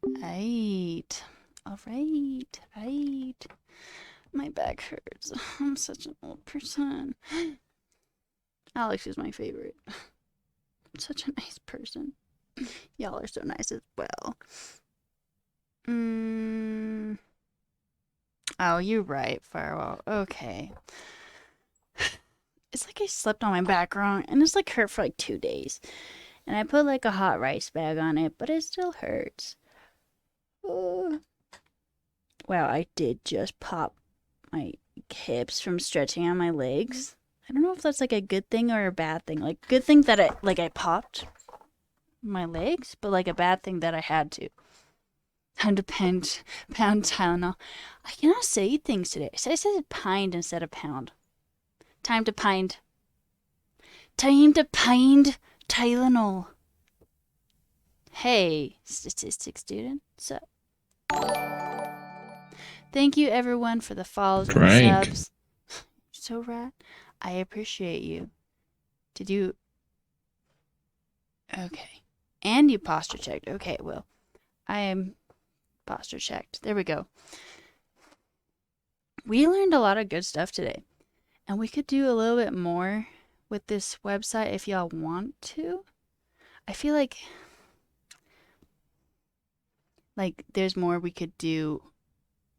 Right. All right. Right. My back hurts. I'm such an old person. Alex is my favorite. Such a nice person. Y'all are so nice as well. Mm. Oh, you're right, Firewall. Okay. It's like I slept on my back wrong, and it's like hurt for like 2 days. And I put like a hot rice bag on it, but it still hurts. Wow, I did just pop my hips from stretching on my legs. I don't know if that's like a good thing or a bad thing. Like good thing that I popped my legs, but like a bad thing that I had to. Time to pound Tylenol. I cannot say things today. I said pined instead of pound. Time to pind. Time to pind Tylenol. Hey, statistics student. So, thank you everyone for the follows and Frank. subs. So rad. I appreciate you. Did you? Okay. And you posture checked. Okay, well, I am posture checked. There we go. We learned a lot of good stuff today. And we could do a little bit more with this website if y'all want to. I feel like there's more we could do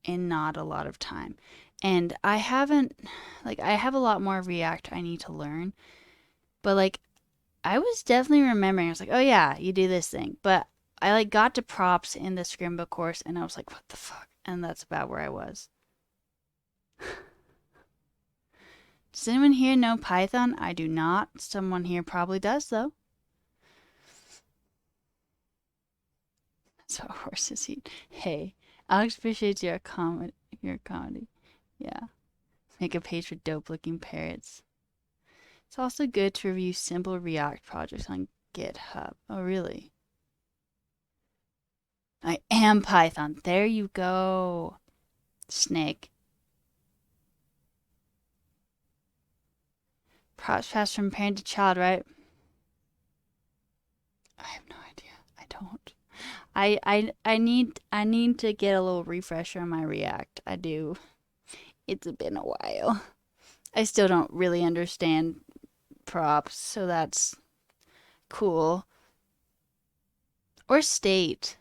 in not a lot of time. And I haven't I have a lot more React I need to learn. But I was definitely remembering. I was like, "Oh yeah, you do this thing." But I got to props in the Scrimba course and I was like, "What the fuck?" And that's about where I was. Does anyone here know Python? I do not. Someone here probably does though. So horses eat. Hey, Alex appreciates your comedy. Your comedy. Yeah. Make a page for dope looking parrots. It's also good to review simple React projects on GitHub. Oh, really? I am Python. There you go. Snake. Props pass from parent to child, right? I have no idea. I don't. I need to get a little refresher on my React. I do. It's been a while. I still don't really understand props, so that's cool. Or state.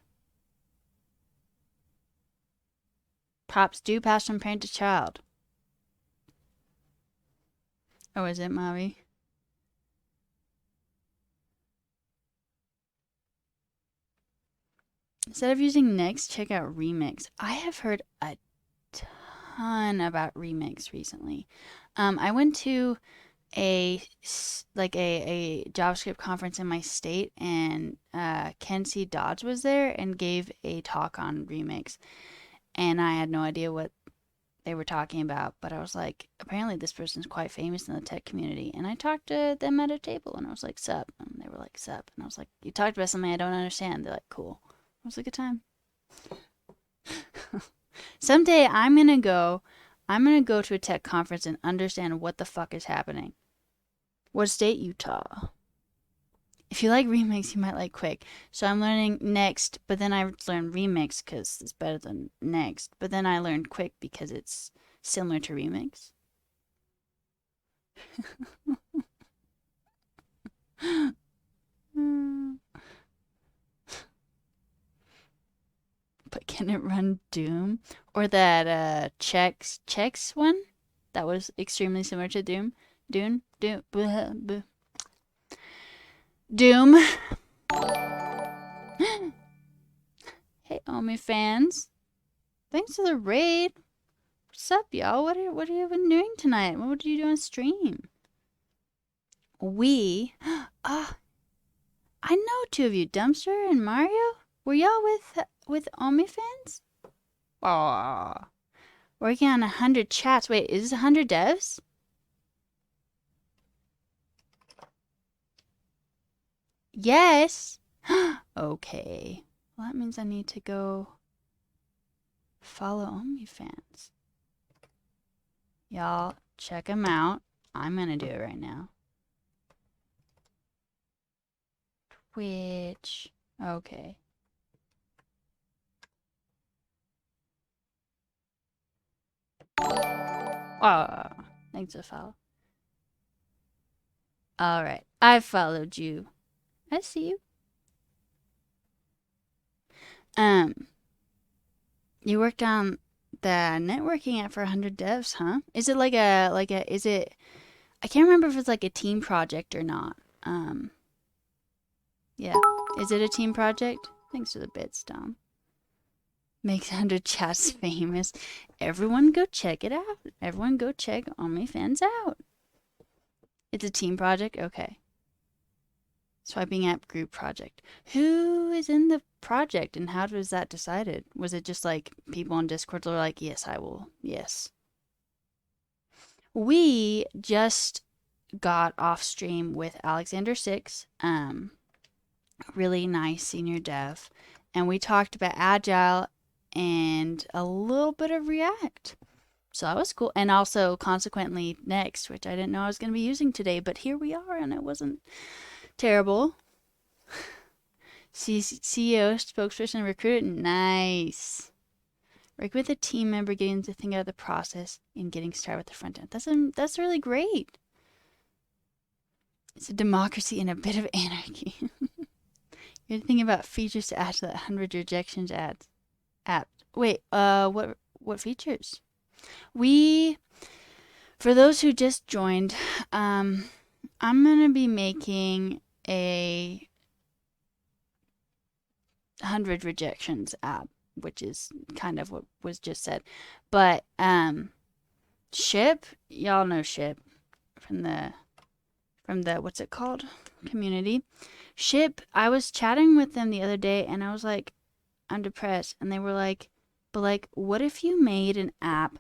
Props do pass from parent to child. Oh, is it, Mavi? Instead of using Next, check out Remix. I have heard a ton about Remix recently. I went to a JavaScript conference in my state, and Ken C. Dodge was there and gave a talk on Remix, and I had no idea what they were talking about, but I was like, apparently this person's quite famous in the tech community, and I talked to them at a table, and I was like, sup, and they were like, sup, and I was like, you talked about something I don't understand. They're like, cool. It was a good time. Someday I'm gonna go to a tech conference and understand what the fuck is happening. What state? Utah. If you like Remix, you might like Quick. So I'm learning Next, but then I learned Remix because it's better than Next. But then I learned Quick because it's similar to Remix. But can it run Doom? Or that checks one? That was extremely similar to Doom. Doom. Blah, blah. Doom. Hey, Omi fans. Thanks for the raid. What's up, y'all? What are you been doing tonight? What did you do on stream? We, I know two of you, Dumpster and Mario. Were y'all with Omi fans? Aw, working on 100 chats. Wait, is this 100 devs? Yes. Okay. Well, that means I need to go follow OnlyFans. Y'all, check them out. I'm gonna do it right now. Twitch. Okay. Oh, thanks for follow. All right, I followed you. I see you. Um, you worked on the networking app for 100 devs, huh? Is it is it, I can't remember if it's like a team project or not. Yeah. Is it a team project? Thanks for the bits, Dom. Makes 100 chats famous. Everyone go check it out. Everyone go check OnlyFans out. It's a team project? Okay. Swiping app group project. Who is in the project and how was that decided? Was it just like people on Discord were like, yes, I will. Yes. We just got off stream with Alexander Six, really nice senior dev, and we talked about Agile and a little bit of React. So that was cool. And also, consequently, Next, which I didn't know I was going to be using today, but here we are, and it wasn't terrible. CEO, spokesperson, recruit, nice. Work with a team member, getting to think out the process and getting started with the front end. That's really great. It's a democracy and a bit of anarchy. You're thinking about features to add to that 100 rejections app. Wait, what features? For those who just joined, I'm gonna be making a 100 rejections app, which is kind of what was just said. But Ship, y'all know Ship from the what's it called? Community. Ship, I was chatting with them the other day and I was like, I'm depressed. And they were like, but like, what if you made an app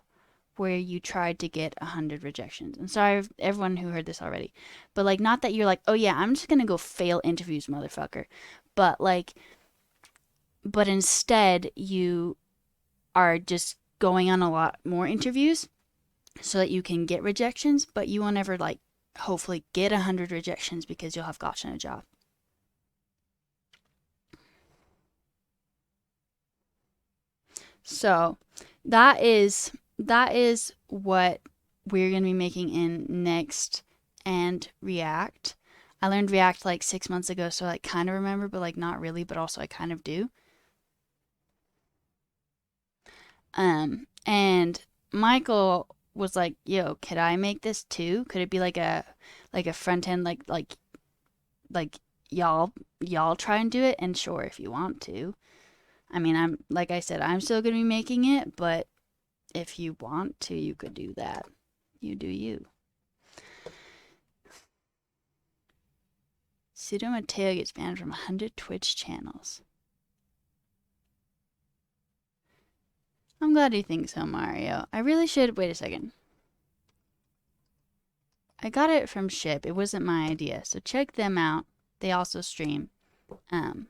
where you tried to get 100 rejections? And sorry, everyone who heard this already, but like, not that you're like, oh yeah, I'm just gonna go fail interviews, motherfucker. But like, but instead you are just going on a lot more interviews so that you can get rejections, but you will never like hopefully get 100 rejections because you'll have gotten a job. So that is what we're going to be making in Next and React. I learned React like 6 months ago, so I like kind of remember, but like not really, but also I kind of do. And Michael was like, "Yo, could I make this too? Could it be like a front end like y'all try and do it? And sure, if you want to. I mean, I'm like I said, I'm still gonna be making it, but if you want to, you could do that. You do you." Pseudo Mateo gets banned from 100 Twitch channels. I'm glad you think so, Mario. I really should. Wait a second. I got it from Ship. It wasn't my idea. So check them out. They also stream. And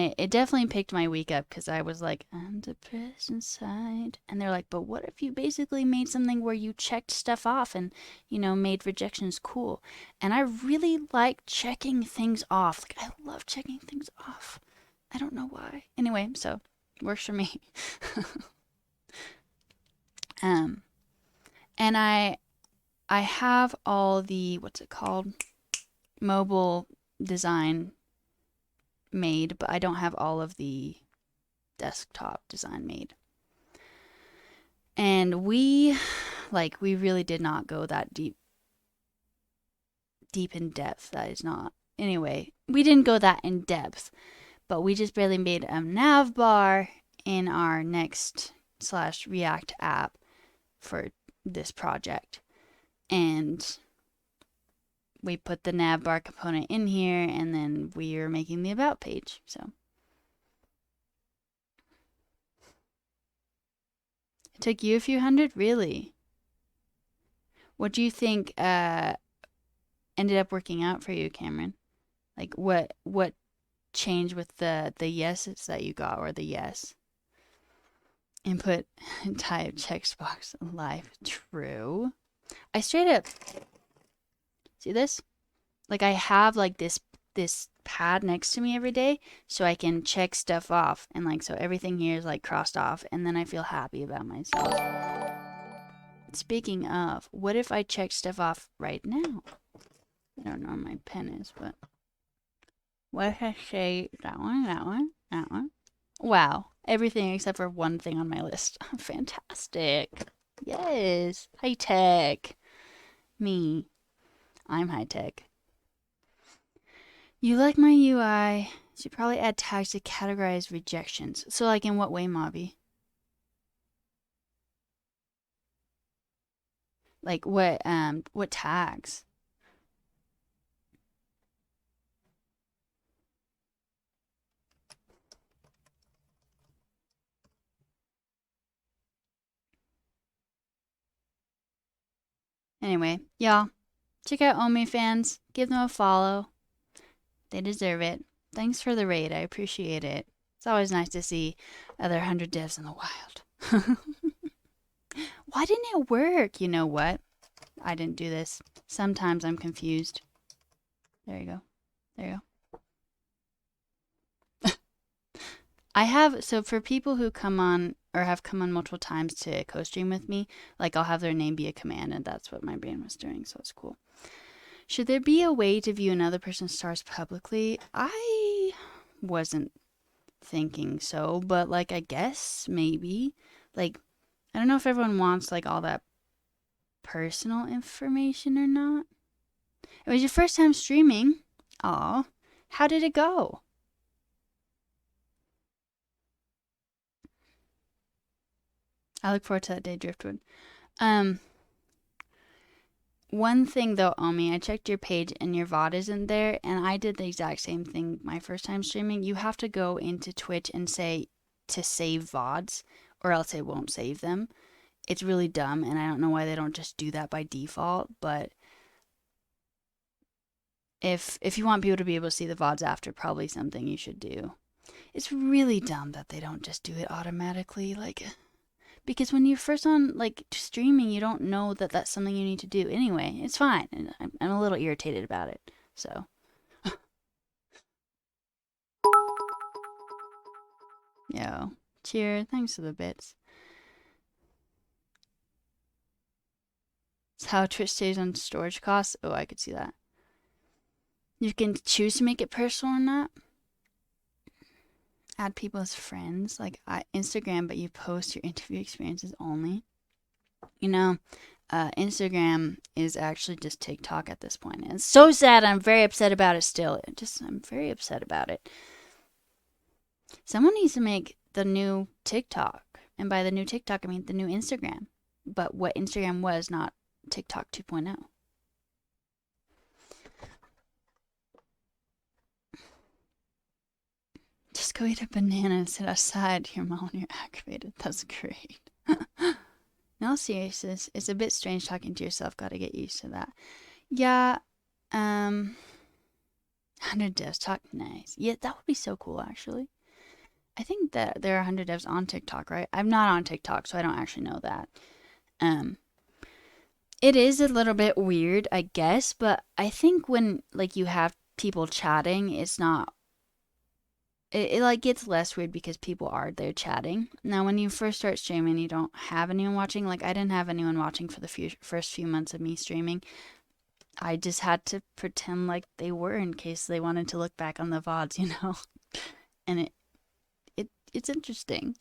it definitely picked my week up because I was like, I'm depressed inside. And they're like, but what if you basically made something where you checked stuff off and, made rejections cool? And I really like checking things off. Like, I love checking things off. I don't know why. Anyway, so works for me. And I have all the, what's it called? Mobile design made, but I don't have all of the desktop design made. And we really did not go that deep in depth. That is not. Anyway, we didn't go that in depth, but we just barely made a nav bar in our Next/React app for this project. And we put the nav bar component in here, and then we are making the about page. So it took you a few hundred, really? What do you think ended up working out for you, Cameron? Like what changed with the yeses that you got, or the yes? Input type text box live true. I straight up see this? Like I have like this pad next to me every day so I can check stuff off, and like so everything here is like crossed off, and then I feel happy about myself. Speaking of, what if I check stuff off right now? I don't know where my pen is, but what if I say that one, that one, that one? Wow, everything except for one thing on my list. Fantastic. Yes, high tech. Me, I'm high tech. You like my UI? Should probably add tags to categorize rejections. So, like, in what way, Mobby? Like, what tags? Anyway, y'all, check out OmiFans. Give them a follow. They deserve it. Thanks for the raid. I appreciate it. It's always nice to see other 100 devs in the wild. Why didn't it work? You know what? I didn't do this. Sometimes I'm confused. There you go. There you go. I have, so for people who come on or have come on multiple times to co-stream with me, like I'll have their name be a command, and that's what my brain was doing, so it's cool. Should there be a way to view another person's stars publicly? I wasn't thinking so, but like I guess maybe. Like I don't know if everyone wants like all that personal information or not. It was your first time streaming. Aw, how did it go? I look forward to that day, Driftwood. Um, One thing though, Omi, I checked your page and your VOD isn't there, and I did the exact same thing my first time streaming. You have to go into Twitch and say to save VODs, or else it won't save them. It's really dumb, and I don't know why they don't just do that by default, but if you want people to be able to see the VODs after, probably something you should do. It's really dumb that they don't just do it automatically, like because when you're first on like streaming, you don't know that that's something you need to do. Anyway, it's fine. And I'm a little irritated about it. So, yo, cheer. Thanks for the bits. It's how Twitch stays on storage costs. Oh, I could see that. You can choose to make it personal or not. Add people as friends, like Instagram, but you post your interview experiences only. You know, Instagram is actually just TikTok at this point. And it's so sad. I'm very upset about it still. I'm very upset about it. Someone needs to make the new TikTok. And by the new TikTok, I mean the new Instagram. But what Instagram was, not TikTok 2.0. Just go eat a banana and sit outside your mom when you're activated. That's great. In all seriousness, it's a bit strange talking to yourself. Gotta get used to that. Yeah, 100 devs talk nice. Yeah, that would be so cool, actually. I think that there are 100 devs on TikTok, right? I'm not on TikTok, so I don't actually know that. Um, it is a little bit weird, I guess, but I think when like you have people chatting, it's not. It like gets less weird because people are there chatting. Now, when you first start streaming, you don't have anyone watching. Like I didn't have anyone watching for the first few months of me streaming. I just had to pretend like they were in case they wanted to look back on the VODs, you know. And it's interesting.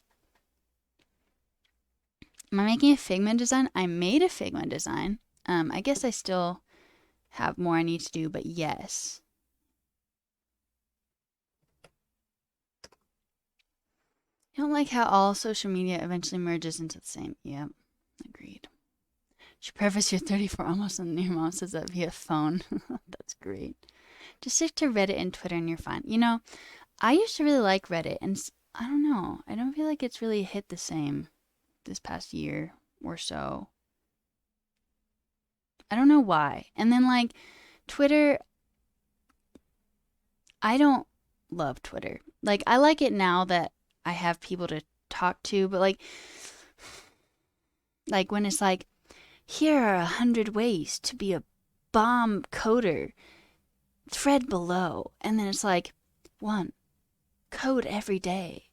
Am I making a Figma design? I made a Figma design. I guess I still have more I need to do, but yes. I don't like how all social media eventually merges into the same. Yep, agreed. Should preface your 34 almost and your mom says that via phone. That's great. Just stick to Reddit and Twitter and you're fine. You know, I used to really like Reddit, and I don't know. I don't feel like it's really hit the same this past year or so. I don't know why. And then like Twitter, I don't love Twitter. Like I like it now that I have people to talk to, but like when it's like here are 100 ways to be a bomb coder, thread below, and then it's like 1, code every day.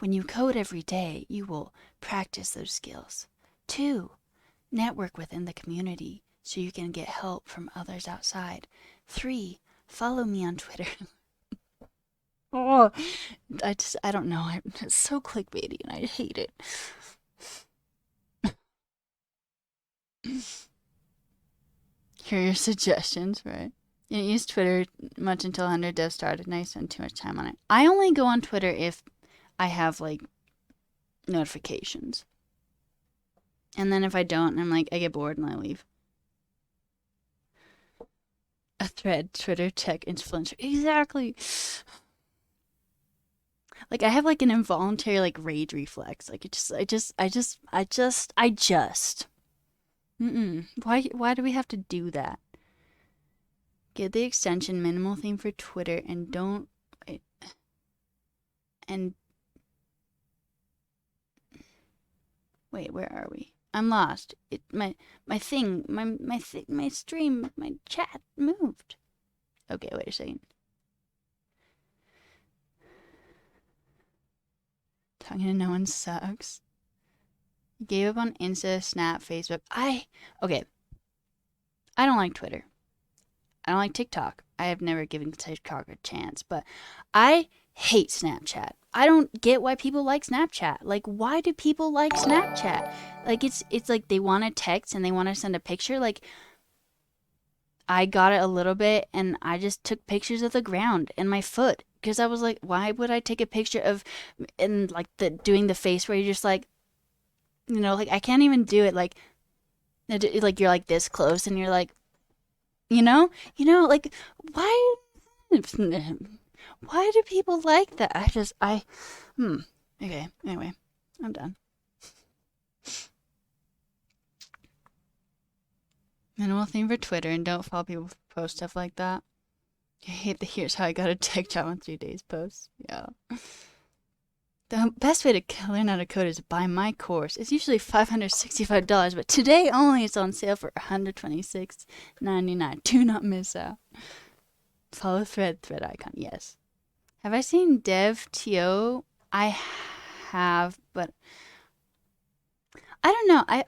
When you code every day, you will practice those skills. 2, network within the community so you can get help from others outside. 3, follow me on Twitter. Oh, I don't know. It's so clickbaity and I hate it. Here are your suggestions, right? You didn't use Twitter much until 100 devs started. Now you spend too much time on it. I only go on Twitter if I have, like, notifications. And then if I don't, I'm like, I get bored and I leave. A thread, Twitter, tech, influencer. Exactly. Like, I have, like, an involuntary, like, rage reflex. Like, I just. Why do we have to do that? Get the extension minimal theme for Twitter and don't. And. Wait, where are we? I'm lost. My stream, my chat moved. Okay, wait a second. Talking to no one sucks. Gave up on Insta, Snap, Facebook. Okay. I don't like Twitter. I don't like TikTok. I have never given TikTok a chance, but I hate Snapchat. I don't get why people like Snapchat. Like, why do people like Snapchat? Like, it's like they want to text and they want to send a picture. Like, I got it a little bit and I just took pictures of the ground and my foot because I was like, why would I take a picture of and like doing the face where you're just like, like I can't even do it like you're like this close and you're like, like why do people like that? Okay, anyway, I'm done. Minimal theme for Twitter and don't follow people who post stuff like that. I hate the here's how I got a tech job in 3 days post. Yeah. The best way to learn how to code is buy my course. It's usually $565, but today only it's on sale for $126.99. Do not miss out. Follow thread icon. Yes. Have I seen DevTO? I have, but I don't know. I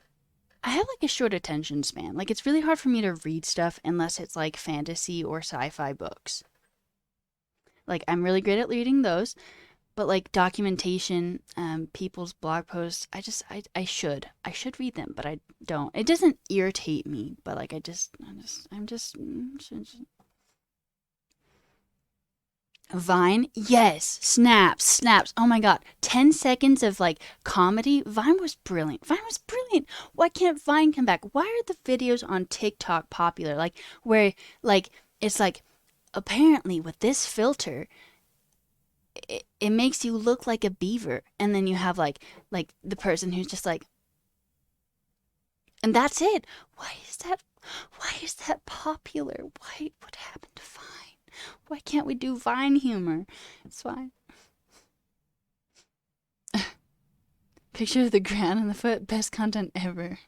have like a short attention span. Like it's really hard for me to read stuff unless it's like fantasy or sci-fi books. Like I'm really great at reading those, but like documentation, people's blog posts, I should read them, but I don't. It doesn't irritate me, but like I'm just. Vine, yes, snaps. Oh my god, 10 seconds of like comedy. Vine was brilliant. Why can't Vine come back? Why are the videos on TikTok popular? Like where like it's like apparently with this filter it makes you look like a beaver, and then you have like the person who's just like, and that's it. Why is that popular? What happened to Vine? Why can't we do Vine humor? It's fine. Picture of the ground and the foot, best content ever.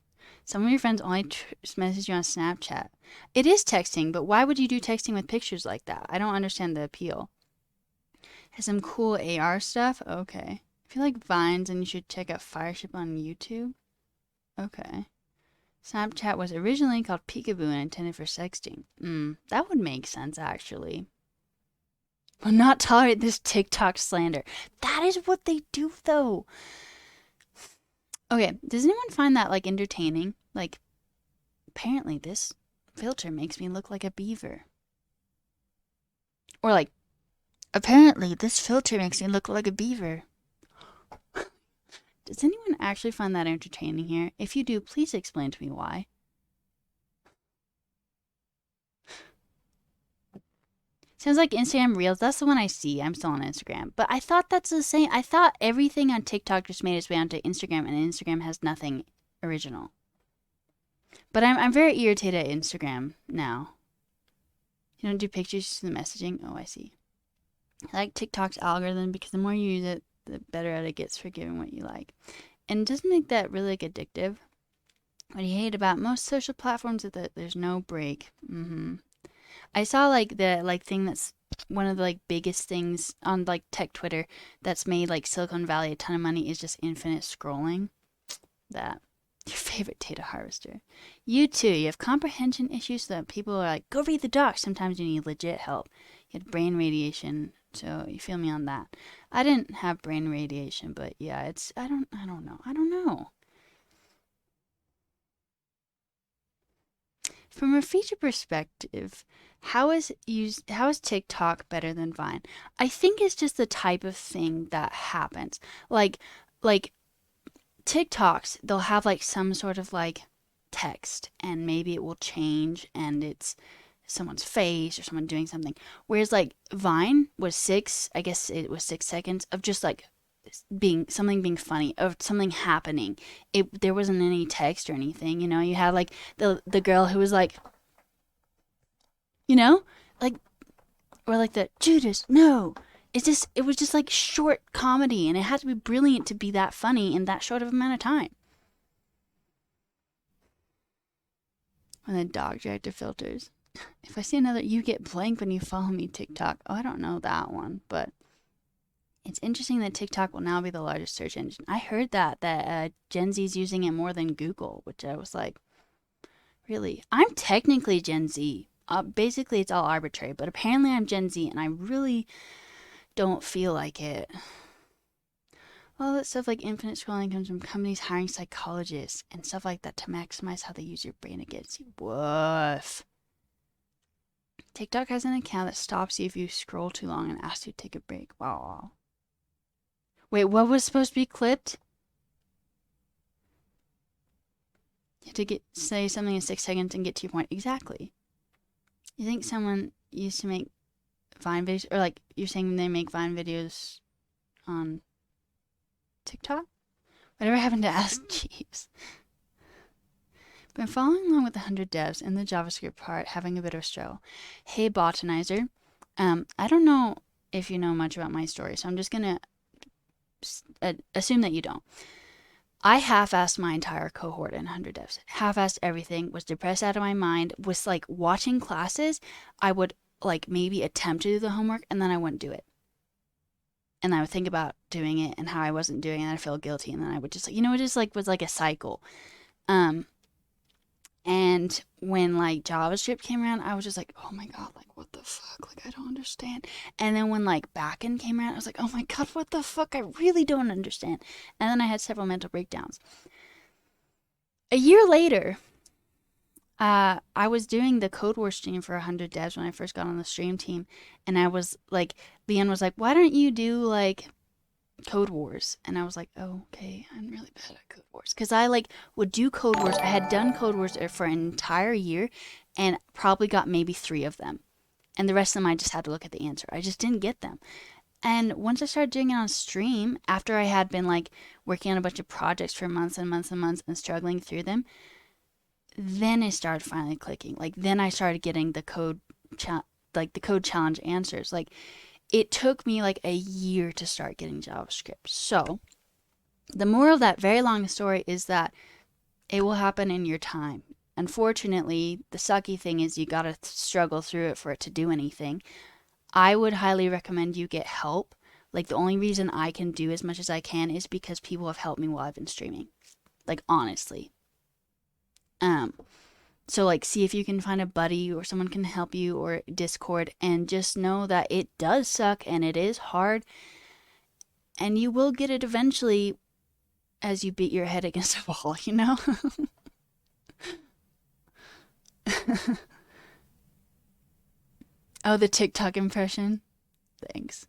Some of your friends only message you on Snapchat. It is texting, but why would you do texting with pictures like that? I don't understand the appeal. Has some cool AR stuff? Okay. If you like vines, then you should check out Fireship on YouTube. Okay. Snapchat was originally called Peekaboo and intended for sexting. That would make sense, actually. Will not tolerate this TikTok slander. That is what they do, though. Okay, does anyone find that, like, entertaining? Like, apparently this filter makes me look like a beaver. Or, like, apparently this filter makes me look like a beaver. Does anyone actually find that entertaining here? If you do, please explain to me why. Sounds like Instagram Reels. That's the one I see. I'm still on Instagram. But I thought that's the same. I thought everything on TikTok just made its way onto Instagram, and Instagram has nothing original. But I'm very irritated at Instagram now. You don't do pictures, just the messaging? Oh, I see. I like TikTok's algorithm because the more you use it, the better at it gets for giving what you like. And it doesn't make that really like, addictive. What do you hate about most social platforms is that there's no break. I saw like the like thing that's one of the like biggest things on like tech Twitter that's made like Silicon Valley a ton of money is just infinite scrolling. That Your favorite data harvester. You too. You have comprehension issues so that people are like, go read the doc. Sometimes you need legit help. You had brain radiation, so you feel me on that. I didn't have brain radiation, but yeah, it's I don't know. I don't know. From a feature perspective, how is TikTok better than Vine? I think it's just the type of thing that happens. Like like TikToks, they'll have like some sort of like text and maybe it will change and it's someone's face or someone doing something. Whereas like Vine was I guess it was 6 seconds of just like being funny, of something happening. There wasn't any text or anything, you know. You had like the girl who was like, you know, like or like the Judas, no. It was just like short comedy and it had to be brilliant to be that funny in that short of amount of time. And then dog director filters. If I see another you get blank when you follow me TikTok. Oh, I don't know that one, but it's interesting that TikTok will now be the largest search engine. I heard that Gen Z's using it more than Google, which I was like, really? I'm technically Gen Z. Basically, it's all arbitrary, but apparently I'm Gen Z, and I really don't feel like it. All that stuff like infinite scrolling comes from companies hiring psychologists and stuff like that to maximize how they use your brain against you. Woof. TikTok has an account that stops you if you scroll too long and asks you to take a break. Wow. Wait, what was supposed to be clipped? You have to say something in 6 seconds and get to your point. Exactly. You think someone used to make Vine videos, or like you're saying they make Vine videos on TikTok? Whatever happened to Ask Jeeves? Been following along with the 100 devs and the JavaScript part, having a bit of a struggle. Hey, botanizer. I don't know if you know much about my story, so I'm just gonna assume that you don't. I half-assed my entire cohort in 100 devs. Half-assed everything, was depressed out of my mind, was like watching classes. I would like maybe attempt to do the homework and then I wouldn't do it. And I would think about doing it and how I wasn't doing it and I'd feel guilty and then I would just like, it just like was like a cycle. And when like JavaScript came around, I was just like, oh my God, like what the fuck? Like I don't understand. And then when like backend came around, I was like, oh my God, what the fuck? I really don't understand. And then I had several mental breakdowns. A year later, I was doing the Code War stream for 100 devs when I first got on the stream team. And I was like, Leanne was like, why don't you do like Code Wars? And I was like, oh, okay, I'm really bad at Code Wars. Because I like would do Code Wars. I had done Code Wars for an entire year and probably got maybe 3 of them. And the rest of them I just had to look at the answer. I just didn't get them. And once I started doing it on stream, after I had been like working on a bunch of projects for months and months and months and struggling through them, then it started finally clicking. Like then I started getting the code challenge answers. Like it took me like a year to start getting JavaScript. So the moral of that very long story is that it will happen in your time. Unfortunately, the sucky thing is you gotta struggle through it for it to do anything. I would highly recommend you get help. Like the only reason I can do as much as I can is because people have helped me while I've been streaming. Like honestly. So like see if you can find a buddy or someone can help you or Discord and just know that it does suck and it is hard and you will get it eventually as you beat your head against a wall, you know? Oh, the TikTok impression. Thanks.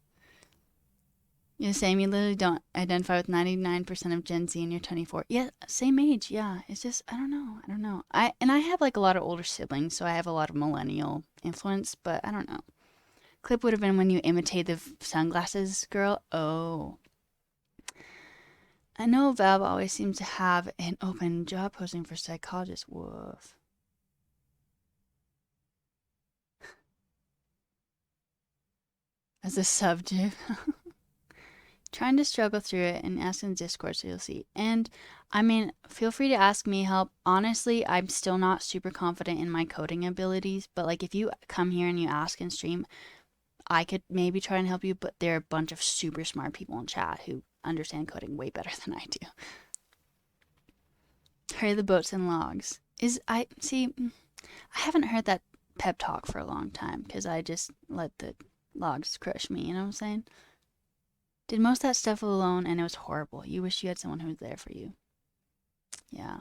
You're saying you literally don't identify with 99% of Gen Z and you're 24. Yeah, same age. Yeah, it's just I don't know. I don't know. I have like a lot of older siblings, so I have a lot of millennial influence, but I don't know. Clip would have been when you imitate the sunglasses girl. Oh. I know Valve always seems to have an open job posting for psychologists. Woof. As a subject. Trying to struggle through it and ask in Discord so you'll see. And I mean, feel free to ask me help. Honestly, I'm still not super confident in my coding abilities, but like if you come here and you ask and stream, I could maybe try and help you, but there are a bunch of super smart people in chat who understand coding way better than I do. Hurry the boats and logs. I haven't heard that pep talk for a long time because I just let the logs crush me, you know what I'm saying? Did most of that stuff alone and it was horrible. You wish you had someone who was there for you. Yeah.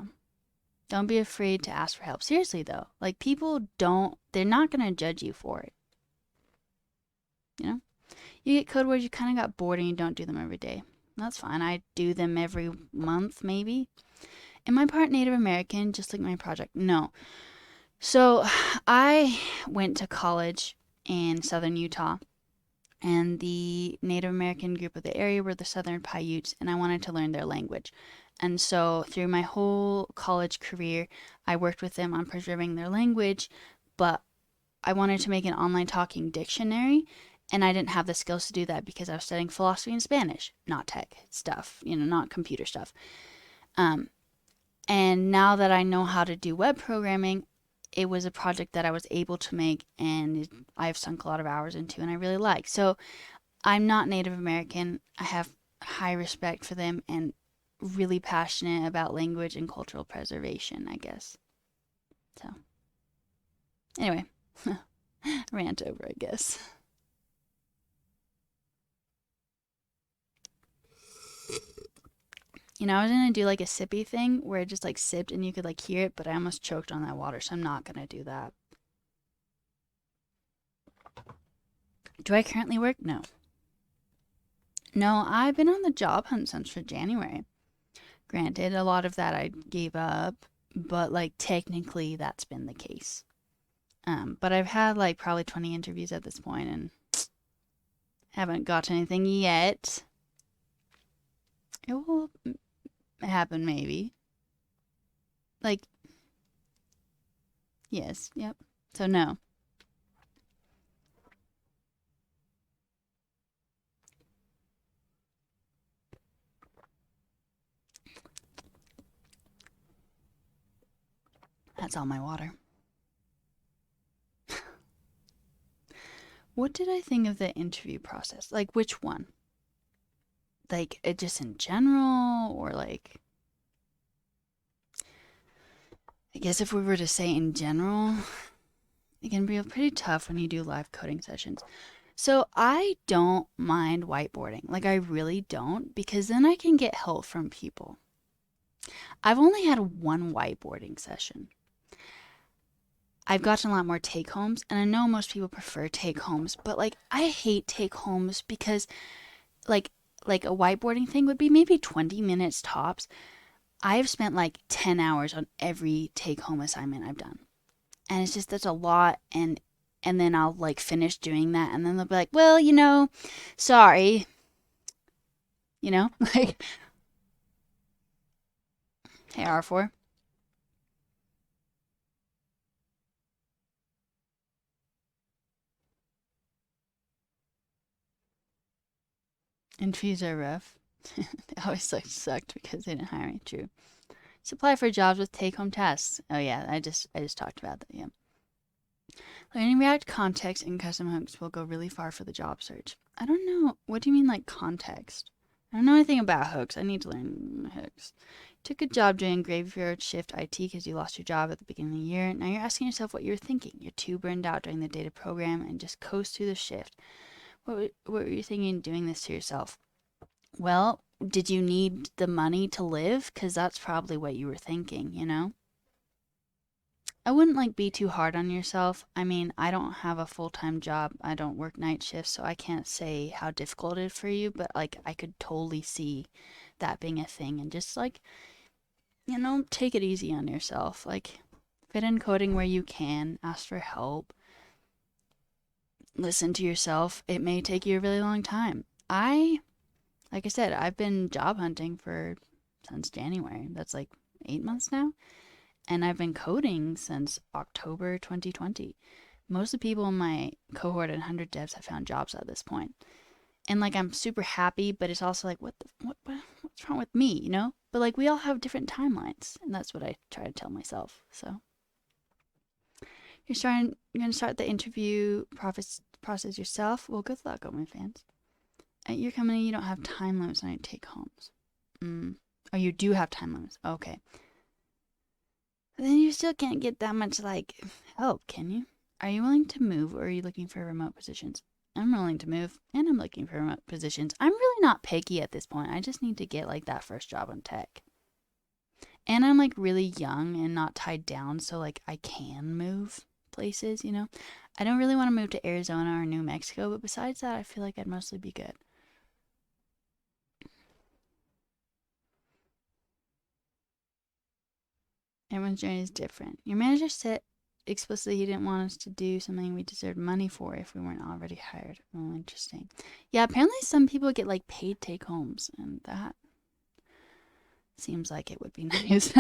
Don't be afraid to ask for help. Seriously though, like they're not gonna judge you for it. You know? You get code words you kinda got bored and you don't do them every day. That's fine. I do them every month, maybe. Am I part Native American, just like my project? No. So I went to college in southern Utah, and the Native American group of the area were the Southern Paiutes, and I wanted to learn their language. And so through my whole college career, I worked with them on preserving their language, but I wanted to make an online talking dictionary, and I didn't have the skills to do that because I was studying philosophy and Spanish, not tech stuff, not computer stuff. Um, and now that I know how to do web programming, it was a project that I was able to make and I've sunk a lot of hours into and I really like. So I'm not Native American. I have high respect for them and really passionate about language and cultural preservation, I guess. So, anyway, rant over, I guess. I was gonna do like a sippy thing where it just like sipped and you could like hear it, but I almost choked on that water, so I'm not gonna do that. Do I currently work? No. No, I've been on the job hunt since for January. Granted, a lot of that I gave up, but like technically that's been the case. But I've had like probably 20 interviews at this point and haven't got anything yet. It will happen maybe. Like, yes, yep. So no. That's all my water. What did I think of the interview process? Like, which one? Like, it just in general, or like, I guess if we were to say in general, it can be pretty tough when you do live coding sessions. So I don't mind whiteboarding. Like, I really don't, because then I can get help from people. I've only had one whiteboarding session. I've gotten a lot more take homes, and I know most people prefer take homes, but like I hate take homes because like like a whiteboarding thing would be maybe 20 minutes tops. I've spent like 10 hours on every take home assignment I've done. And it's just that's a lot and then I'll like finish doing that and then they'll be like, "Well, sorry." Like, hey, R4. Interviews are rough. They always like sucked because they didn't hire me. True. Apply for jobs with take-home tests. Oh yeah, I just talked about that. Yeah. Learning React context and custom hooks will go really far for the job search. I don't know. What do you mean like context? I don't know anything about hooks. I need to learn hooks. You took a job doing graveyard shift IT because you lost your job at the beginning of the year. Now you're asking yourself what you're thinking. You're too burned out during the data program and just coast through the shift. What were you thinking doing this to yourself? Well, did you need the money to live? Because that's probably what you were thinking. I wouldn't like be too hard on yourself. I mean, I don't have a full-time job. I don't work night shifts, so I can't say how difficult it is for you, but like I could totally see that being a thing and just like, take it easy on yourself. Like fit in coding where you can, ask for help, listen to yourself. It may take you a really long time. Like I said, I've been job hunting for since January. That's like 8 months now. And I've been coding since October 2020. Most of the people in my cohort and 100 devs have found jobs at this point. And like I'm super happy, but it's also like what's wrong with me? But like we all have different timelines, and that's what I try to tell myself. So you're gonna start the interview process yourself. Well, good luck, OnlyFans. At your company, you don't have time limits on your take homes. Oh, you do have time limits. Okay. But then you still can't get that much, like, help, can you? Are you willing to move, or are you looking for remote positions? I'm willing to move, and I'm looking for remote positions. I'm really not picky at this point. I just need to get, like, that first job in tech. And I'm, like, really young and not tied down, so, like, I can move places, you know? I don't really want to move to Arizona or New Mexico, but besides that, I feel like I'd mostly be good. Everyone's journey is different. Your manager said explicitly he didn't want us to do something we deserved money for if we weren't already hired. Oh, interesting. Yeah, apparently some people get like paid take homes, and that seems like it would be nice.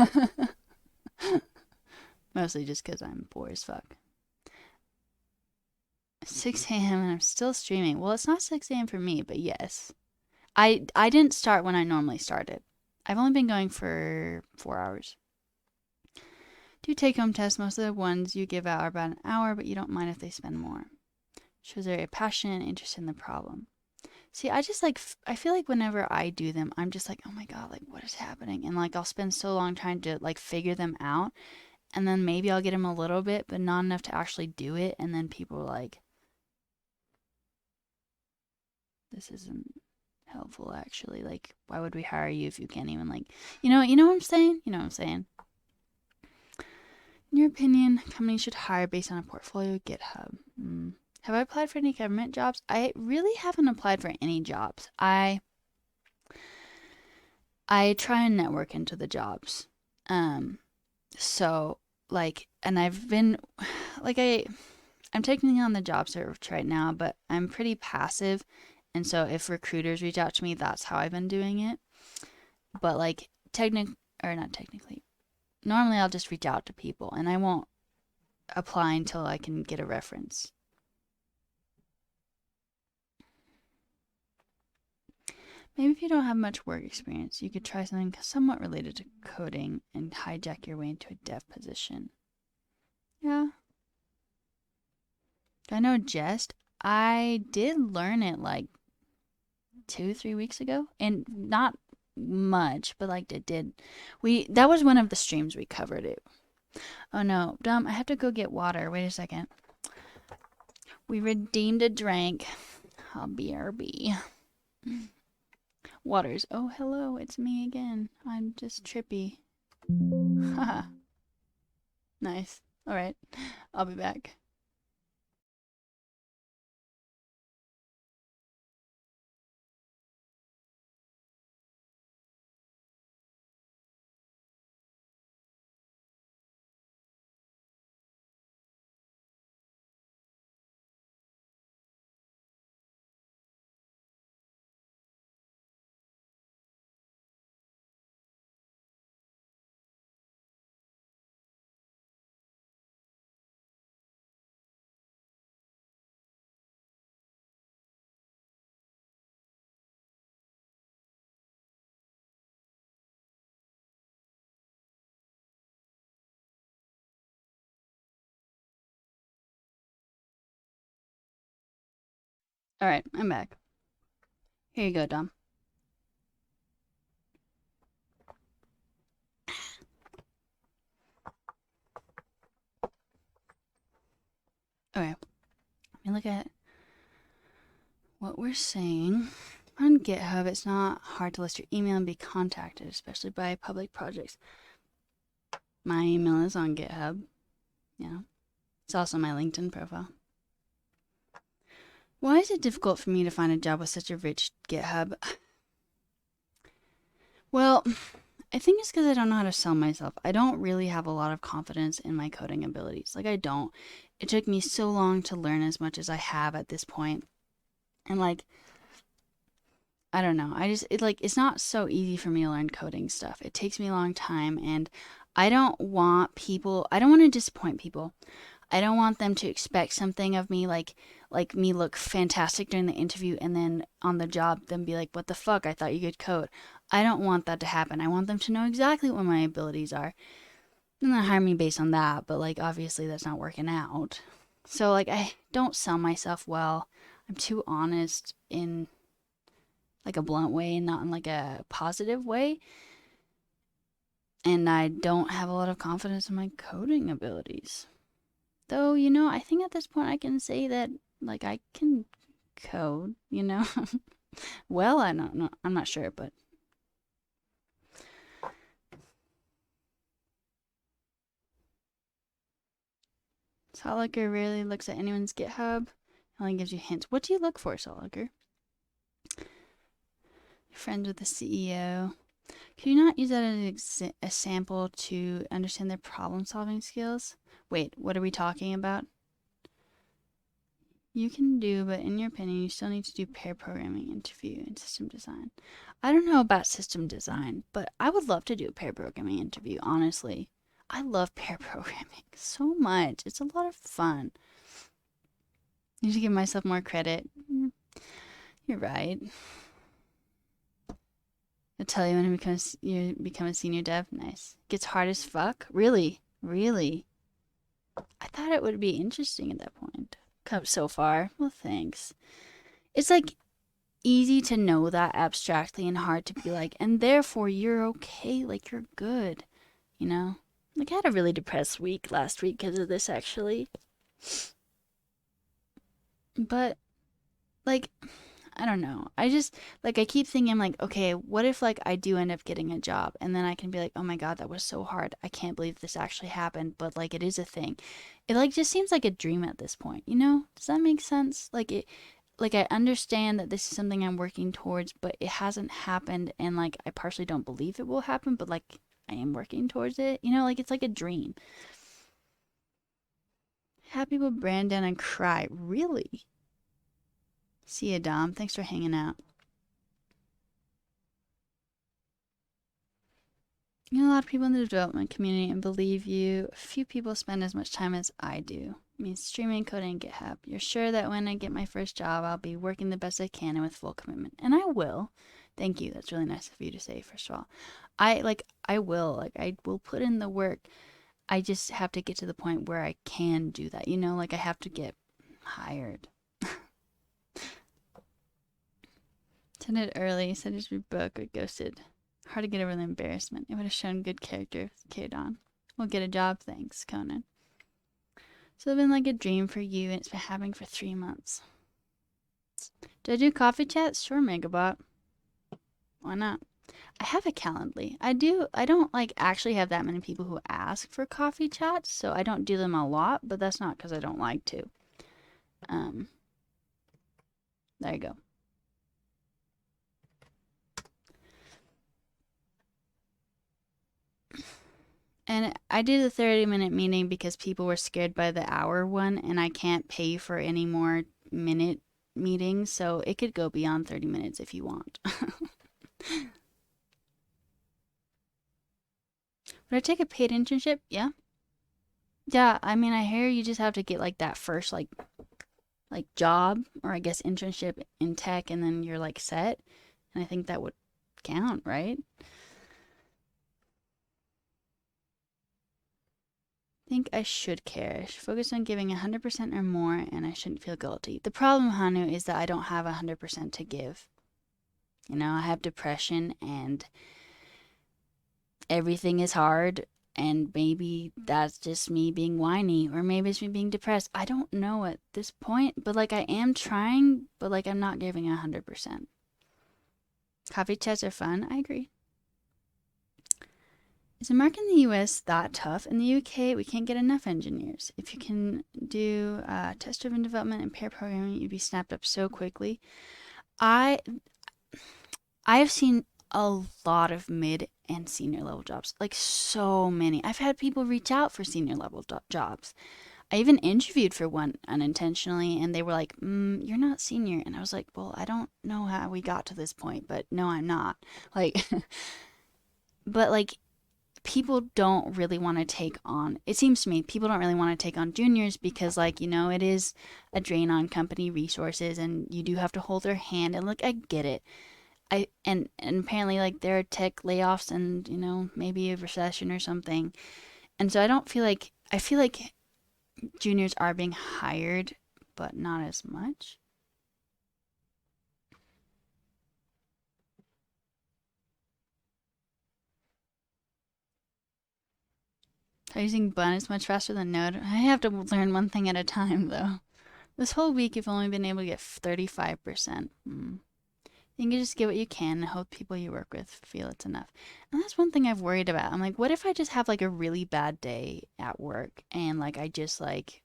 Mostly just because I'm poor as fuck. 6 a.m. and I'm still streaming. Well, it's not 6 a.m. for me, but yes. I didn't start when I normally started. I've only been going for 4 hours. Do take home tests. Most of the ones you give out are about an hour, but you don't mind if they spend more. Shows they're passionate and interested in the problem. See, I just like, I feel like whenever I do them, I'm just like, oh my God, like what is happening? And like I'll spend so long trying to like figure them out. And then maybe I'll get them a little bit, but not enough to actually do it. And then people are like, this isn't helpful actually. Like, why would we hire you if you can't even like, you know what I'm saying? You know what I'm saying? In your opinion, companies should hire based on a portfolio GitHub. Have I applied for any government jobs? I really haven't applied for any jobs. I try and network into the jobs. So like, and I've been like I'm technically on the job search right now, but I'm pretty passive. And so if recruiters reach out to me, that's how I've been doing it. But like not technically. Normally I'll just reach out to people and I won't apply until I can get a reference. Maybe if you don't have much work experience, you could try something somewhat related to coding and hijack your way into a dev position. Yeah. I know Jest. I did learn it like 2, 3 weeks ago, and not much, but like it did. That was one of the streams we covered it. Oh no, dumb! I have to go get water. Wait a second. We redeemed a drink. I'll BRB. Waters. Oh hello, it's me again. I'm just trippy. Haha. Nice. All right, I'll be back. All right, I'm back. Here you go, Dom. Okay, let me look at what we're saying. On GitHub, it's not hard to list your email and be contacted, especially by public projects. My email is on GitHub. Yeah. It's also my LinkedIn profile. Why is it difficult for me to find a job with such a rich GitHub? Well, I think it's because I don't know how to sell myself. I don't really have a lot of confidence in my coding abilities. Like, I don't. It took me so long to learn as much as I have at this point. And, like, I don't know. It's not so easy for me to learn coding stuff. It takes me a long time, and I don't want to disappoint people. I don't want them to expect something of me, like me look fantastic during the interview and then on the job then be like, what the fuck, I thought you could code. I don't want that to happen. I want them to know exactly what my abilities are and then hire me based on that. But like obviously that's not working out. So like I don't sell myself well. I'm too honest in like a blunt way and not in like a positive way. And I don't have a lot of confidence in my coding abilities. Though, I think at this point I can say that, like, I can code. Well, I don't know. I'm not sure, but Solliker rarely looks at anyone's GitHub. Only gives you hints. What do you look for, Solliker? Friends with the CEO. Can you not use that as a sample to understand their problem-solving skills? Wait, what are we talking about? You can do, but in your opinion, you still need to do pair programming interview and system design. I don't know about system design, but I would love to do a pair programming interview, honestly. I love pair programming so much. It's a lot of fun. I need to give myself more credit. You're right. I'll tell you when you become a senior dev. Nice. Gets hard as fuck. Really? Really? I thought it would be interesting at that point. Come so far. Well, thanks. It's like easy to know that abstractly and hard to be like, and therefore you're okay. Like you're good. You know? Like I had a really depressed week last week because of this actually. But like I don't know. I just like I keep thinking I'm like, okay, what if like I do end up getting a job and then I can be like, "Oh my God, that was so hard. I can't believe this actually happened." But like it is a thing. It like just seems like a dream at this point, you know? Does that make sense? Like I understand that this is something I'm working towards, but it hasn't happened and like I partially don't believe it will happen, but like I am working towards it. Like it's like a dream. Have people brand down and cry. Really? See ya, Dom. Thanks for hanging out. A lot of people in the development community and believe you. Few people spend as much time as I do. I mean, streaming, coding, and GitHub. You're sure that when I get my first job, I'll be working the best I can and with full commitment. And I will. Thank you. That's really nice of you to say, first of all. I will. Like, I will put in the work. I just have to get to the point where I can do that. Like I have to get hired. Send it early. Said it should be booked or ghosted. Hard to get over the embarrassment. It would have shown good character if it carried on. We'll get a job, thanks, Conan. So it's been like a dream for you, and it's been happening for 3 months. Do I do coffee chats? Sure, Megabot. Why not? I have a Calendly. I don't like actually have that many people who ask for coffee chats, so I don't do them a lot, but that's not because I don't like to. Um, there you go. And I did the 30-minute meeting because people were scared by the hour one, and I can't pay for any more minute meetings, so it could go beyond 30 minutes if you want. Would I take a paid internship? Yeah. Yeah, I mean, I hear you just have to get like that first like job or I guess internship in tech and then you're like set. And I think that would count, right? I think I should care. I should focus on giving 100% or more and I shouldn't feel guilty. The problem, Hanu, is that I don't have 100% to give. I have depression and everything is hard and maybe that's just me being whiny or maybe it's me being depressed. I don't know at this point, but like I am trying, but like I'm not giving 100%. Coffee chats are fun. I agree. Is the market in the US that tough? In the UK, we can't get enough engineers. If you can do test driven development and pair programming, you'd be snapped up so quickly. I I have seen a lot of mid and senior level jobs, like so many. I've had people reach out for senior level jobs. I even interviewed for one unintentionally, and they were like, "You're not senior," and I was like, "Well, I don't know how we got to this point, but no, I'm not." Like, but like people don't really want to take on, it seems to me people don't really want to take on juniors because like it is a drain on company resources and you do have to hold their hand and look, I get it. And apparently like there are tech layoffs and maybe a recession or something, and so I feel like juniors are being hired but not as much. Try using bun is much faster than node. I have to learn one thing at a time, though. This whole week, you've only been able to get 35%. You can just get what you can and hope people you work with feel it's enough. And that's one thing I've worried about. I'm like, what if I just have like a really bad day at work and like I just like,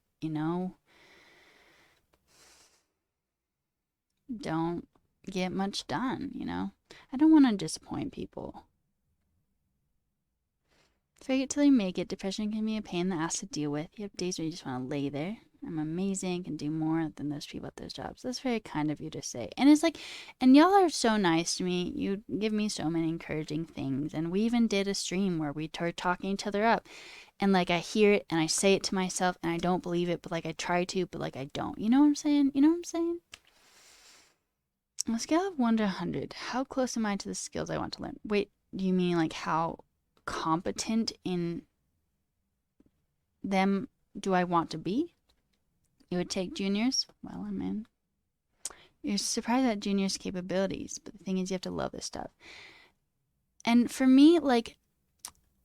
don't get much done? I don't want to disappoint people. Fake it till you make it. Depression can be a pain in the ass to deal with. You have days where you just want to lay there. I'm amazing, can do more than those people at those jobs. That's very kind of you to say. And it's like, and y'all are so nice to me. You give me so many encouraging things. And we even did a stream where we started talking each other up. And like I hear it and I say it to myself and I don't believe it, but like I try to, but like I don't. You know what I'm saying? You know what I'm saying? On a scale of 1 to 100, how close am I to the skills I want to learn? Wait, do you mean like how competent in them do I want to be? You would take juniors? Well, I'm in. You're surprised at juniors' capabilities, but the thing is you have to love this stuff. And for me, like,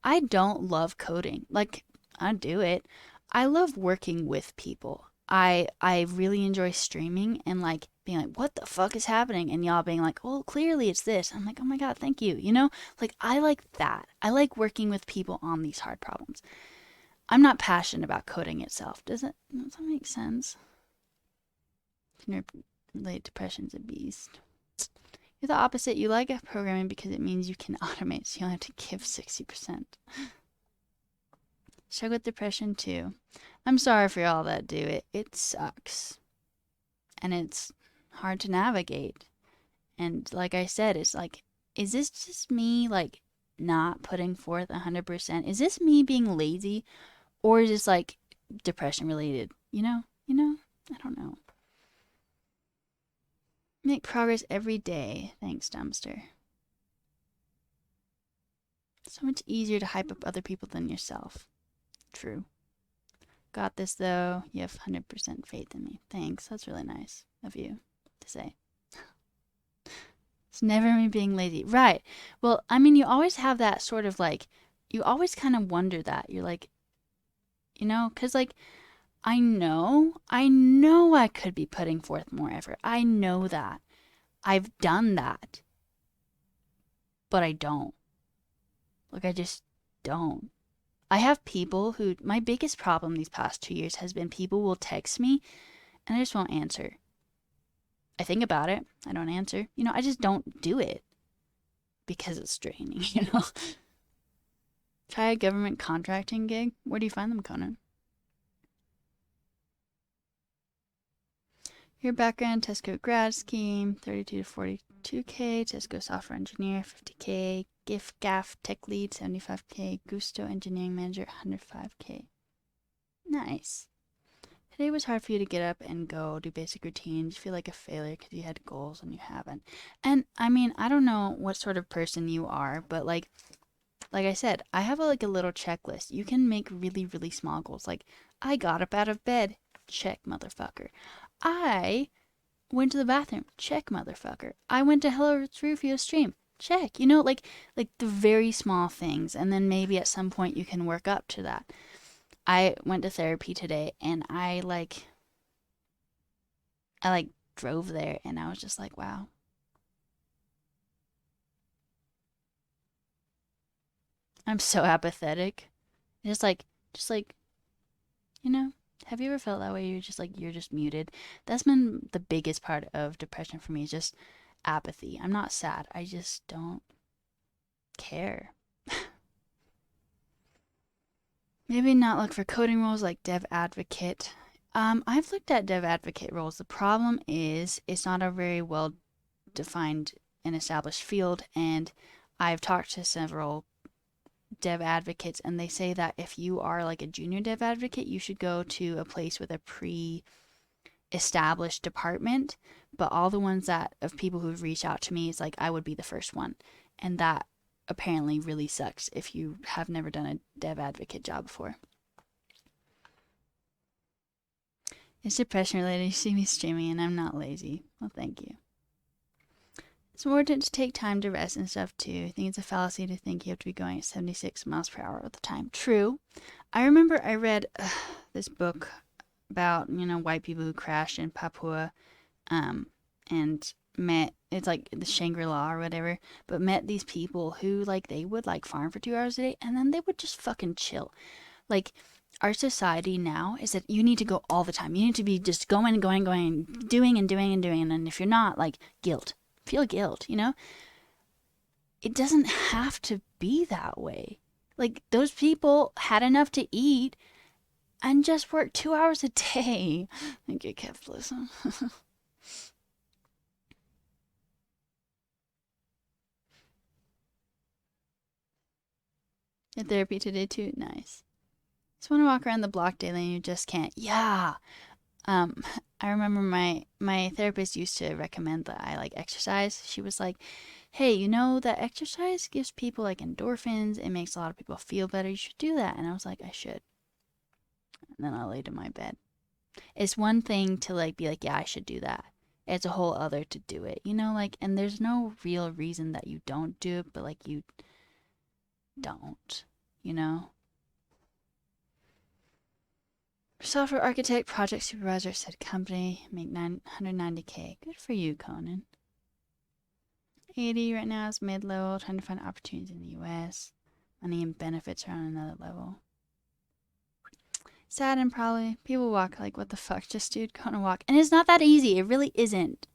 I don't love coding. Like, I do it. I love working with people. I really enjoy streaming and like being like, what the fuck is happening? And y'all being like, well, clearly it's this. I'm like, oh my God, thank you. Like I like that. I like working with people on these hard problems. I'm not passionate about coding itself. Does that make sense? Late depression's a beast. You're the opposite. You like programming because it means you can automate, so you only have to give 60%. Struggle with depression too. I'm sorry for y'all that do it. It sucks. And it's hard to navigate. And like I said, it's like, is this just me like not putting forth 100%? Is this me being lazy? Or is this like depression related? I don't know. Make progress every day. Thanks, Dumpster. So much easier to hype up other people than yourself. True. Got this though. You have 100% faith in me. Thanks. That's really nice of you to say. It's never me being lazy. Right. Well, I mean, you always have that sort of like, you always kind of wonder that. You're like, because like, I know I could be putting forth more effort. I know that. I've done that. But I don't. Like, I just don't. I have people who, my biggest problem these past 2 years has been people will text me and I just won't answer. I think about it. I don't answer. I just don't do it because it's draining, Try a government contracting gig. Where do you find them, Conan? Your background, Tesco grad scheme, 32 to 42K, Tesco software engineer, 50K, GIF GAF tech lead, 75K, Gusto engineering manager, 105K. Nice. Today was hard for you to get up and go do basic routines. You feel like a failure because you had goals and you haven't. And I mean, I don't know what sort of person you are, but like I said, I have a little checklist. You can make really, really small goals. Like, I got up out of bed. Check, motherfucker. I went to the bathroom. Check, motherfucker. I went to Hello Rufio stream. Check. Like the very small things. And then maybe at some point you can work up to that. I went to therapy today and I drove there and I was just like, wow. I'm so apathetic. Just like, have you ever felt that way? You're just muted. That's been the biggest part of depression for me, is just apathy. I'm not sad. I just don't care. Maybe not look for coding roles like dev advocate. I've looked at dev advocate roles. The problem is it's not a very well defined and established field, and I've talked to several dev advocates and they say that if you are like a junior dev advocate, you should go to a place with a pre-established department. But all the ones of people who've reached out to me, it's like I would be the first one, and that apparently really sucks if you have never done a dev advocate job before. It's depression related. You see me streaming and I'm not lazy. Well, thank you. It's important to take time to rest and stuff too. I think it's a fallacy to think you have to be going at 76 miles per hour all the time. True. I remember I read this book about, white people who crashed in Papua, um, and met, it's like the Shangri-La or whatever, but met these people who, like, they would, like, farm for 2 hours a day, and then they would just fucking chill. Like, our society now is that you need to go all the time. You need to be just going, doing and doing and doing. And if you're not, like, guilt. Feel guilt. It doesn't have to be that way. Like, those people had enough to eat and just worked 2 hours a day. Thank you, capitalism. Did therapy today too? Nice. Just want to walk around the block daily and you just can't. Yeah. Um, I remember my therapist used to recommend that I, like, exercise. She was like, "Hey, you know that exercise gives people, like, endorphins. It makes a lot of people feel better. You should do that." And I was like, "I should." And then I laid in my bed. It's one thing to, like, be like, "Yeah, I should do that." It's a whole other to do it. Like, and there's no real reason that you don't do it, but, like, you don't, you know? Software architect, project supervisor, said company, make 990K. Good for you, Conan. 80 right now is mid-level, trying to find opportunities in the US. Money and benefits are on another level. Sad and probably people walk like, what the fuck, just dude, go on a walk. And it's not that easy. It really isn't.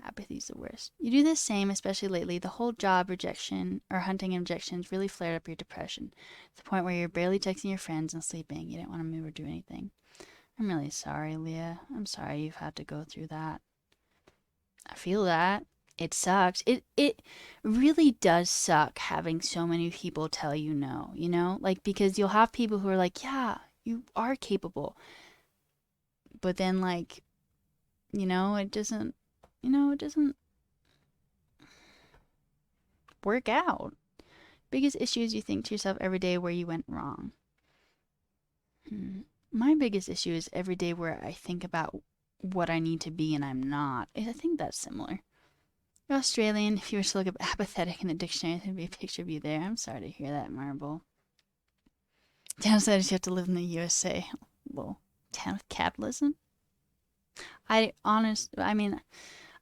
Apathy's the worst. You do the same, especially lately. The whole job rejection or hunting objections really flared up your depression to the point where you're barely texting your friends and sleeping. You didn't want to move or do anything. I'm really sorry, Leah. I'm sorry you've had to go through that. I feel that. It sucks. It really does suck having so many people tell you no, Like, because you'll have people who are like, "Yeah, you are capable." But then, like, it doesn't work out. Biggest issues you think to yourself every day where you went wrong. My biggest issue is every day where I think about what I need to be and I'm not. I think that's similar. You're Australian. If you were to look up apathetic in the dictionary, there'd be a picture of you there. I'm sorry to hear that, Marble. Downside is you have to live in the USA. Well, town with capitalism? I mean,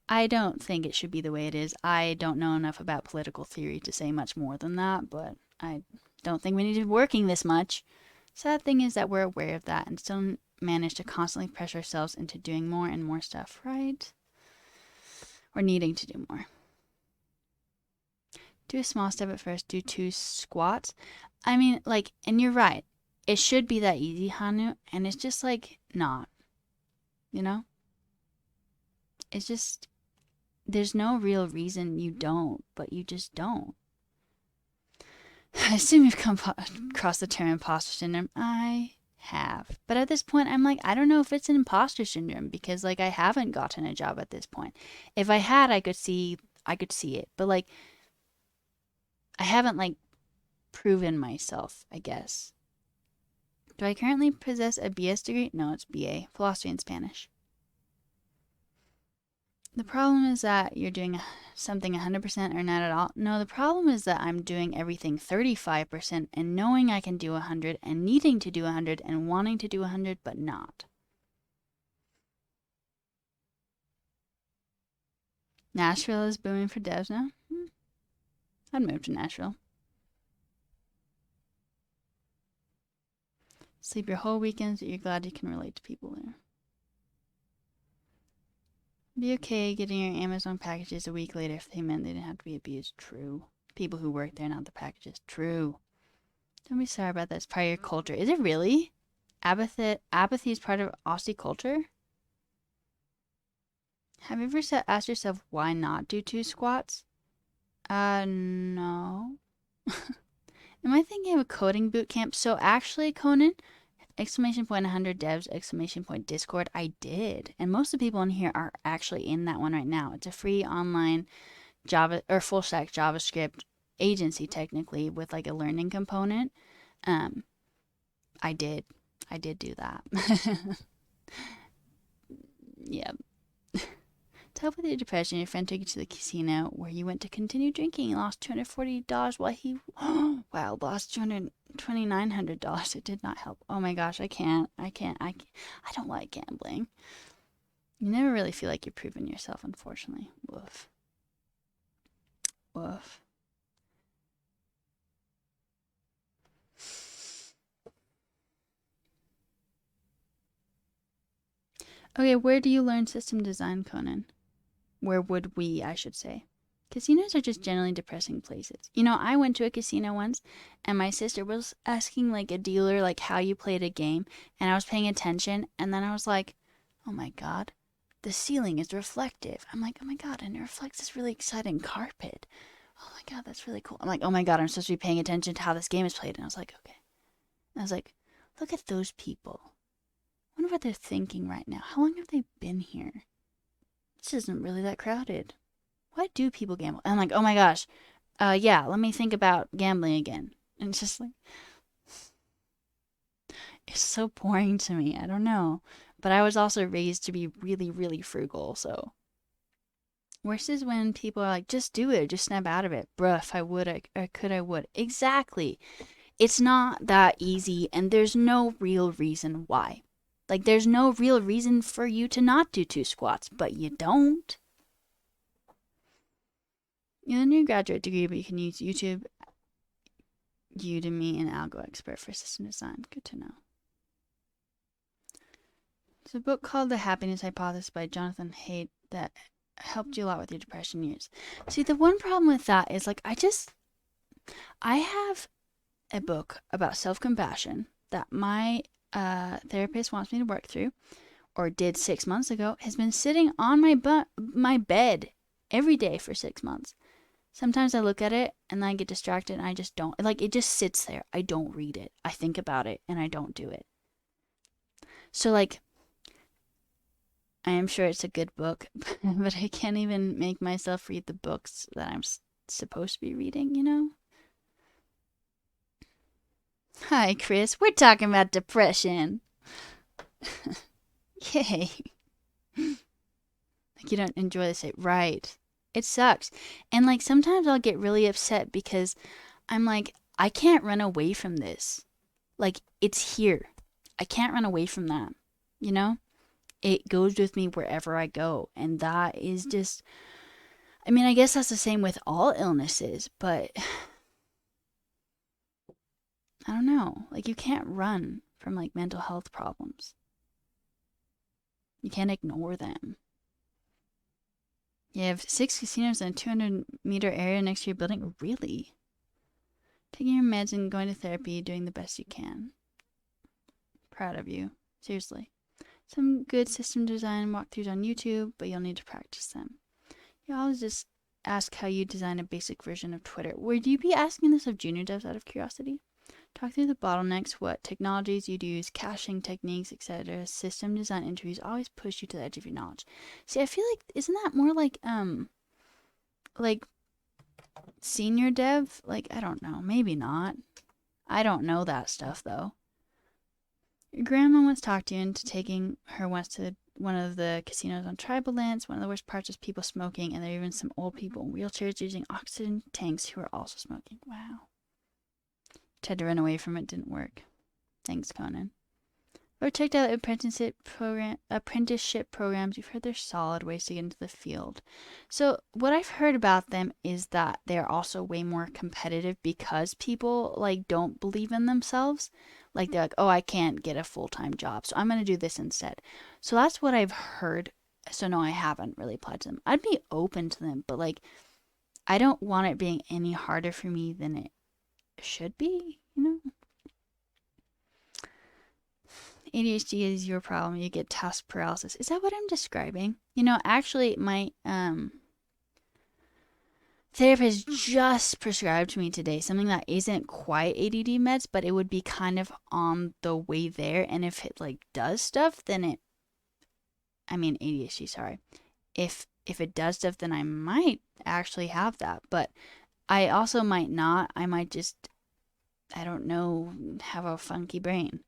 I don't think it should be the way it is. I don't know enough about political theory to say much more than that, but I don't think we need to be working this much. Sad thing is that we're aware of that and still manage to constantly pressure ourselves into doing more and more stuff, right? Or needing to do more. Do a small step at first. Do 2 squats. I mean, like, and you're right. It should be that easy, Hanu, and it's just, like, not. It's just, there's no real reason you don't, but you just don't. I assume you've come across the term imposter syndrome. I have. But at this point, I'm like, I don't know if it's an imposter syndrome because, like, I haven't gotten a job at this point. If I had, I could see it. But, like, I haven't, like, proven myself, I guess. Do I currently possess a BS degree? No, it's BA, philosophy and Spanish. The problem is that you're doing something 100% or not at all. No, the problem is that I'm doing everything 35% and knowing I can do 100 and needing to do 100 and wanting to do 100 but not. Nashville is booming for devs now? I'd move to Nashville. Sleep your whole weekends, but you're glad you can relate to people there. Be okay getting your Amazon packages a week later if they meant they didn't have to be abused. True. People who work there, not the packages. True. Don't be sorry about that. It's part of your culture. Is it really? Apathy is part of Aussie culture? Have you ever asked yourself why not do 2 squats? No. Am I thinking of a coding boot camp? So actually, Conan, exclamation point 100 devs, exclamation point Discord, I did. And most of the people in here are actually in that one right now. It's a free online Java or full stack JavaScript agency technically with, like, a learning component. I did do that. Yeah. To help with your depression, your friend took you to the casino where you went to continue drinking and lost $240 while he lost $240 $2,900. It did not help. Oh my gosh, I can't. I don't like gambling. You never really feel like you're proving yourself, unfortunately. Woof. Woof. Okay, where do you learn system design, Conan? Where would we, I should say? Casinos are just generally depressing places. You know, I went to a casino once, and my sister was asking like a dealer like how you played a game, and I was paying attention, and then I was like, oh my god, the ceiling is reflective. I'm like, oh my god, and it reflects this really exciting carpet. Oh my god, that's really cool. I'm like, oh my god, I'm supposed to be paying attention to how this game is played, and I was like, okay. And I was like, look at those people. I wonder what they're thinking right now. How long have they been here? This isn't really that crowded. Why do people gamble? And I'm like, oh my gosh, yeah, let me think about gambling again. And it's just like, it's so boring to me. I don't know. But I was also raised to be really, really frugal, so. Worst is when people are like, just do it, just snap out of it. Bruh, if I would, I could, I would. Exactly. It's not that easy, and there's no real reason why. Like, there's no real reason for you to not do 2 squats, but you don't. You have a new graduate degree, but you can use YouTube, Udemy, and Algo Expert for system design. Good to know. There's a book called The Happiness Hypothesis by Jonathan Haidt that helped you a lot with your depression years. See, the one problem with that is like I have a book about self-compassion that my therapist wants me to work through, or did 6 months ago, has been sitting on my bed every day for 6 months. Sometimes I look at it and then I get distracted and I just don't. Like, it just sits there. I don't read it. I think about it and I don't do it. So, like, I am sure it's a good book, but I can't even make myself read the books that I'm supposed to be reading, you know? Hi, Chris. We're talking about depression. Yay. Like, you don't enjoy this, right? It sucks. And like sometimes I'll get really upset because I'm like, I can't run away from this. Like, it's here. I can't run away from that. You know? It goes with me wherever I go. And that is just, I mean, I guess that's the same with all illnesses, but I don't know. Like, you can't run from like mental health problems. You can't ignore them. You have 6 casinos in a 200-meter area next to your building? Really? Taking your meds and going to therapy, doing the best you can. Proud of you. Seriously. Some good system design walkthroughs on YouTube, but you'll need to practice them. You always just ask how you design a basic version of Twitter. Would you be asking this of junior devs out of curiosity? Talk through the bottlenecks, what technologies you'd use, caching techniques, etc. System design interviews always push you to the edge of your knowledge. See, I feel like, isn't that more like senior dev? Like, I don't know, maybe not. I don't know that stuff though. Your grandma once talked you into taking her once to one of the casinos on tribal lands. One of the worst parts is people smoking, and there are even some old people in wheelchairs using oxygen tanks who are also smoking. Wow. Tried to run away from it, didn't work. Thanks, Conan. Or checked out apprenticeship programs. You've heard they're solid ways to get into the field. So what I've heard about them is that they're also way more competitive because people like don't believe in themselves. Like, they're like, oh, I can't get a full-time job, so I'm going to do this instead. So that's what I've heard. So no, I haven't really applied to them. I'd be open to them, but like, I don't want it being any harder for me than it should be, you know? ADHD is your problem. You get task paralysis. Is that what I'm describing? You know, actually, my therapist just prescribed to me today something that isn't quite ADD meds, but it would be kind of on the way there. And if it like does stuff, then ADHD, sorry. If it does stuff, then I might actually have that. But I also might not. I might just, I don't know, have a funky brain.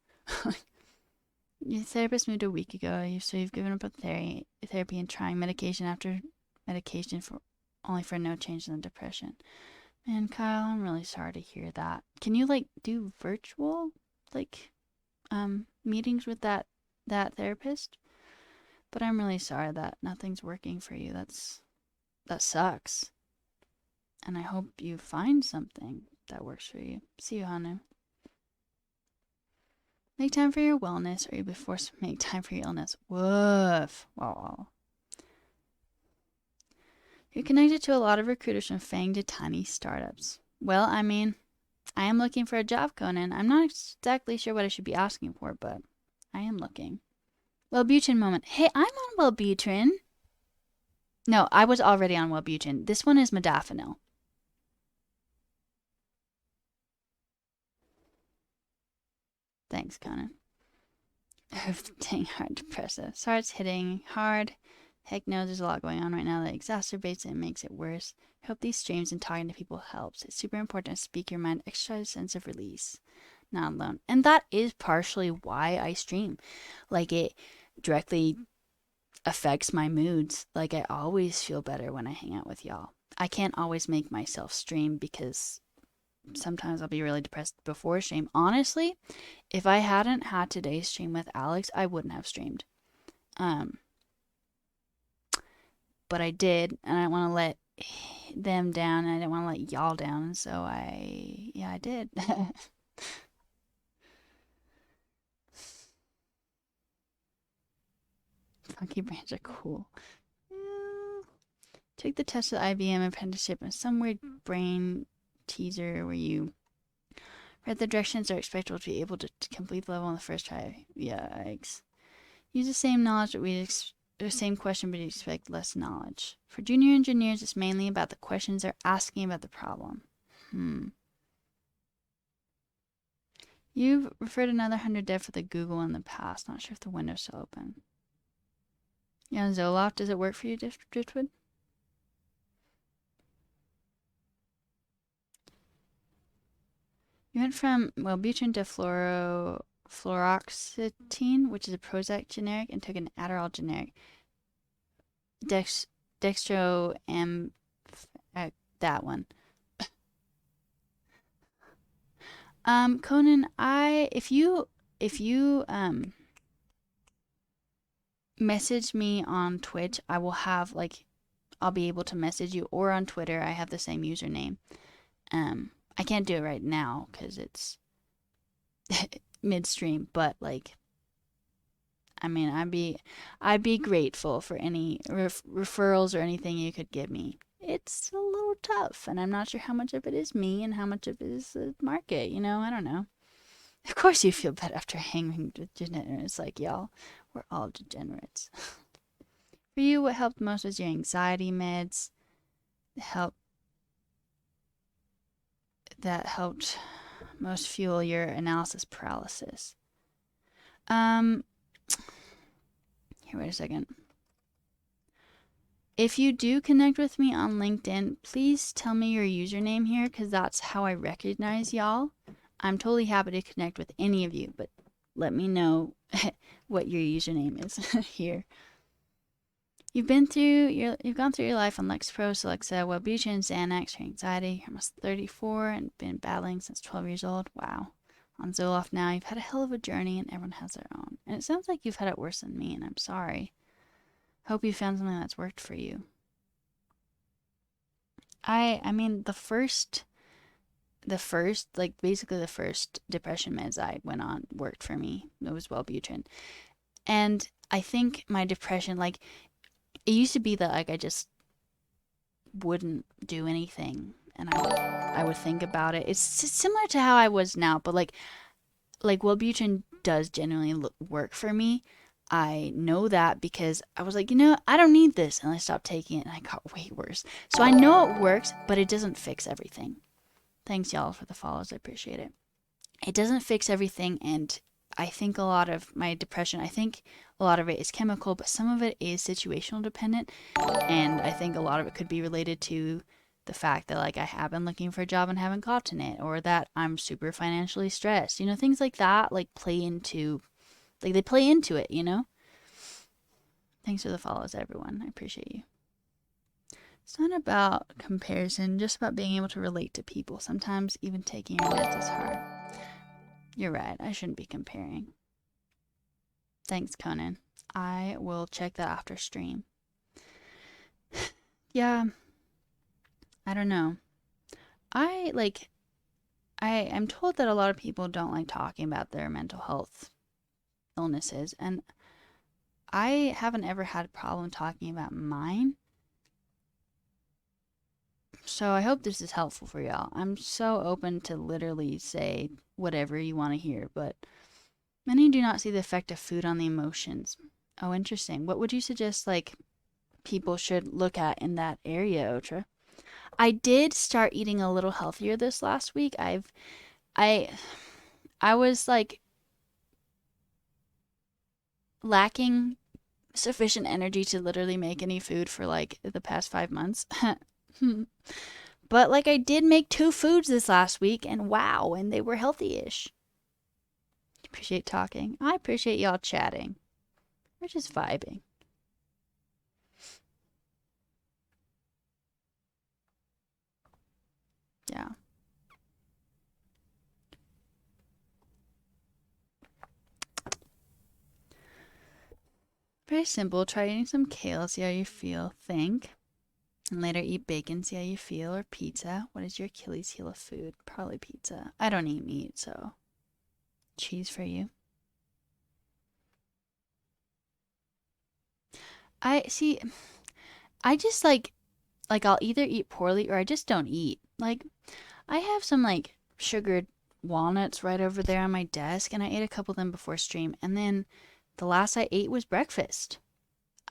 Your therapist moved a week ago, so you've given up therapy and trying medication after medication for only for no change in the depression. And Kyle, I'm really sorry to hear that. Can you like do virtual like meetings with that therapist? But I'm really sorry that nothing's working for you. That sucks. And I hope you find something that works for you. See you, Hanu. Make time for your wellness, or you'll be forced to make time for your illness. Woof. Wow. You're connected to a lot of recruiters from FANG to tiny startups. Well, I mean, I am looking for a job, Conan. I'm not exactly sure what I should be asking for, but I am looking. Wellbutrin moment. Hey, I'm on Wellbutrin. No, I was already on Wellbutrin. This one is modafinil. Thanks, Conan. Dang, hard depressive. Sorry it's hitting hard. Heck knows there's a lot going on right now that exacerbates it and makes it worse. I hope these streams and talking to people helps. It's super important to speak your mind, exercise a sense of release. Not alone. And that is partially why I stream. Like, it directly affects my moods. Like, I always feel better when I hang out with y'all. I can't always make myself stream because sometimes I'll be really depressed before stream. Honestly, if I hadn't had today's stream with Alex, I wouldn't have streamed. But I did, and I didn't want to let them down, and I didn't want to let y'all down, so I did. Funky branch are cool. Took the test of the IBM apprenticeship and some weird brain teaser where you read the directions are expected to be able to complete the level on the first try. Yikes. Use the same knowledge that the same question, but you expect less knowledge. For junior engineers, it's mainly about the questions they're asking about the problem. You've referred another 100 dev for the Google in the past. Not sure if the window's still open. Yeah, Zoloft, does it work for you, Driftwood? You went from Wellbutrin to fluoroxetine, which is a Prozac generic, and took an Adderall generic. Dextro M, that one. Conan, if you message me on Twitch, I will have I'll be able to message you, or on Twitter. I have the same username. I can't do it right now because it's midstream, but I mean, I'd be grateful for any referrals or anything you could give me. It's a little tough, and I'm not sure how much of it is me and how much of it is the market. I don't know. Of course, you feel bad after hanging with degenerates like y'all. We're all degenerates. For you, what helped most was your anxiety meds. That helped most fuel your analysis paralysis. Here, wait a second. If you do connect with me on LinkedIn, please tell me your username here, because that's how I recognize y'all. I'm totally happy to connect with any of you, but let me know what your username is here. You've gone through your life on Lexapro, Celexa, Wellbutrin, Xanax for anxiety. You're almost 34 and been battling since 12 years old. Wow. On Zoloft now, you've had a hell of a journey, and everyone has their own. And it sounds like you've had it worse than me, and I'm sorry. Hope you found something that's worked for you. I mean, basically the first depression meds I went on worked for me. It was Wellbutrin. And I think my depression, it used to be that I just wouldn't do anything, and I would think about it. It's similar to how I was now, but like Wellbutrin does genuinely work for me. I know that because I was like, I don't need this, and I stopped taking it, and I got way worse. So I know it works, but it doesn't fix everything. Thanks, y'all, for the follows. I appreciate it. It doesn't fix everything, and I think a lot of my depression, I think a lot of it is chemical, but some of it is situational dependent, and I think a lot of it could be related to the fact that I have been looking for a job and haven't gotten it, or that I'm super financially stressed. Things like that play into it. Thanks for the follows, everyone. I appreciate you. It's not about comparison, just about being able to relate to people. Sometimes even taking your meds is hard. You're right, I shouldn't be comparing. Thanks, Conan. I will check that after stream. Yeah, I don't know. I am told that a lot of people don't like talking about their mental health illnesses, and I haven't ever had a problem talking about mine. So I hope this is helpful for y'all. I'm so open to literally say whatever you want to hear, but many do not see the effect of food on the emotions. Oh, interesting. What would you suggest people should look at in that area, Otra? I did start eating a little healthier this last week. I I was lacking sufficient energy to literally make any food for the past 5 months. But I did make 2 foods this last week, and wow, and they were healthy-ish. Appreciate talking. I appreciate y'all chatting. We're just vibing. Yeah. Very simple. Try eating some kale, see how you feel. Think. And later eat bacon, see how you feel. Or pizza. What is your Achilles heel of food? Probably pizza. I don't eat meat, so cheese for you. I see. I just I'll either eat poorly or I just don't eat. I have some sugared walnuts right over there on my desk, and I ate a couple of them before stream, and then the last I ate was breakfast.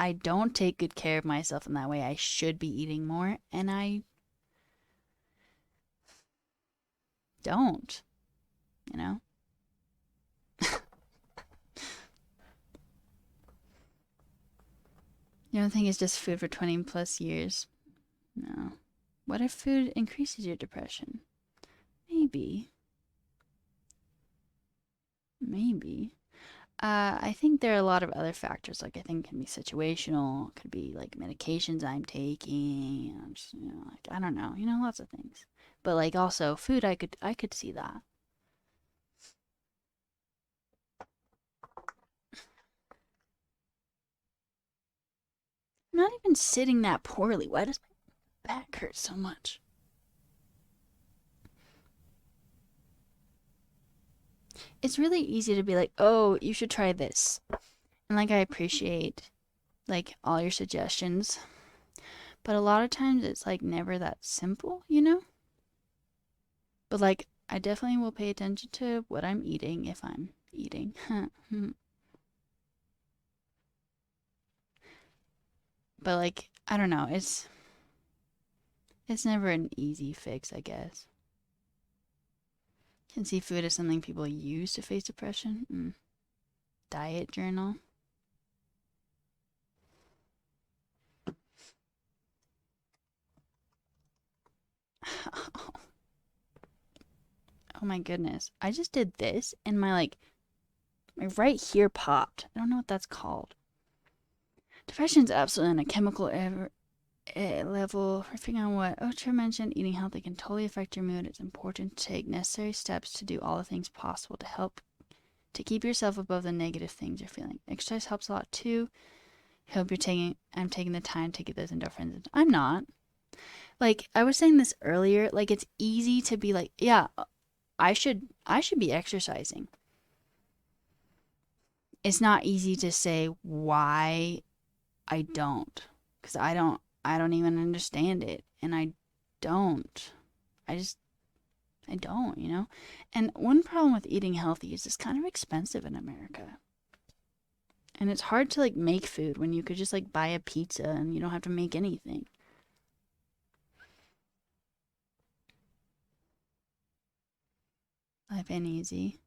I don't take good care of myself in that way. I should be eating more, and I don't, you know? You don't think it's just food for 20 plus years? No. What if food increases your depression? Maybe. Maybe. I think there are a lot of other factors. I think it can be situational. It could be medications I'm taking. I don't know. Lots of things. But also food, I could see that. I'm not even sitting that poorly. Why does my back hurt so much? It's really easy to be like, oh, you should try this. And I appreciate all your suggestions. But a lot of times it's never that simple, you know? But I definitely will pay attention to what I'm eating if I'm eating. But I don't know, it's never an easy fix, I guess. Can see food as something people use to face depression. Diet journal. Oh my goodness. I just did this and my right here popped. I don't know what that's called. Depression's absolutely on a chemical level. Reflecting on what Ocha mentioned, eating healthy can totally affect your mood. It's important to take necessary steps to do all the things possible to help to keep yourself above the negative things you're feeling. Exercise helps a lot too. I'm taking the time to get those endorphins. I'm not. I was saying this earlier, it's easy to be yeah, I should be exercising. It's not easy to say why I don't, cuz I don't even understand it, and I don't. I don't. And one problem with eating healthy is it's kind of expensive in America. And it's hard to make food when you could just buy a pizza and you don't have to make anything. Life ain't easy.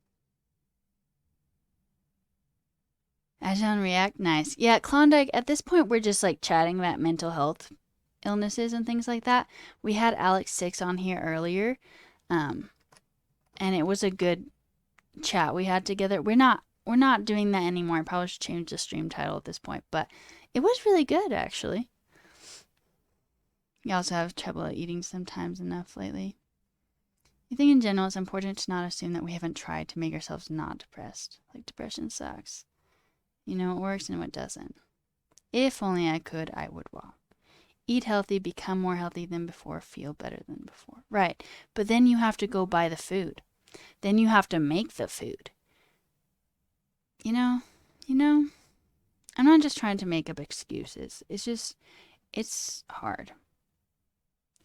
Agile React, nice. Yeah, Klondike, at this point, we're just chatting about mental health illnesses and things like that. We had Alex Six on here earlier, and it was a good chat we had together. We're not doing that anymore. I probably should change the stream title at this point, but it was really good actually. You also have trouble eating sometimes enough lately. I think in general it's important to not assume that we haven't tried to make ourselves not depressed. Like depression sucks. You know what works and what doesn't. If only I could, I would walk. Eat healthy, become more healthy than before, feel better than before. Right. But then you have to go buy the food. Then you have to make the food. You know, I'm not just trying to make up excuses. It's hard.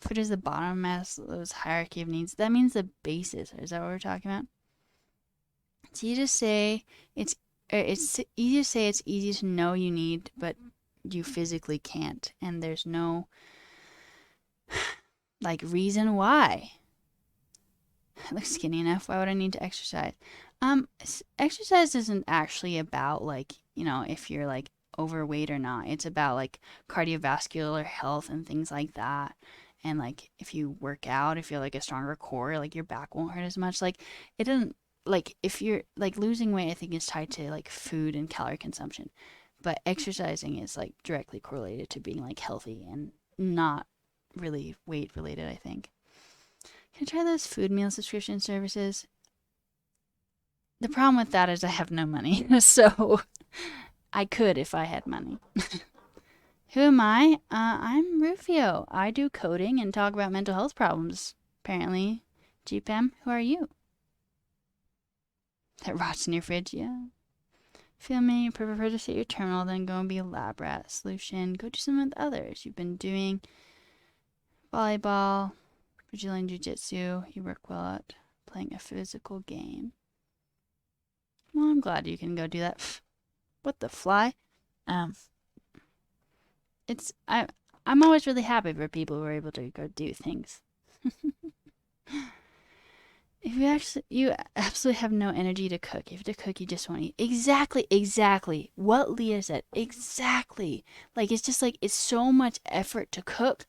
Food is the bottom of Maslow's hierarchy of needs. That means the basis. Is that what we're talking about? It's easy to say it's easy to say it's easy to know you need, but you physically can't, and there's no like reason why. I look skinny enough. Why would I need to exercise? Exercise isn't actually about like, if you're like overweight or not. It's about like cardiovascular health and things like that. And like if you work out, if you have like a stronger core, like your back won't hurt as much. Like it doesn't like if you're like losing weight, I think is tied to like food and calorie consumption. But exercising is like directly correlated to being like healthy and not really weight related, I think. Can I try those food meal subscription services? The problem with that is I have no money. So I could if I had money. Who am I? I'm Rufio. I do coding and talk about mental health problems, apparently. GPM, who are you? That rots in your fridge, yeah. Feel me? Prefer to sit your terminal than go and be a lab rat. Solution, go do something with others. You've been doing volleyball, Brazilian jiu-jitsu. You work well at playing a physical game. Well, I'm glad you can go do that. What the fly? I'm always really happy for people who are able to go do things. If you absolutely have no energy to cook. If you have to cook, you just won't eat. Exactly. What Leah said. Exactly. Like it's just like it's so much effort to cook.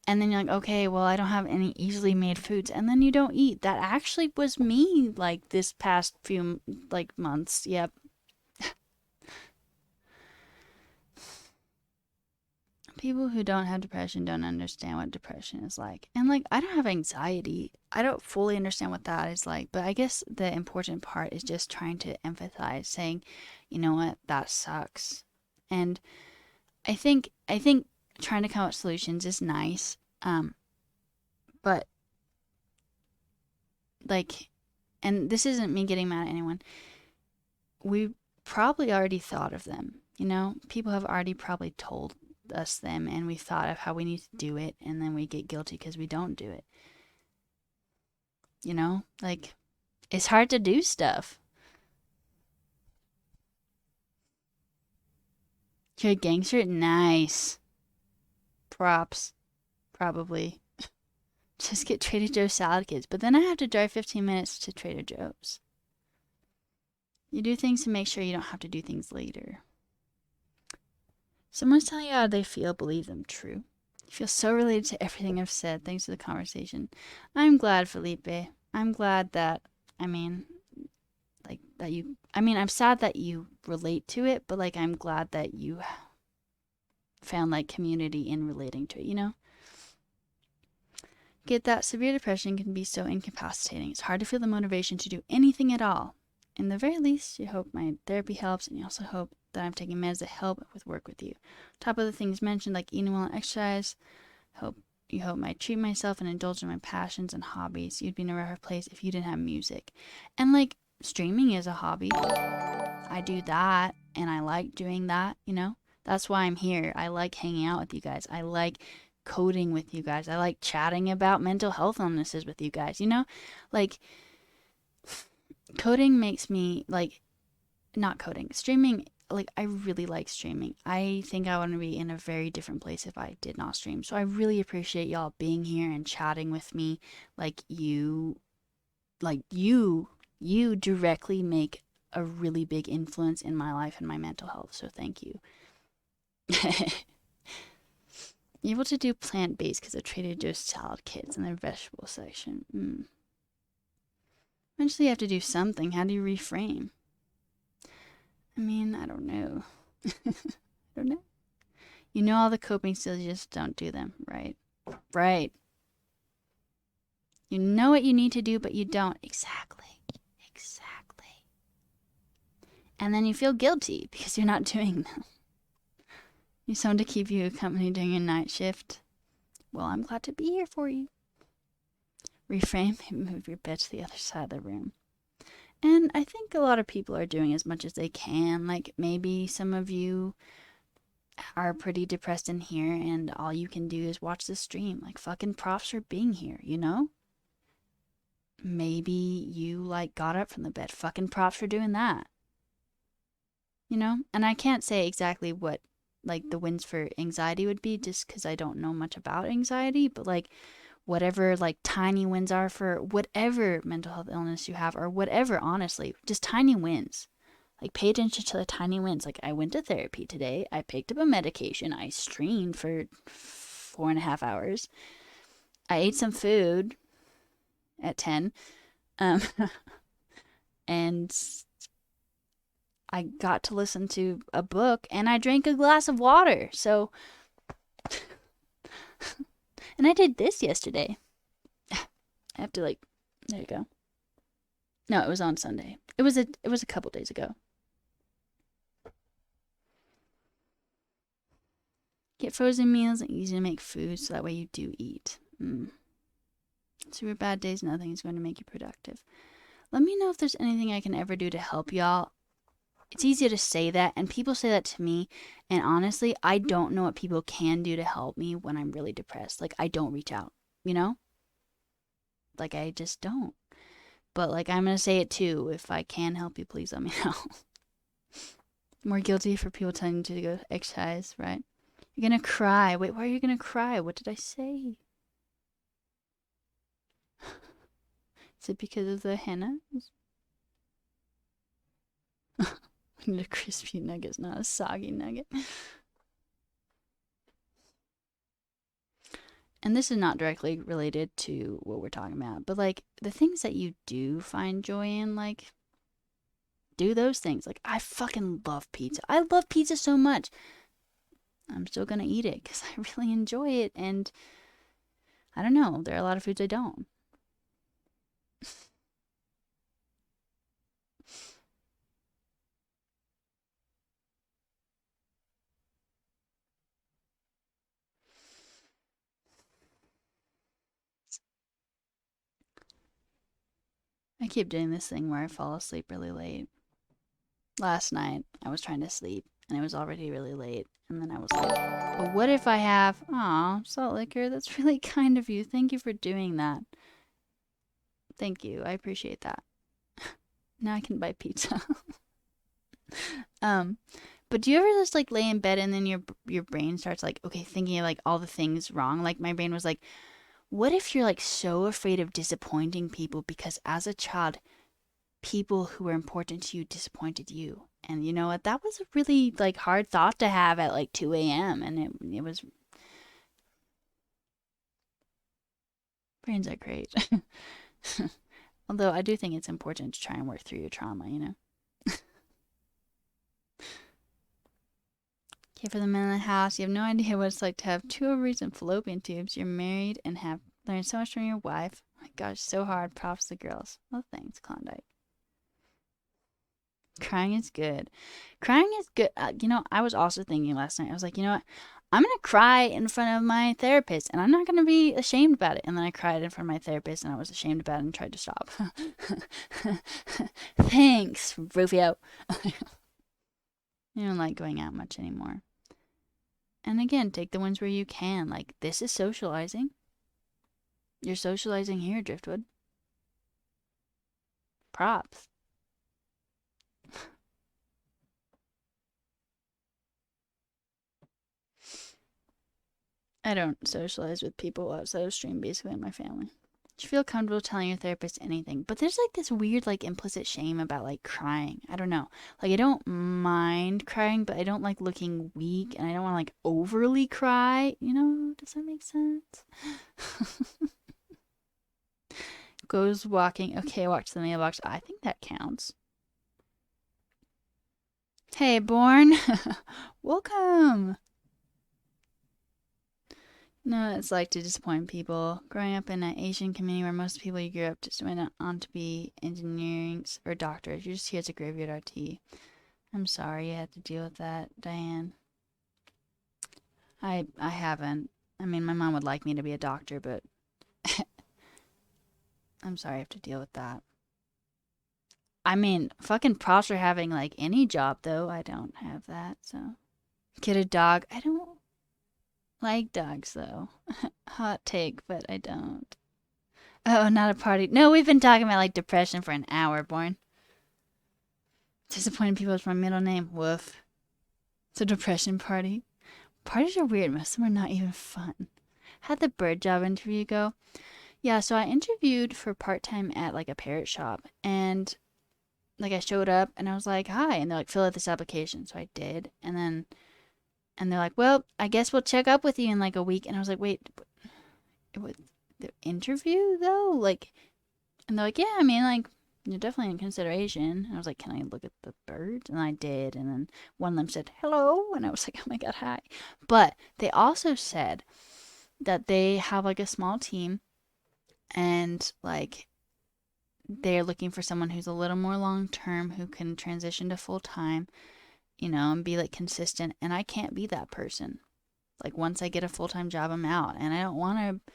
And then you're like, okay, well, I don't have any easily made foods. And then you don't eat. That actually was me, like, this past few, like, months. Yep. People who don't have depression don't understand what depression is like. And, like, I don't have anxiety. I don't fully understand what that is like. But I guess the important part is just trying to empathize, saying, you know what, that sucks. And I think trying to come up with solutions is nice. But like, and this isn't me getting mad at anyone. We probably already thought of them. People have already probably told us them, and we thought of how we need to do it, and then we get guilty because we don't do it. Like, it's hard to do stuff. You're a gangster? Nice. Props. Probably. Just get Trader Joe's salad kits. But then I have to drive 15 minutes to Trader Joe's. You do things to make sure you don't have to do things later. Someone's telling you how they feel, believe them. True. You feel so related to everything I've said thanks to the conversation. I'm glad, Felipe. I'm glad that, I'm sad that you relate to it, but like I'm glad that you found like community in relating to it, Get that severe depression can be so incapacitating. It's hard to feel the motivation to do anything at all. In the very least, you hope my therapy helps, and you also hope that I'm taking meds that help with work with you. On top of the things mentioned, like eating well and exercise, you hope I treat myself and indulge in my passions and hobbies. You'd be in a rougher place if you didn't have music. And like streaming is a hobby. I do that, and I like doing that, That's why I'm here. I like hanging out with you guys. I like coding with you guys. I like chatting about mental health illnesses with you guys, Like, coding makes me, like, not coding, streaming, like, I really like streaming. I think I want to be in a very different place if I did not stream. So I really appreciate y'all being here and chatting with me. You directly make a really big influence in my life and my mental health. So thank you. You're able to do plant-based because of Trader Joe's salad kits in their vegetable section. Eventually you have to do something. How do you reframe? I don't know. I don't know. You know all the coping skills, you just don't do them, right? Right. You know what you need to do, but you don't. Exactly. Exactly. And then you feel guilty because you're not doing them. You need someone to keep you company during your night shift. Well, I'm glad to be here for you. Reframe and move your bed to the other side of the room. And I think a lot of people are doing as much as they can. Like maybe some of you are pretty depressed in here and all you can do is watch the stream. Like fucking props for being here, you know? Maybe you like got up from the bed. Fucking props for doing that. You know? And I can't say exactly what like the wins for anxiety would be just because I don't know much about anxiety, but like whatever like tiny wins are for whatever mental health illness you have or whatever, honestly, just tiny wins. Like pay attention to the tiny wins. Like I went to therapy today. I picked up a medication. I streamed for 4.5 hours. I ate some food at 10. Um, and I got to listen to a book and I drank a glass of water. So, and I did this yesterday. I have to like, there you go. No, it was on Sunday. It was a couple days ago. Get frozen meals and easy to make food so that way you do eat. Super bad days, nothing is going to make you productive. Let me know if there's anything I can ever do to help y'all. It's easy to say that, and people say that to me, and honestly, I don't know what people can do to help me when I'm really depressed. Like, I don't reach out, you know? Like, I just don't. But, like, I'm going to say it too. If I can help you, please let me know. More guilty for people telling you to go exercise, right? You're going to cry. Wait, why are you going to cry? What did I say? Is it because of the henna? I need a crispy nugget, not a soggy nugget. And this is not directly related to what we're talking about, but like the things that you do find joy in, like do those things. Like I fucking love pizza. I love pizza so much. I'm still gonna eat it because I really enjoy it. And I don't know, there are a lot of foods I don't. I keep doing this thing where I fall asleep really late. Last night, I was trying to sleep and it was already really late. And then I was like, but what if I have, aw, salt liquor? That's really kind of you. Thank you for doing that. Thank you. I appreciate that. Now I can buy pizza. um, but do you ever just like lay in bed and then your brain starts like, okay, thinking of like all the things wrong? Like my brain was like, what if you're like so afraid of disappointing people because as a child, people who were important to you disappointed you? And you know what? That was a really like hard thought to have at like 2 a.m. And it was brains are great. Although I do think it's important to try and work through your trauma, you know? Okay, for the men in the house, you have no idea what it's like to have two ovaries and fallopian tubes. You're married and have learned so much from your wife. Oh my gosh, so hard. Props to the girls. Well, thanks, Klondike. Crying is good. Crying is good. You know, I was also thinking last night, I was like, you know what? I'm going to cry in front of my therapist and I'm not going to be ashamed about it. And then I cried in front of my therapist and I was ashamed about it and tried to stop. Thanks, Rufio. You don't like going out much anymore. And again, take the ones where you can. Like, this is socializing. You're socializing here, Driftwood. Props. I don't socialize with people outside of stream, basically, in my family. You feel comfortable telling your therapist anything, but there's like this weird, like, implicit shame about like crying. I don't know. Like, I don't mind crying, but I don't like looking weak, and I don't want to like overly cry. You know, does that make sense? Goes walking. Okay, walk to the mailbox. I think that counts. Hey, Born. Welcome. No, it's like to disappoint people. Growing up in an Asian community where most people you grew up just went on to be engineering or doctors, you're just here as a graveyard RT. I'm sorry you had to deal with that, Diane. I haven't. I mean, my mom would like me to be a doctor, but I'm sorry I have to deal with that. I mean, fucking props for having like any job though. I don't have that, so get a dog. I don't like dogs though. Hot take, but I don't. Oh, not a party. No, we've been talking about like depression for an hour, Born. Disappointing people is my middle name. Woof. It's a depression party. Parties are weird. Most of them are not even fun. How'd the bird job interview go? Yeah, so I interviewed for part time at like a parrot shop, and like I showed up and I was like, "Hi," and they're like, "Fill out this application." So I did, and they're like, "Well, I guess we'll check up with you in like a week." And I was like, "Wait, what, the interview though?" Like, and they're like, "Yeah, I mean, like, you're definitely in consideration." And I was like, "Can I look at the birds?" And I did, and then one of them said hello, and I was like, "Oh my god, hi!" But they also said that they have like a small team, and like they're looking for someone who's a little more long term, who can transition to full time, and be like consistent. And I can't be that person. Like once I get a full time job, I'm out, and I don't want to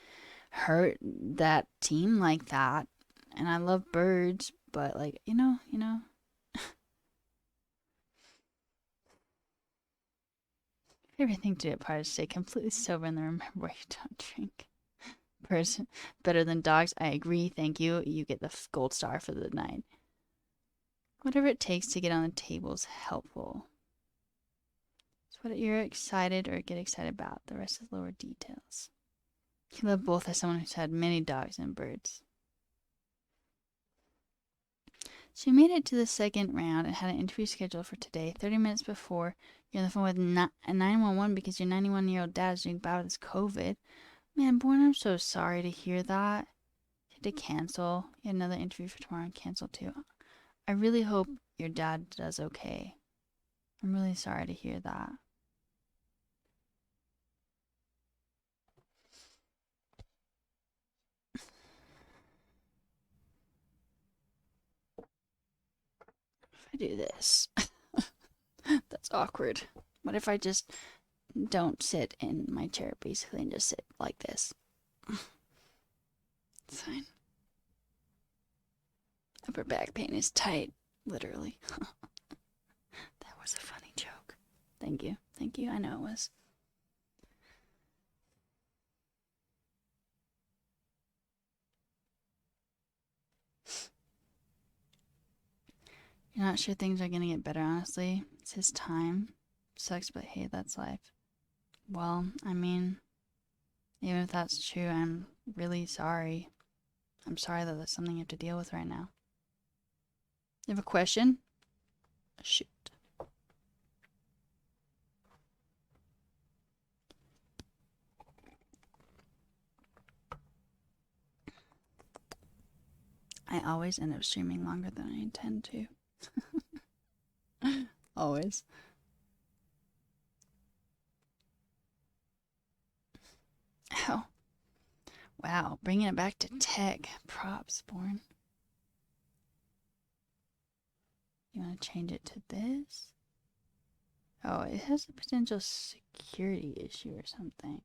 hurt that team like that. And I love birds, but like favorite thing to do at parties is stay completely sober and then remember why you don't drink. Birds better than dogs. I agree. Thank you. You get the gold star for the night. Whatever it takes to get on the table is helpful. It's what you're excited or get excited about. The rest is lower details. You love both as someone who's had many dogs and birds. She made it to the second round and had an interview scheduled for today. 30 minutes before, you're on the phone with 911 because your 91-year-old dad is doing bad with his COVID. Man, Born, I'm so sorry to hear that. You had to cancel. You had another interview for tomorrow and cancel too. I really hope your dad does okay. I'm really sorry to hear that. If I do this, that's awkward. What if I just don't sit in my chair basically and just sit like this? It's fine. Upper back pain is tight, literally. That was a funny joke. Thank you. Thank you. I know it was. You're not sure things are gonna get better, honestly. It's his time. Sucks, but hey, that's life. Well, I mean, even if that's true, I'm really sorry. I'm sorry that that's something you have to deal with right now. You have a question? Shoot. I always end up streaming longer than I intend to. Always. Oh, wow. Bringing it back to tech. Props, Born. You want to change it to this? Oh, it has a potential security issue or something.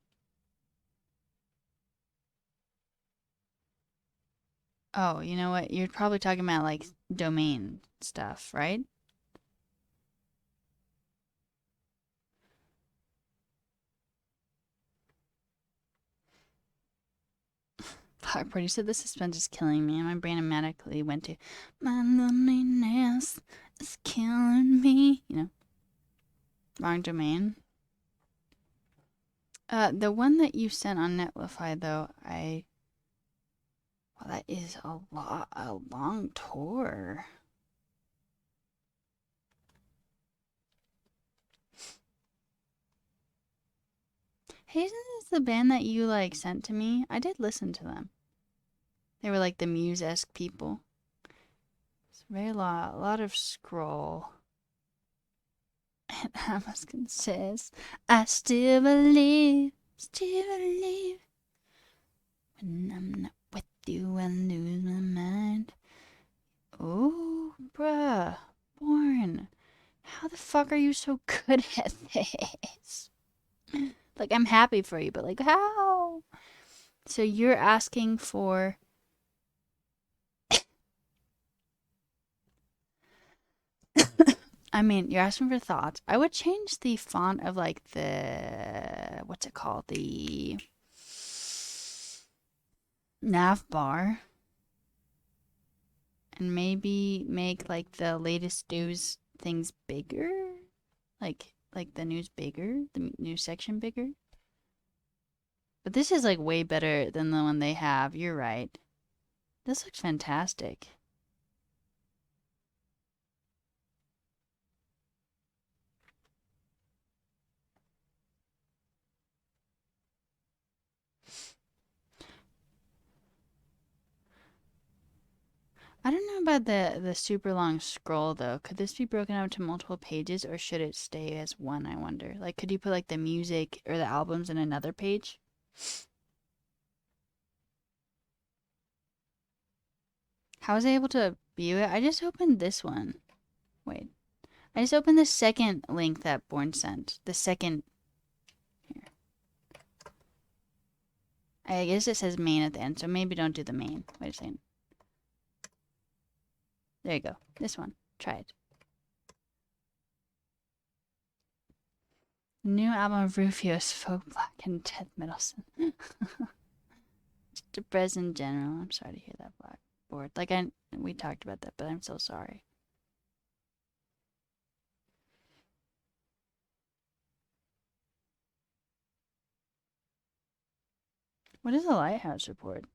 Oh, you know what? You're probably talking about like domain stuff, right? Fuck, Brady said the suspense is killing me, and my brain automatically went to my loneliness is killing me. Wrong domain. The one that you sent on Netlify though, well, that is a long tour. Hey, isn't this the band that you like sent to me? I did listen to them. They were like the Muse-esque people. It's very a lot of scroll. And Hamaskin says, I still believe been losing my mind. Oh, bruh. Born. How the fuck are you so good at this? Like, I'm happy for you, but like, how? So you're asking for... I mean, you're asking for thoughts. I would change the font of like the... What's it called? The nav bar. And maybe make like the latest news things bigger. Like the news bigger. The news section bigger. But this is like way better than the one they have. You're right. This looks fantastic. I don't know about the super long scroll though. Could this be broken up to multiple pages or should it stay as one, I wonder? Like could you put like the music or the albums in another page? How was I able to view it? I just opened this one. Wait. I just opened the second link that Born sent. The second here. I guess it says main at the end, so maybe don't do the main. Wait a second. There you go. This one. Try it. New album of Rufio's folk black and death metal. Just depressed in general. I'm sorry to hear that, Blackboard. Like we talked about that, but I'm so sorry. What is a lighthouse report?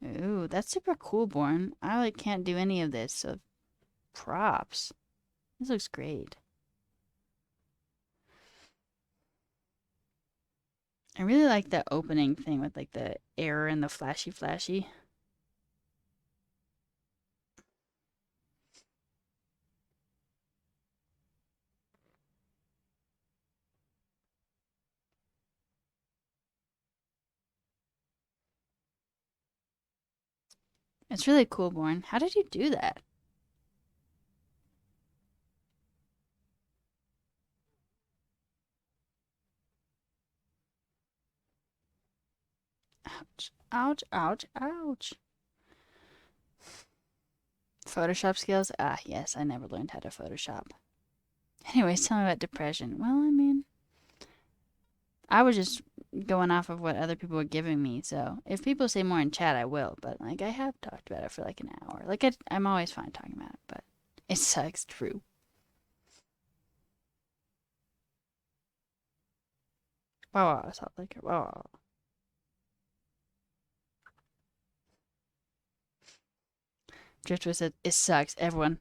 Ooh, that's super cool, Born. I like can't do any of this, so props. This looks great. I really like the opening thing with like the error and the flashy. It's really cool, Born. How did you do that? Ouch. Ouch, ouch, ouch. Photoshop skills? Ah, yes, I never learned how to Photoshop. Anyways, tell me about depression. Well, I mean, I was just going off of what other people were giving me, so if people say more in chat, I will. But, like, I have talked about it for, like, an hour. Like, I'm always fine talking about it, but it sucks, true. Wow, Salt Lake. Wow. Driftwood said, it sucks. Everyone.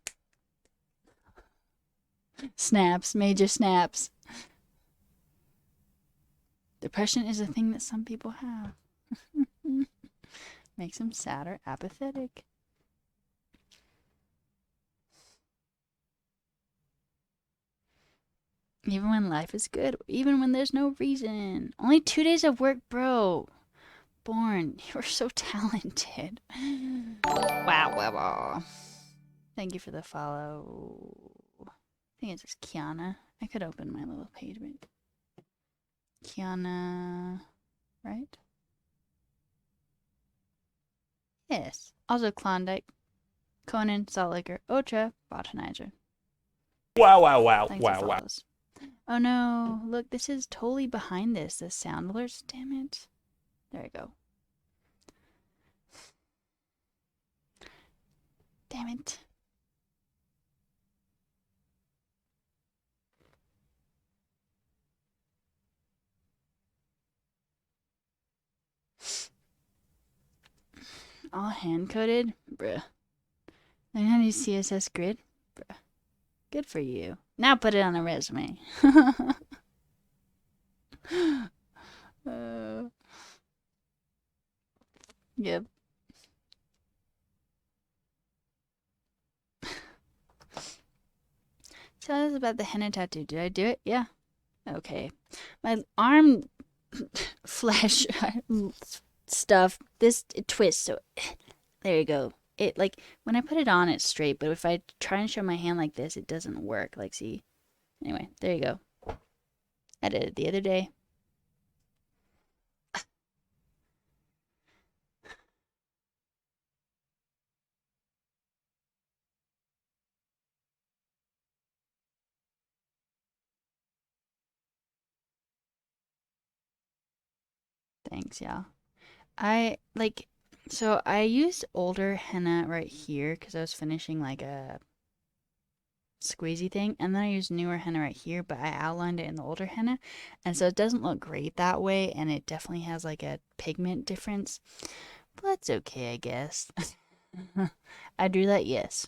Snaps. Major snaps. Depression is a thing that some people have. Makes them sad or apathetic. Even when life is good, even when there's no reason. Only 2 days of work, bro. Born, you're so talented. Wow. Thank you for the follow. I think it's just Kiana. I could open my little page, but Kiana, right? Yes. Also Klondike, Conan, Salt Laker, Otra, Botanizer. Wow. Thanks for follows. Oh no, look, this is totally behind this. The sound alerts, damn it. There we go. Damn it. All hand-coded? Bruh. Learn how to use CSS Grid? Bruh. Good for you. Now put it on a resume. Yep. Tell us about the henna tattoo. Did I do it? Yeah. Okay. My arm flesh stuff, this it twists, so there you go. It like when I put it on, it's straight, but if I try and show my hand like this, it doesn't work. Like, see? Anyway, there you go. I did it the other day. Thanks, yeah. I like so I used older henna right here because I was finishing like a squeezy thing, and then I used newer henna right here, but I outlined it in the older henna, and so it doesn't look great that way, and it definitely has like a pigment difference, but that's okay, I guess. I drew that, yes.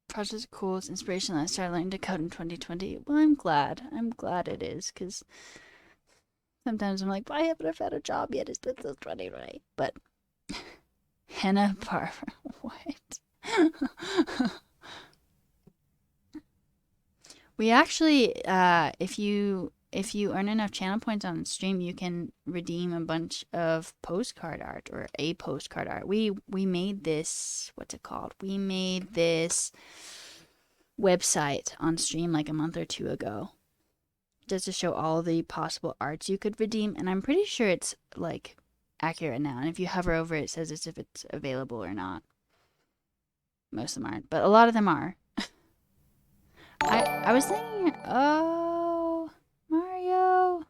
Project is cool. It's inspirational. I started learning to code in 2020. Well, I'm glad. I'm glad it is, because sometimes I'm like, well, I haven't found a job yet. It's been till 2020. But henna barber, what? We actually, if you earn enough channel points on stream, you can redeem a bunch of postcard art or a postcard art. We made this. What's it called? We made this website on stream like a month or two ago, just to show all the possible arts you could redeem, and I'm pretty sure it's like accurate now. And if you hover over it, it says if it's available or not. Most of them aren't, but a lot of them are. I was thinking, oh, Mario,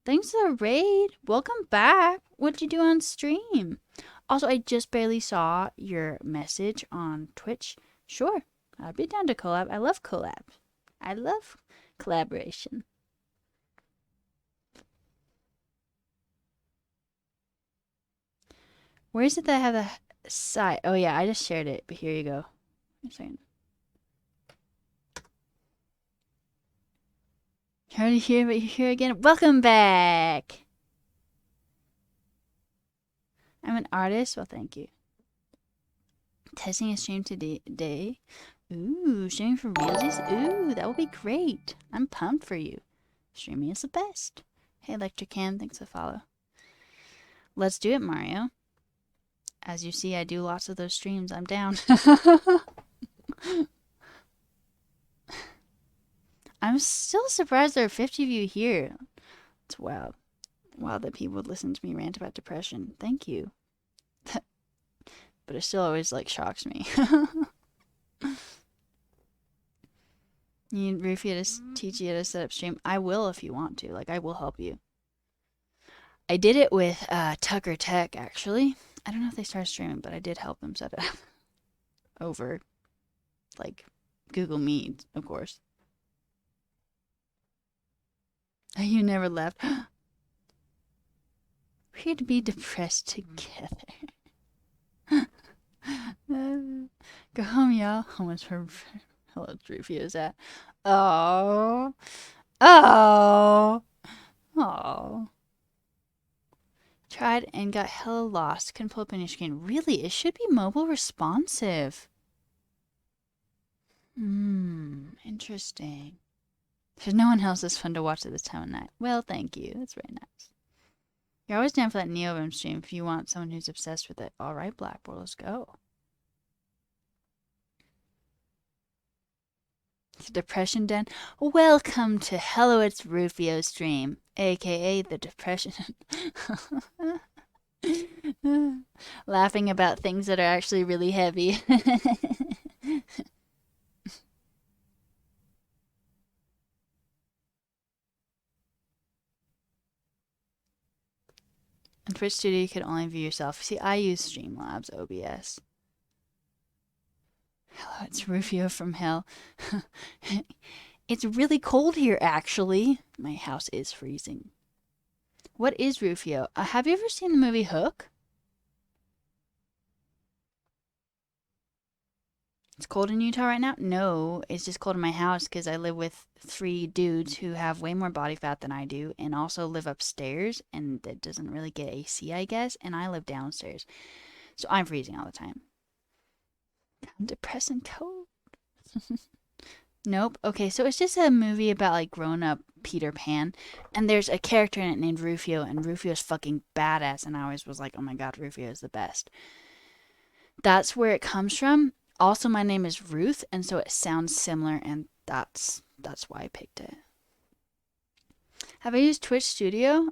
thanks for the raid. Welcome back. What'd you do on stream? Also, I just barely saw your message on Twitch. Sure, I'd be down to collab. I love collab. I love collaboration. Where is it that I have the site? Oh yeah, I just shared it, but here you go. One second. Hard to hear, but you're here again. Welcome back. I'm an artist. Well, thank you. Testing a stream today. Ooh, streaming for realsies? Ooh, that would be great. I'm pumped for you. Streaming is the best. Hey, Electric Can, thanks for the follow. Let's do it, Mario. As you see, I do lots of those streams. I'm down. I'm still surprised there are 50 of you here. It's wild. Wild that people would listen to me rant about depression. Thank you. But it still always like shocks me. You need Rufio to teach you how to set up stream. I will if you want to. Like, I will help you. I did it with Tucker Tech, actually. I don't know if they started streaming, but I did help them set it up. Over, like, Google Meet, of course. You never left. We're here to be depressed together. Go home, y'all. How much her hello Rufio's at? Oh. Oh. Oh. Tried and got hella lost. Couldn't pull up on your screen. Really? It should be mobile responsive. Interesting. There's no one else that's fun to watch at this time of night. Well, thank you. That's very nice. You're always down for that NeoVim stream if you want someone who's obsessed with it. Alright, Blackboard, let's go. Depression Den. Welcome to Hello It's Rufio stream, aka the Depression. Laughing about things that are actually really heavy. In Twitch Studio, you can only view yourself. See, I use Streamlabs OBS. Hello, it's Rufio from hell. It's really cold here, actually. My house is freezing. What is Rufio? Have you ever seen the movie Hook? It's cold in Utah right now? No, it's just cold in my house because I live with 3 dudes who have way more body fat than I do and also live upstairs, and that doesn't really get AC, I guess, and I live downstairs. So I'm freezing all the time. I'm depressed and cold. Nope. Okay, so it's just a movie about like grown up Peter Pan, and there's a character in it named Rufio, and Rufio's fucking badass, and I always was like, oh my god, Rufio is the best. That's where it comes from. Also, my name is Ruth, and so it sounds similar, and that's why I picked it. Have I used Twitch Studio?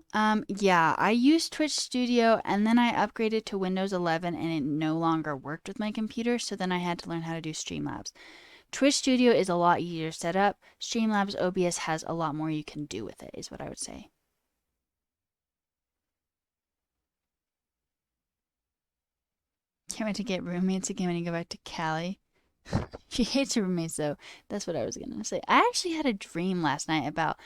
Yeah, I used Twitch Studio and then I upgraded to Windows 11 and it no longer worked with my computer, so then I had to learn how to do Streamlabs. Twitch Studio is a lot easier to set up. Streamlabs OBS has a lot more you can do with it, is what I would say. Can't wait to get roommates again when you go back to Cali. She hates her roommates though. That's what I was gonna say. I actually had a dream last night about.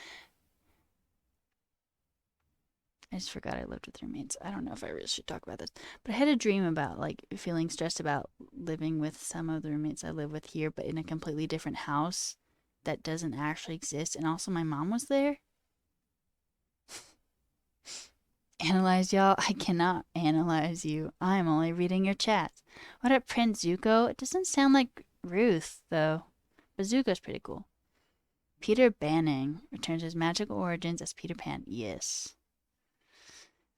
I just forgot I lived with roommates. I don't know if I really should talk about this, but I had a dream about like feeling stressed about living with some of the roommates I live with here, but in a completely different house that doesn't actually exist. And also, my mom was there. Analyze, y'all. I cannot analyze you. I'm only reading your chats. What up, Prince Zuko? It doesn't sound like Ruth, though. But Zuko's pretty cool. Peter Banning returns his magical origins as Peter Pan. Yes.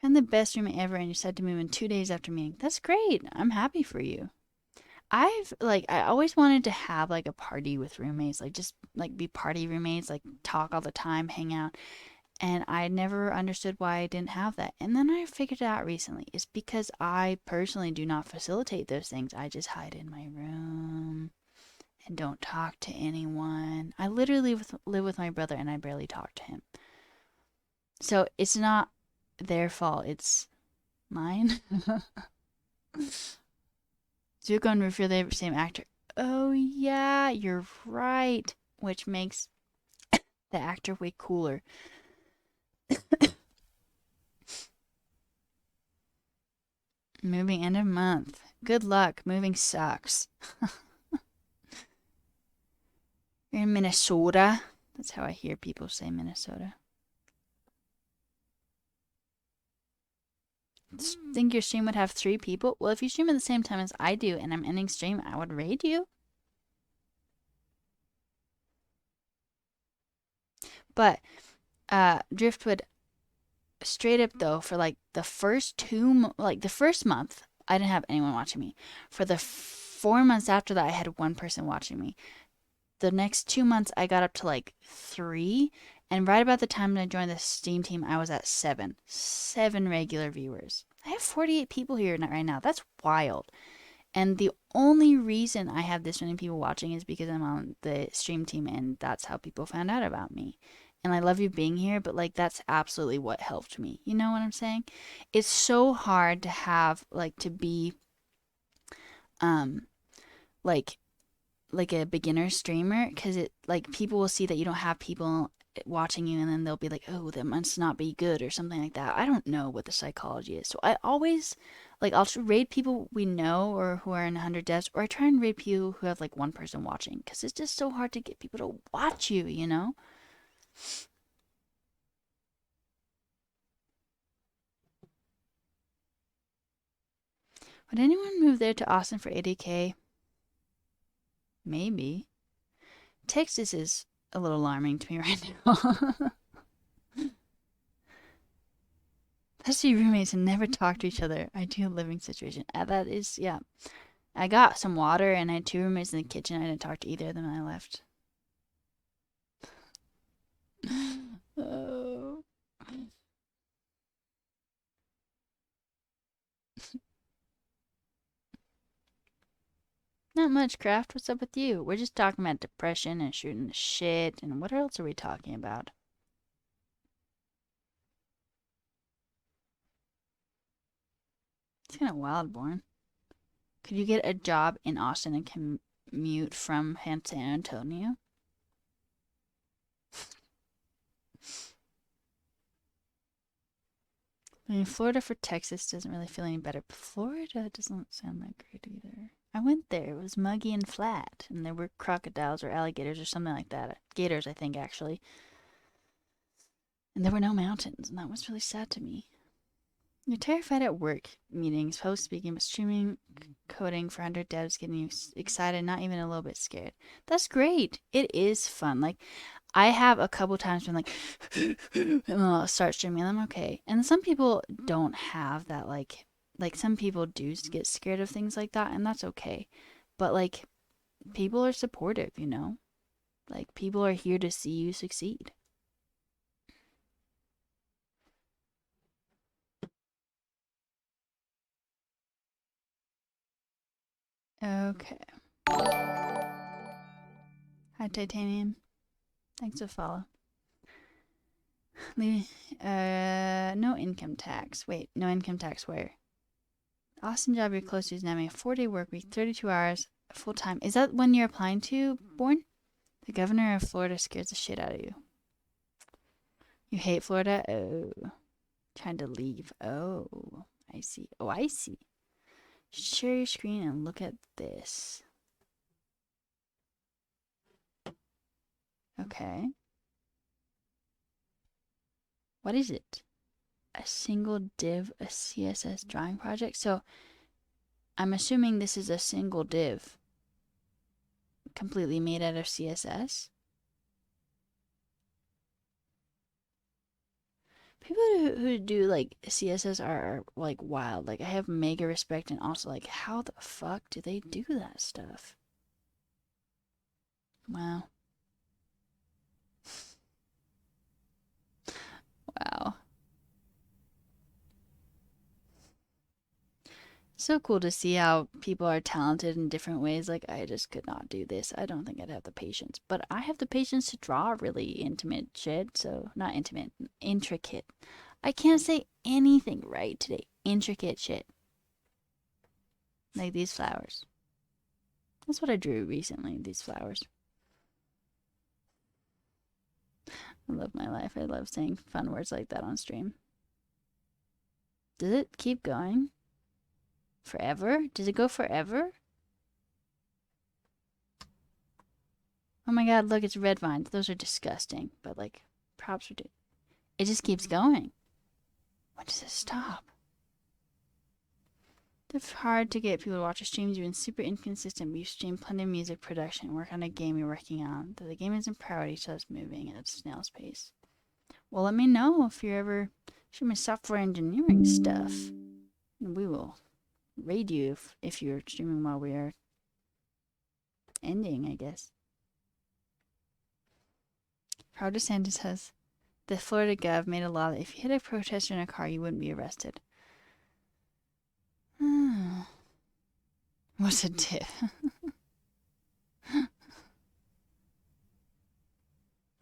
And the best roommate ever, and you said to move in 2 days after meeting. That's great. I'm happy for you. I always wanted to have like a party with roommates, like just like be party roommates, like talk all the time, hang out. And I never understood why I didn't have that. And then I figured it out recently. It's because I personally do not facilitate those things. I just hide in my room and don't talk to anyone. I literally live with my brother and I barely talk to him. So it's not their fault, it's mine. Zuko and Rufio, they're the same actor. Oh, yeah, you're right. Which makes the actor way cooler. Moving end of month. Good luck. Moving sucks. You're in Minnesota. That's how I hear people say Minnesota. Think your stream would have 3 people? Well, if you stream at the same time as I do and I'm ending stream, I would raid you. But Driftwood, straight up though, for like the first the first month, I didn't have anyone watching me. For the 4 months after that, I had one person watching me. The next 2 months, I got up to like 3, and right about the time I joined the Steam team, I was at 7. 7 regular viewers. I have 48 people here right now. That's wild. And the only reason I have this many people watching is because I'm on the stream team, and that's how people found out about me. And I love you being here, but like that's absolutely what helped me. You know what I'm saying? It's so hard to have like to be um like a beginner streamer because it like people will see that you don't have people watching you and then they'll be like, oh, that must not be good or something like that. I don't know what the psychology is, so I always like I'll raid people we know or who are in 100 devs, or I try and raid people who have like one person watching because it's just so hard to get people to watch you, you know. Would anyone move there to Austin for 80K? Maybe. Texas is a little alarming to me right now. Especially roommates and never talk to each other. Ideal living situation. That is, yeah. I got some water and I had 2 roommates in the kitchen. I didn't talk to either of them and I left. Oh. Not much, Craft. What's up with you? We're just talking about depression and shooting the shit. And what else are we talking about? It's kind of wild, Born. Could you get a job in Austin and commute from San Antonio? I mean, Florida for Texas doesn't really feel any better. But Florida doesn't sound that great either. I went there. It was muggy and flat, and there were crocodiles or alligators or something like that. Gators, I think, actually. And there were no mountains, and that was really sad to me. You're terrified at work meetings, post speaking, but streaming coding for 100 devs getting you excited, not even a little bit scared. That's great. It is fun. Like, I have a couple times been like, and I'll start streaming, and I'm okay. And some people don't have that, like some people do get scared of things like that, and that's okay. But, like, people are supportive, you know? Like, people are here to see you succeed. Okay. Hi, Titanium. Thanks for follow. No income tax. Wait, no income tax where? Austin job you're close to is now a 4-day work week, 32 hours full time. Is that when you're applying to, Born? The governor of Florida scares the shit out of you. You hate Florida? Oh. Trying to leave. Oh, I see. Oh, I see. Share your screen and look at this. Okay. What is it? A single div, a CSS drawing project? So I'm assuming this is a single div completely made out of CSS. People who do like CSS are like wild. Like, I have mega respect, and also like, how the fuck do they do that stuff? Wow. Wow. So cool to see how people are talented in different ways. Like, I just could not do this. I don't think I'd have the patience. But I have the patience to draw really intimate shit. So, not intimate, intricate. I can't say anything right today. Intricate shit. Like these flowers. That's what I drew recently, these flowers. I love my life. I love saying fun words like that on stream. Does it keep going? Forever? Does it go forever? Oh my god, look, it's red vines. Those are disgusting. But, like, props for it. It just keeps going. When does it stop? It's hard to get people to watch your streams. You've been super inconsistent, but you stream plenty of music production, work on a game you're working on. Though the game isn't priority, so it's moving at a snail's pace. Well, let me know if you're ever streaming software engineering stuff. And we will raid you if you're streaming while we are ending, I guess. Ron DeSantis has the Florida gov made a law that if you hit a protester in a car, you wouldn't be arrested. What's a tip?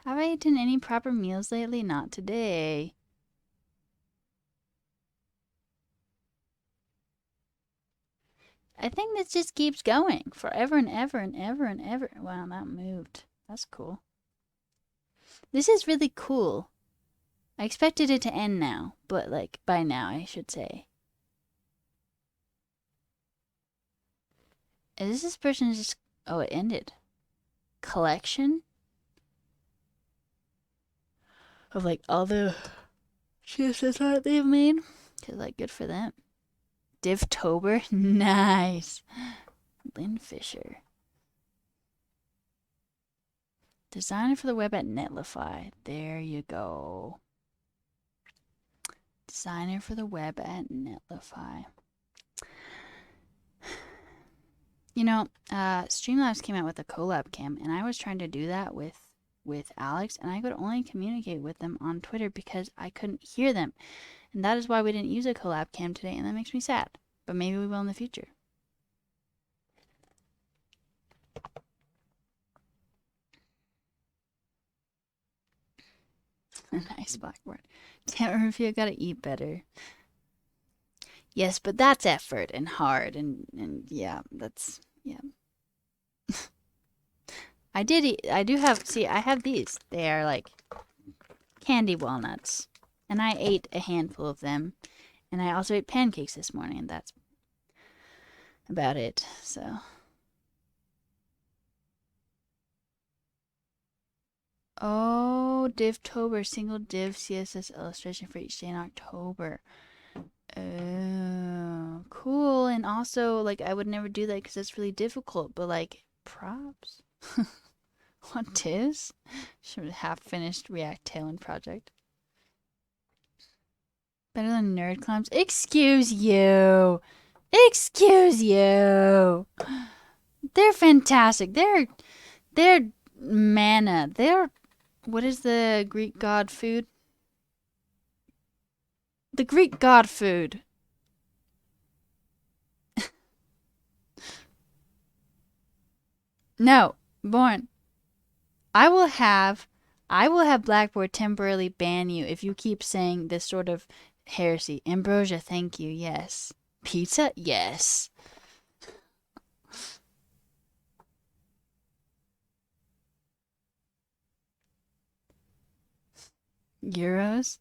Have I eaten any proper meals lately? Not today. I think this just keeps going forever and ever and ever and ever. Wow, that moved. That's cool. This is really cool. I expected it to end now, but like by now, I should say. Is this person just... Oh, it ended. Collection of like all the CSS art they've made. Cause like, good for them. Divtober, nice. Lynn Fisher. Designer for the web at Netlify. There you go. Designer for the web at Netlify. You know, Streamlabs came out with a collab cam, and I was trying to do that with Alex, and I could only communicate with them on Twitter because I couldn't hear them. And that is why we didn't use a collab cam today, and that makes me sad. But maybe we will in the future. Nice blackboard. Damn, Rufio, gotta eat better. Yes, but that's effort and hard, and yeah, that's... yeah. I did eat... I do have... See, I have these. They are like candy walnuts. And I ate a handful of them. And I also ate pancakes this morning, and that's about it. So... Oh, Divtober. Single div CSS illustration for each day in October. Oh, cool. And also, like, I would never do that because that's really difficult. But like, props. What is? Should half finished React Tailwind project. Better than nerd climbs. Excuse you. Excuse you. They're fantastic. They're manna. They're what is the Greek god food? The Greek god food. No, Born. I will have Blackboard temporarily ban you if you keep saying this sort of heresy. Ambrosia, thank you. Yes. Pizza? Yes. Euros?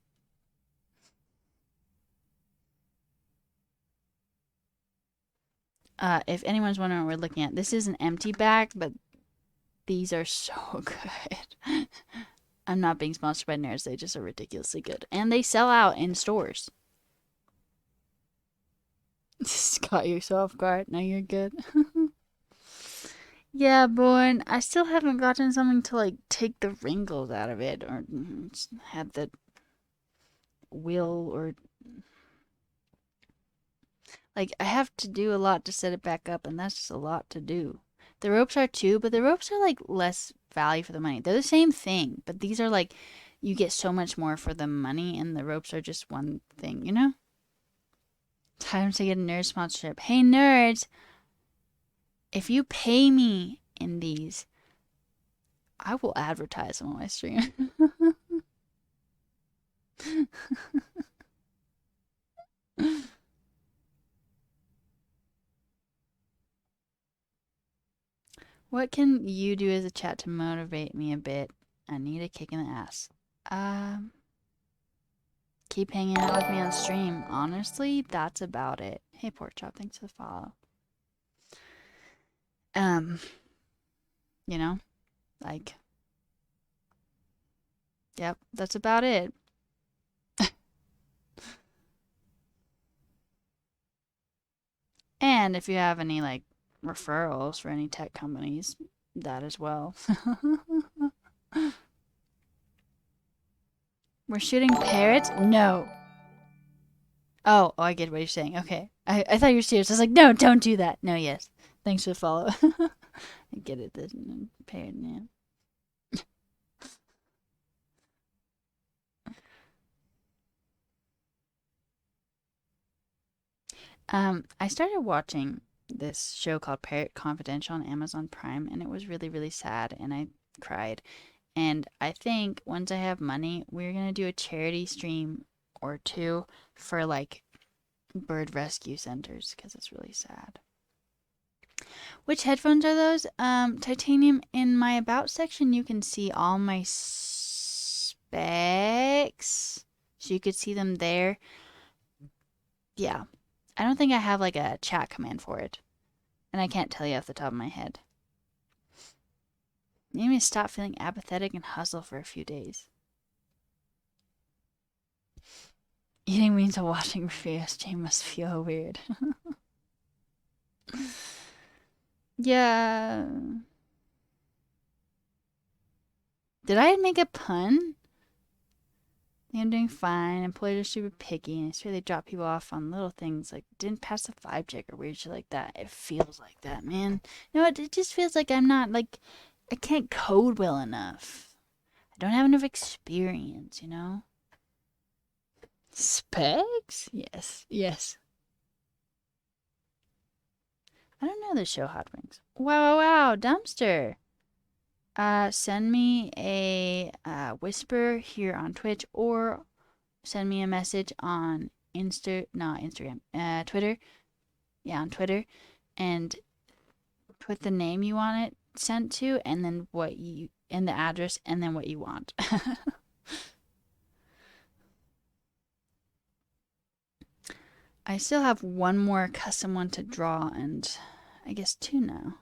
If anyone's wondering what we're looking at, this is an empty bag, but these are so good. I'm not being sponsored by Nerds. They just are ridiculously good. And they sell out in stores. Just caught yourself off guard. No, you're good. Yeah, Born. I still haven't gotten something to like take the wrinkles out of it or have the will or like I have to do a lot to set it back up and that's just a lot to do. The ropes are too, but the ropes are like less value for the money. They're the same thing, but these are like you get so much more for the money and the ropes are just one thing, you know? Time to get a nerd sponsorship. Hey nerds, if you pay me in these, I will advertise them on my stream. What can you do as a chat to motivate me a bit? I need a kick in the ass. Um, keep hanging out with me on stream. Honestly, that's about it. Hey, Pork Chop, thanks for the follow. Um, you know, like, yep, that's about it. And if you have any like referrals for any tech companies, that as well. We're shooting parrots? No. Oh, I get what you're saying. Okay. I thought you were serious. I was like, no, don't do that. No, yes. Thanks for the follow. I get it. This parrot, yeah. I started watching this show called Parrot Confidential on Amazon Prime, and it was really, really sad, and I cried. And I think once I have money, we're gonna do a charity stream or two for like bird rescue centers because it's really sad. Which headphones are those? Titanium. In my about section, you can see all my specs, so you could see them there. Yeah. I don't think I have like a chat command for it. And I can't tell you off the top of my head. You need me to stop feeling apathetic and hustle for a few days. Eating means a watching reviews stream must feel weird. Yeah. Did I make a pun? I'm doing fine. Employees are super picky, and I swear they drop people off on little things like didn't pass the vibe check or weird shit like that. It feels like that, man. You know what? It just feels like I'm not like I can't code well enough. I don't have enough experience, you know? Specs? Yes, yes. I don't know the show Hot Wings. Wow, wow, wow, Dumpster. Send me a whisper here on Twitch or send me a message on Instagram, Twitter. Yeah, on Twitter, and put the name you want it sent to, and then and the address, and then what you want. I still have one more custom one to draw, and I guess two now.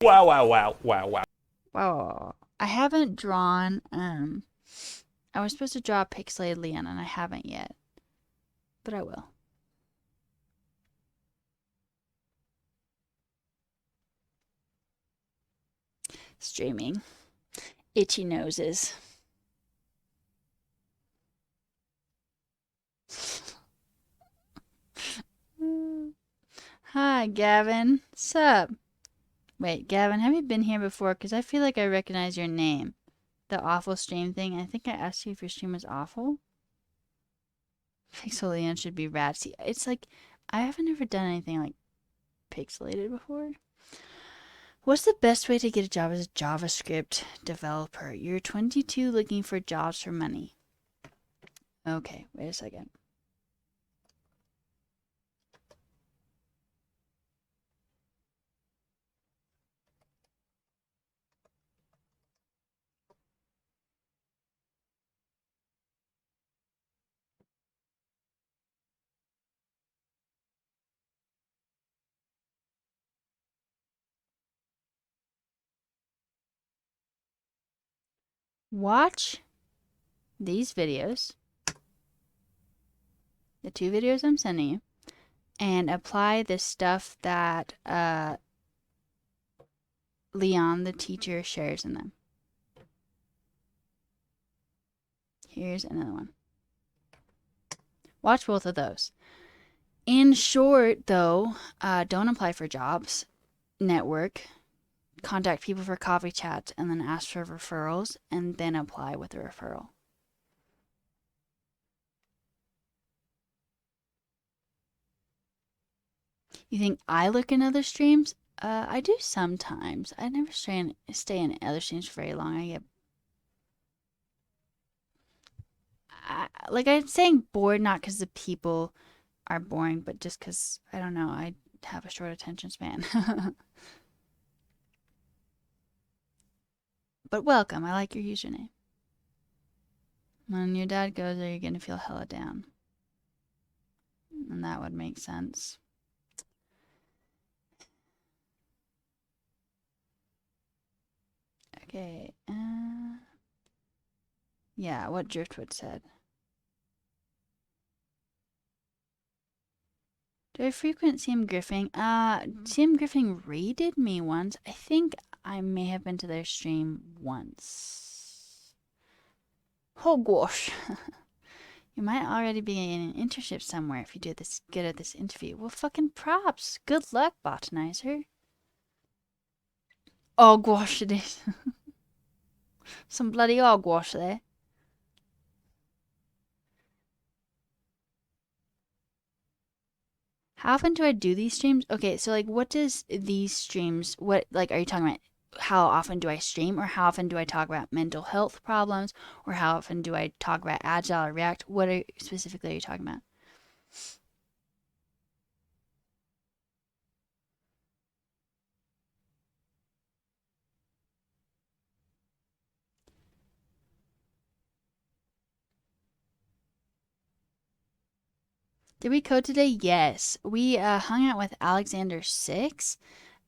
Wow, wow, wow, wow, wow. Wow. I haven't drawn, I was supposed to draw a pixelated Leon, and I haven't yet. But I will. streaming. Itchy noses. Hi, Gavin. Sup? Wait, Gavin, have you been here before? Because I feel like I recognize your name. The awful stream thing. I think I asked you if your stream was awful. Pixelated should be rad. See, it's like, I haven't ever done anything like pixelated before. What's the best way to get a job as a JavaScript developer? You're 22 looking for jobs for money. Okay, wait a second. Watch these videos, the 2 videos I'm sending you, and apply the stuff that Leon, the teacher, shares in them. Here's another one. Watch both of those. In short, though, don't apply for jobs. Network. Contact people for coffee chats and then ask for referrals and then apply with a referral. You think I look in other streams? I do sometimes. I never stay in other streams for very long. I'm saying bored not because the people are boring, but just because, I don't know, I have a short attention span. But welcome, I like your username. When your dad goes there, you're gonna feel hella down. And that would make sense. Okay, yeah, what Driftwood said. Do I frequent CM Griffin? CM Griffin raided me once. I think I may have been to their stream once. Oh gosh. You might already be in an internship somewhere if you do this good at this interview. Well, fucking props. Good luck, botanizer. Oh gosh, it is. Some bloody hogwash there. How often do I do these streams? Okay, so like what does these streams, what like are you talking about how often do I stream or how often do I talk about mental health problems or how often do I talk about agile or react? Specifically are you talking about? Did we code today? Yes. We hung out with Alexander 6,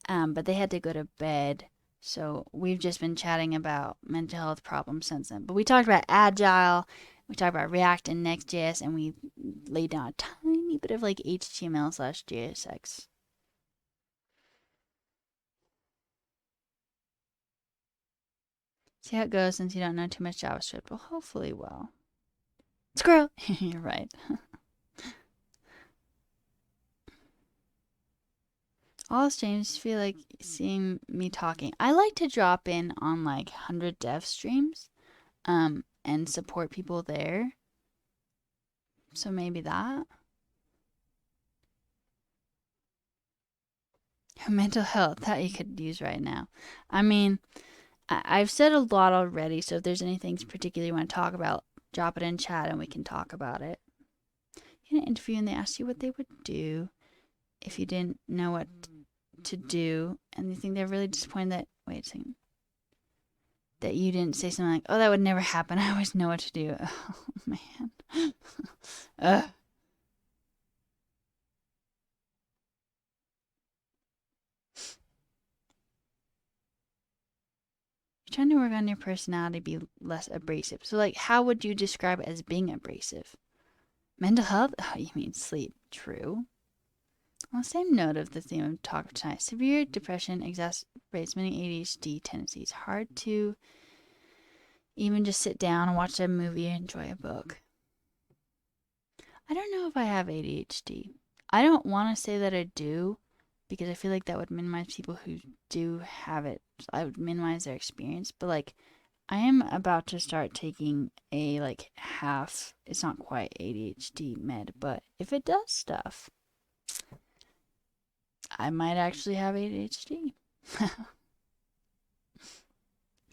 but they had to go to bed. So we've just been chatting about mental health problems since then. But we talked about Agile, we talked about React and Next.js, and we laid down a tiny bit of like HTML/JSX. See how it goes since you don't know too much JavaScript. Well, hopefully well. Squirrel! You're right. All the streams feel like seeing me talking. I like to drop in on like 100 dev streams and support people there. So maybe that. Mental health that you could use right now. I mean, I've said a lot already, so if there's anything particular you want to talk about, drop it in chat and we can talk about it. In an interview and they asked you what they would do if you didn't know what to do, and you think they're really disappointed that, wait a second, that you didn't say something like, oh, that would never happen. I always know what to do. Oh, man. Ugh. You're trying to work on your personality to be less abrasive. So, like, how would you describe it as being abrasive? Mental health? Oh, you mean sleep. True. On the same note of the theme of talk tonight, severe depression, incorporates many ADHD tendencies. Hard to even just sit down and watch a movie or enjoy a book. I don't know if I have ADHD. I don't want to say that I do because I feel like that would minimize people who do have it. I would minimize their experience, but like I am about to start taking a like half, it's not quite ADHD med, but if it does stuff, I might actually have ADHD.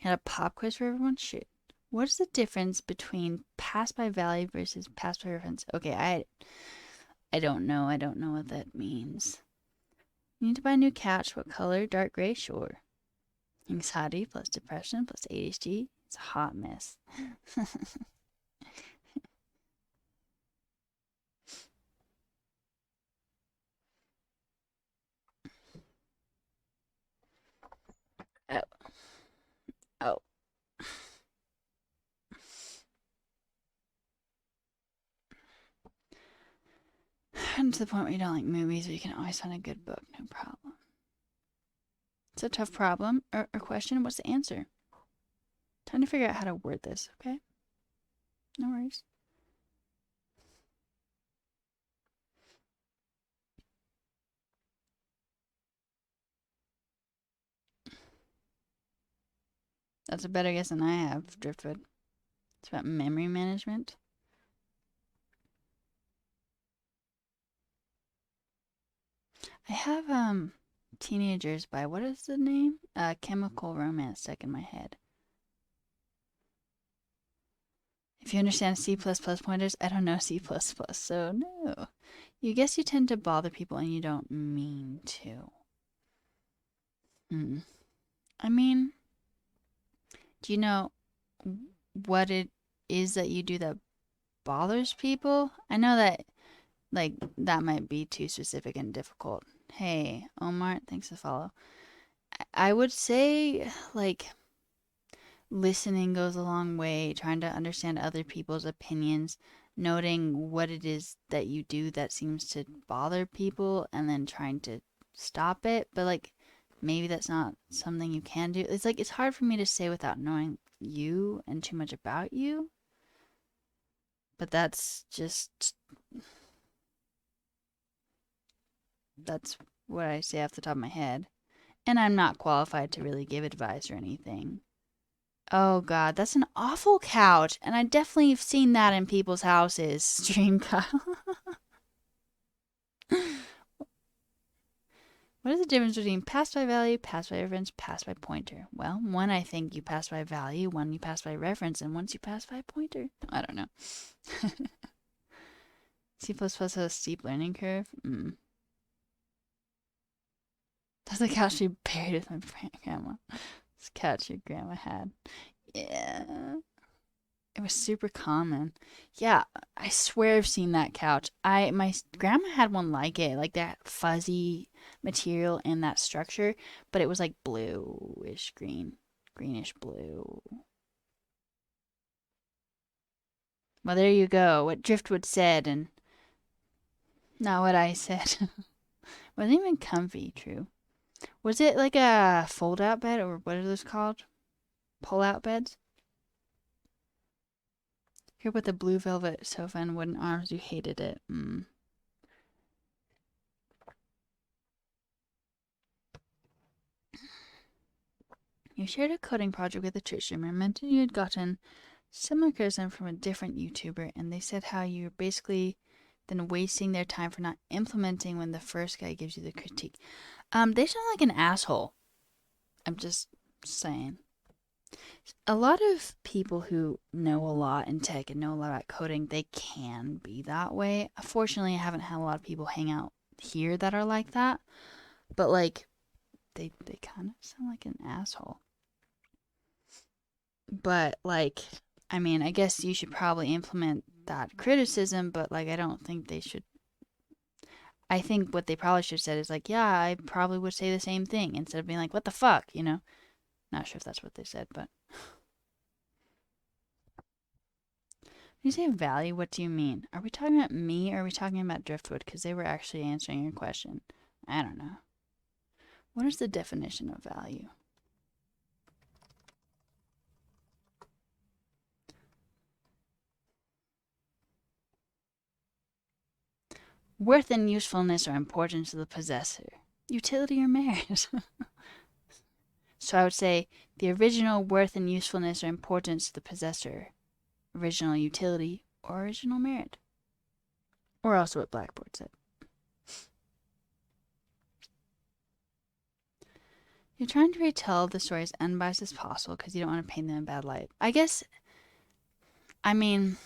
Had a pop quiz for everyone? Shit. What is the difference between pass by value versus pass by reference? Okay, I don't know. I don't know what that means. You need to buy a new couch. What color? Dark gray? Sure. Anxiety plus depression plus ADHD. It's a hot mess. Oh. Oh. And to the point where you don't like movies, but you can always find a good book. No problem. It's a tough problem or question. What's the answer? Trying to figure out how to word this, okay? No worries. That's a better guess than I have, Driftwood. It's about memory management. I have Teenagers by what is the name? Chemical Romance stuck in my head. If you understand C++ pointers, I don't know C++, so no. You guess you tend to bother people and you don't mean to. I mean, do you know what it is that you do that bothers people? I know that, like, that might be too specific and difficult. Hey, Omar, thanks for the follow. I would say, like, listening goes a long way, trying to understand other people's opinions, noting what it is that you do that seems to bother people, and then trying to stop it. But, like, maybe that's not something you can do. It's like, it's hard for me to say without knowing you and too much about you. But that's what I say off the top of my head. And I'm not qualified to really give advice or anything. Oh god, that's an awful couch, and I definitely have seen that in people's houses. Stream Kyle. What is the difference between pass by value, pass by reference, pass by pointer? Well, one I think you pass by value, one you pass by reference, and once you pass by pointer. I don't know. C++ has a steep learning curve. That's the couch you buried with my grandma. This couch your grandma had. Yeah. It was super common. Yeah, I swear I've seen that couch. My grandma had one like it, like that fuzzy material and that structure, but it was like bluish green, greenish blue. Well, there you go. What Driftwood said and not what I said. Wasn't even comfy, true. Was it like a fold-out bed or what are those called? Pull-out beds? Here with the blue velvet sofa and wooden arms, you hated it. You shared a coding project with a church streamer, mentioned you had gotten similar criticism from a different YouTuber, and they said how you're basically then wasting their time for not implementing when the first guy gives you the critique. They sound like an asshole. I'm just saying. A lot of people who know a lot in tech and know a lot about coding, they can be that way. Fortunately, I haven't had a lot of people hang out here that are like that, but like they kind of sound like an asshole. But like, I mean, I guess you should probably implement that criticism, but like I don't think they should. I think what they probably should have said is like, yeah, I probably would say the same thing instead of being like, what the fuck, you know? Not sure if that's what they said, but when you say value, what do you mean? Are we talking about me or are we talking about Driftwood? Because they were actually answering your question. I don't know. What is the definition of value? Worth and usefulness or importance to the possessor. Utility or merit. So I would say the original worth and usefulness or importance to the possessor. Original utility or original merit. Or also what Blackboard said. You're trying to retell the story as unbiased as possible because you don't want to paint them in a bad light. I guess, I mean,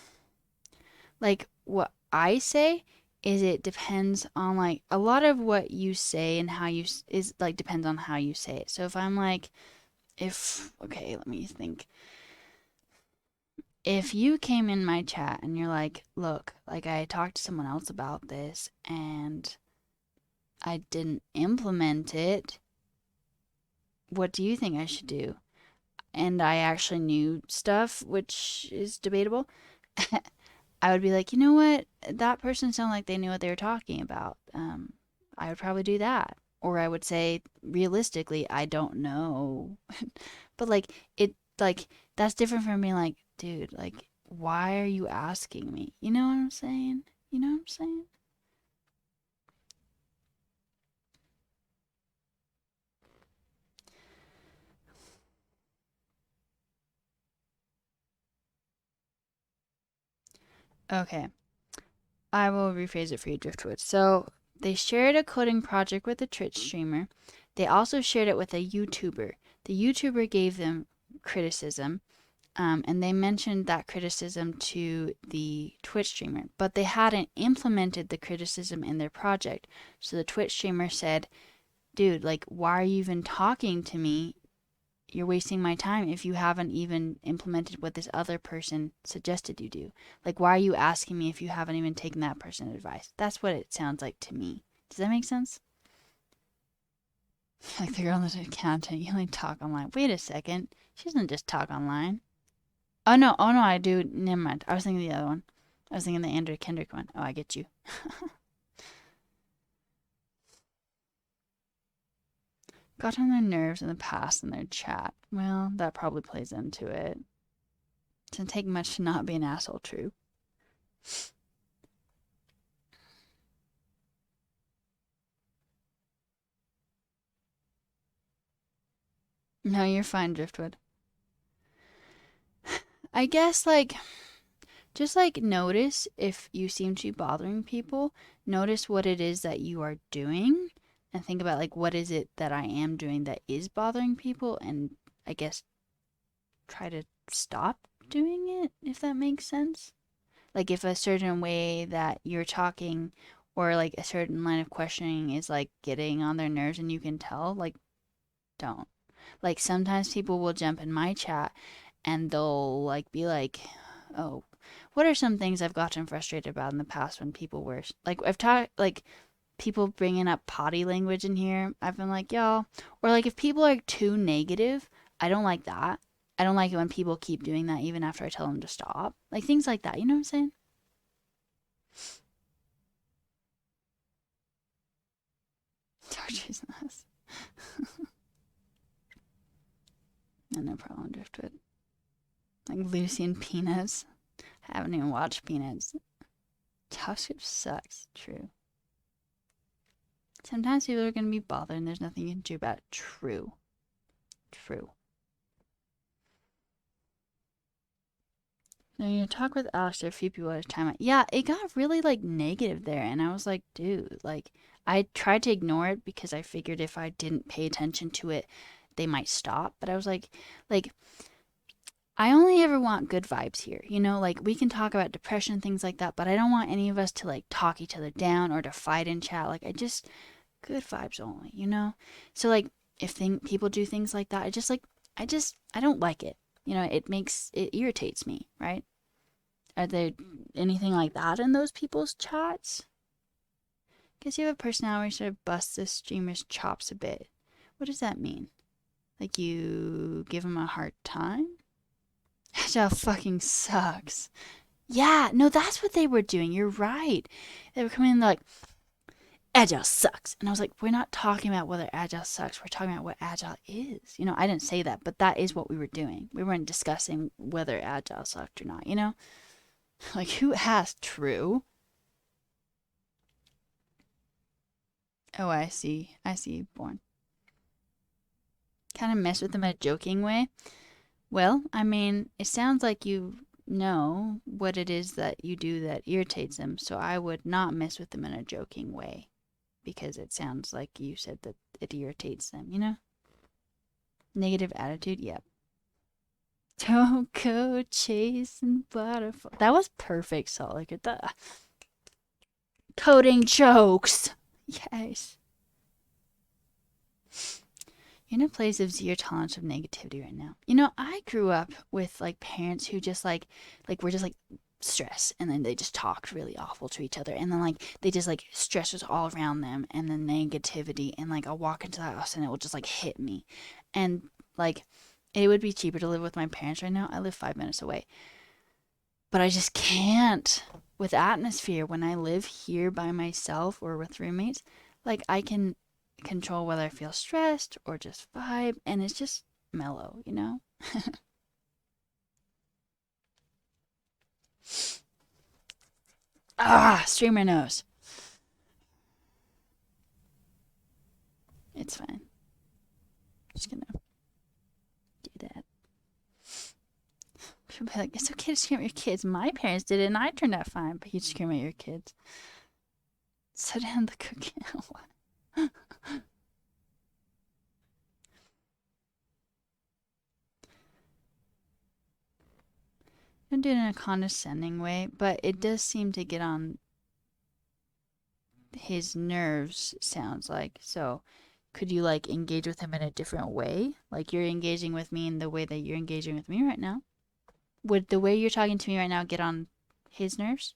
like what I say is it depends on like a lot of what you say and how you is like depends on how you say it. So if I'm like, okay, let me think. If you came in my chat and you're like, look, like I talked to someone else about this and I didn't implement it, what do you think I should do? And I actually knew stuff, which is debatable. I would be like, you know what? That person sounded like they knew what they were talking about. I would probably do that. Or I would say, realistically, I don't know. But like, that's different from being like, dude, like, why are you asking me? You know what I'm saying? You know what I'm saying? Okay. I will rephrase it for you, Driftwood. So they shared a coding project with a Twitch streamer. They also shared it with a YouTuber. The YouTuber gave them criticism, and they mentioned that criticism to the Twitch streamer, but they hadn't implemented the criticism in their project. So the Twitch streamer said, dude, like, why are you even talking to me? You're wasting my time if you haven't even implemented what this other person suggested you do. Like, why are you asking me if you haven't even taken that person's advice? That's what it sounds like to me. Does that make sense? Like the girl on the accountant, you only talk online. Wait a second. She doesn't just talk online. Oh no, I do. Never mind. I was thinking the other one. I was thinking the Andrew Kendrick one. Oh, I get you. Got on their nerves in the past in their chat. Well, that probably plays into it. Doesn't take much to not be an asshole, true. No, you're fine, Driftwood. I guess, like, just like notice if you seem to be bothering people. Notice what it is that you are doing and think about, like, what is it that I am doing that is bothering people, and I guess try to stop doing it, if that makes sense. Like, if a certain way that you're talking or like a certain line of questioning is like getting on their nerves and you can tell, like, don't. Like, sometimes people will jump in my chat and they'll like be like, oh, what are some things I've gotten frustrated about in the past when people were like, I've talked like people bringing up potty language in here. I've been like, y'all, or like if people are too negative, I don't like that. I don't like it when people keep doing that even after I tell them to stop. Like things like that. You know what I'm saying? Torture's us. No problem, Driftwood. Like Lucy and Peanuts. I haven't even watched Peanuts. Toxic sucks. True. Sometimes people are going to be bothered and there's nothing you can do about it. True. True. Now, you talk with Alex, there are a few people at a time. Yeah, it got really like negative there. And I was like, dude, like, I tried to ignore it because I figured if I didn't pay attention to it, they might stop. But I was like, I only ever want good vibes here. You know, like we can talk about depression, things like that, but I don't want any of us to like talk each other down or to fight in chat. Like, I just, good vibes only, you know? So, like, if people do things like that, I don't like it. You know, it irritates me, right? Are there anything like that in those people's chats? Guess you have a personality sort of busts the streamer's chops a bit. What does that mean? Like you give them a hard time? That fucking sucks. Yeah, no, that's what they were doing. You're right. They were coming in like, Agile sucks. And I was like, we're not talking about whether Agile sucks. We're talking about what Agile is. I didn't say that, but that is what we were doing. We weren't discussing whether Agile sucked or not. Like, who has true? Oh, I see. I see, Born. Kind of mess with them in a joking way. Well, I mean, it sounds like you know what it is that you do that irritates them, so I would not mess with them in a joking way because it sounds like you said that it irritates them. Negative attitude, yep. Don't go chasing butterflies. That was perfect, Salt Liquor. Coding jokes. Yes. You're in a place of zero tolerance of negativity right now. I grew up with like parents who just like were just like stress, and then they just talked really awful to each other, and then like they just like stress was all around them, and then negativity, and like I'll walk into the house and it will just like hit me, and like it would be cheaper to live with my parents right now. I live 5 minutes away, but I just can't with atmosphere when I live here by myself or with roommates. Like I can control whether I feel stressed or just vibe, and it's just mellow. Streamer nose. It's fine. Just gonna do that. People be like, it's okay to scream at your kids. My parents did it and I turned out fine, but you scream at your kids. Set down the cookie. Don't do it in a condescending way, but it does seem to get on his nerves, sounds like. So could you like engage with him in a different way? Like you're engaging with me in the way that you're engaging with me right now. Would the way you're talking to me right now get on his nerves?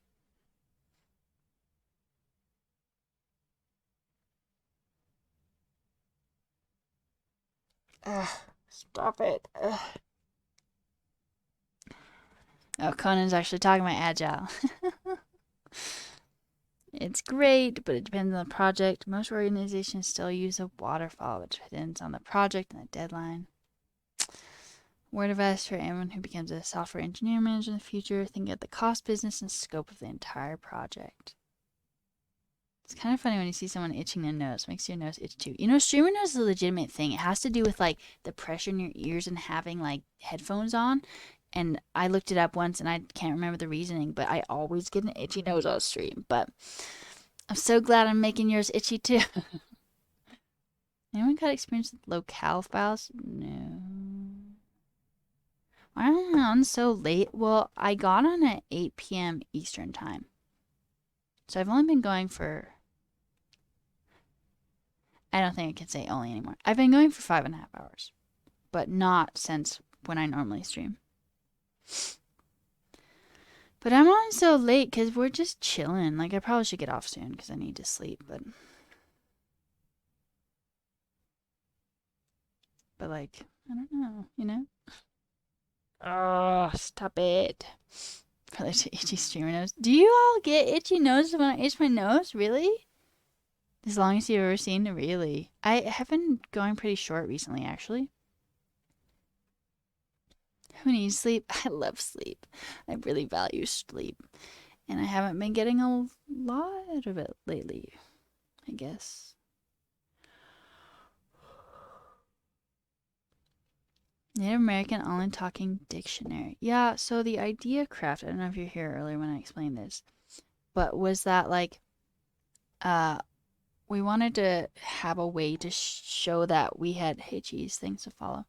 Ugh, stop it. Ugh. Oh, Conan's actually talking about Agile. It's great, but it depends on the project. Most organizations still use a waterfall, which depends on the project and the deadline. Word of advice for anyone who becomes a software engineer manager in the future: think of the cost, business, and scope of the entire project. It's kind of funny when you see someone itching their nose. It makes your nose itch too. Streamer nose is a legitimate thing. It has to do with like the pressure in your ears and having like headphones on. And I looked it up once and I can't remember the reasoning, but I always get an itchy nose on stream. But I'm so glad I'm making yours itchy too. Anyone got experience with locale files? No. Why am I on so late? Well, I got on at 8 p.m. Eastern time. So I've only been going for... I don't think I can say only anymore. I've been going for 5.5 hours. But not since when I normally stream. But I'm on so late because we're just chilling. Like, I probably should get off soon because I need to sleep. But like, I don't know. Oh, stop it. Probably to itchy streamer nose. Do you all get itchy noses when I itch my nose? Really? As long as you've ever seen it, really. I have been going pretty short recently, actually. Who needs sleep? I love sleep. I really value sleep. And I haven't been getting a lot of it lately, I guess. Native American Online Talking Dictionary. Yeah, so the idea craft, I don't know if you're here earlier when I explained this, but was that like we wanted to have a way to show that we had, hey geez, things to follow.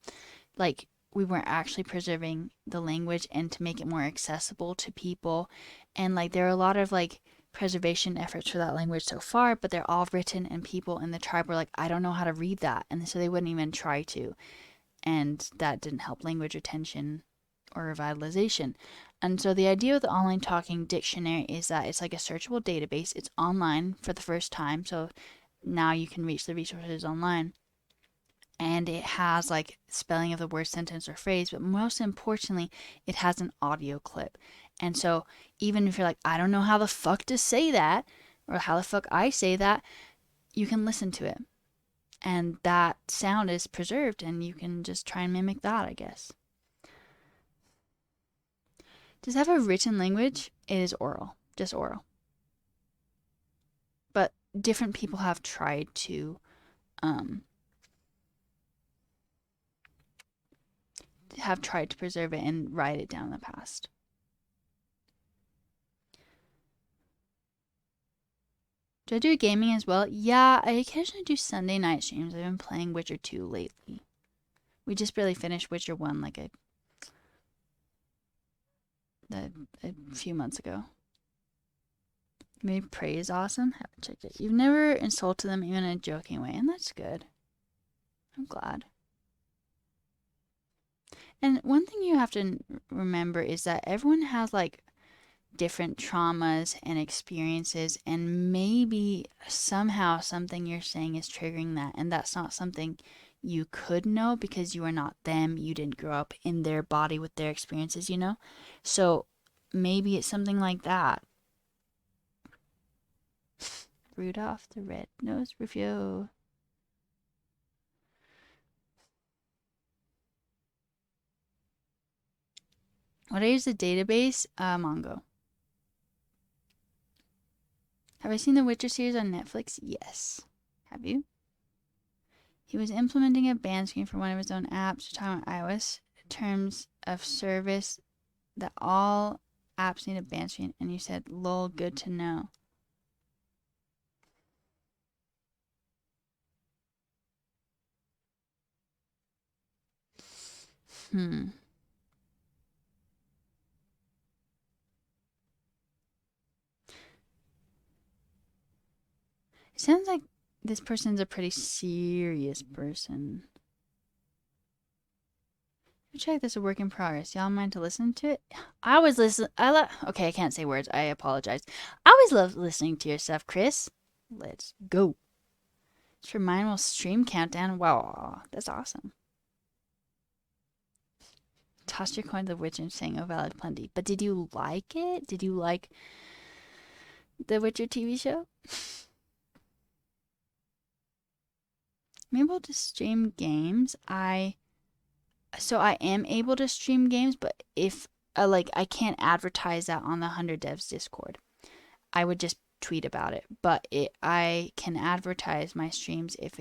Like we weren't actually preserving the language and to make it more accessible to people. And like there are a lot of like preservation efforts for that language so far, but they're all written and people in the tribe were like, I don't know how to read that. And so they wouldn't even try to. And that didn't help language retention or revitalization. And so the idea of the online talking dictionary is that it's like a searchable database. It's online for the first time, so now you can reach the resources online. And it has like spelling of the word, sentence, or phrase, but most importantly, it has an audio clip. And so even if you're like, I don't know how the fuck to say that, or how the fuck I say that, you can listen to it. And that sound is preserved, and you can just try and mimic that, I guess. Does it have a written language? It is oral, just oral. But different people have tried to preserve it and write it down in the past. Do I do gaming as well? Yeah, I occasionally do Sunday night streams. I've been playing Witcher 2 lately. We just barely finished Witcher 1 like a few months ago. Maybe Prey is awesome. Haven't checked it. You've never insulted them even in a joking way, and that's good. I'm glad. And one thing you have to remember is that everyone has like different traumas and experiences, and maybe somehow something you're saying is triggering that, and that's not something you could know because you are not them. You didn't grow up in their body with their experiences, you know? So maybe it's something like that. Rudolph the Red-Nosed Review. What is the database? Mongo. Have I seen the Witcher series on Netflix? Yes. Have you? He was implementing a ban screen for one of his own apps, talking about iOS terms of service that all apps need a ban screen, and you said, lol, good to know. It sounds like this person's a pretty serious person. Check this, a work in progress. Y'all mind to listen to it? I always listen. Okay, I can't say words. I apologize. I always love listening to your stuff, Chris. Let's go. It's for mine will stream countdown. Wow, that's awesome. Toss your coin to the witch and saying, oh, valid plenty. But did you like it? Did you like the Witcher TV show? I'm able to stream games. I am able to stream games, but if I can't advertise that on the 100 Devs Discord. I would just tweet about it. But I can advertise my streams if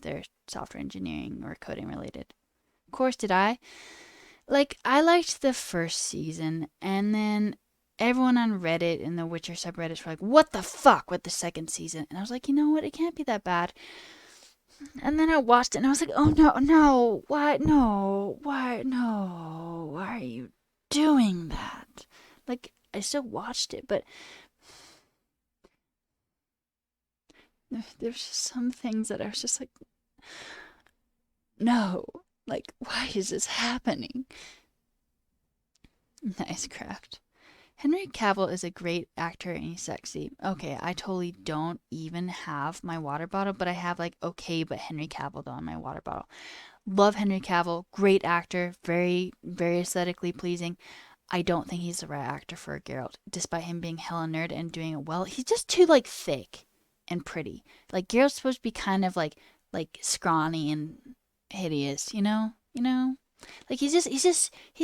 they're software engineering or coding related. Of course, did I? I liked the first season, and then everyone on Reddit and the Witcher subreddits were like, what the fuck with the second season? And I was like, you know what? It can't be that bad. And then I watched it and I was like, oh no, why, no, why, no, why are you doing that? I still watched it, but there's just some things that I was just like, no, why is this happening? Nice craft. Henry Cavill is a great actor and he's sexy. Okay, I totally don't even have my water bottle, but I have okay, but Henry Cavill though on my water bottle. Love Henry Cavill, great actor, very, very aesthetically pleasing. I don't think he's the right actor for Geralt, despite him being hella nerd and doing it well. He's just too thick and pretty. Geralt's supposed to be kind of like scrawny and hideous, you know? He's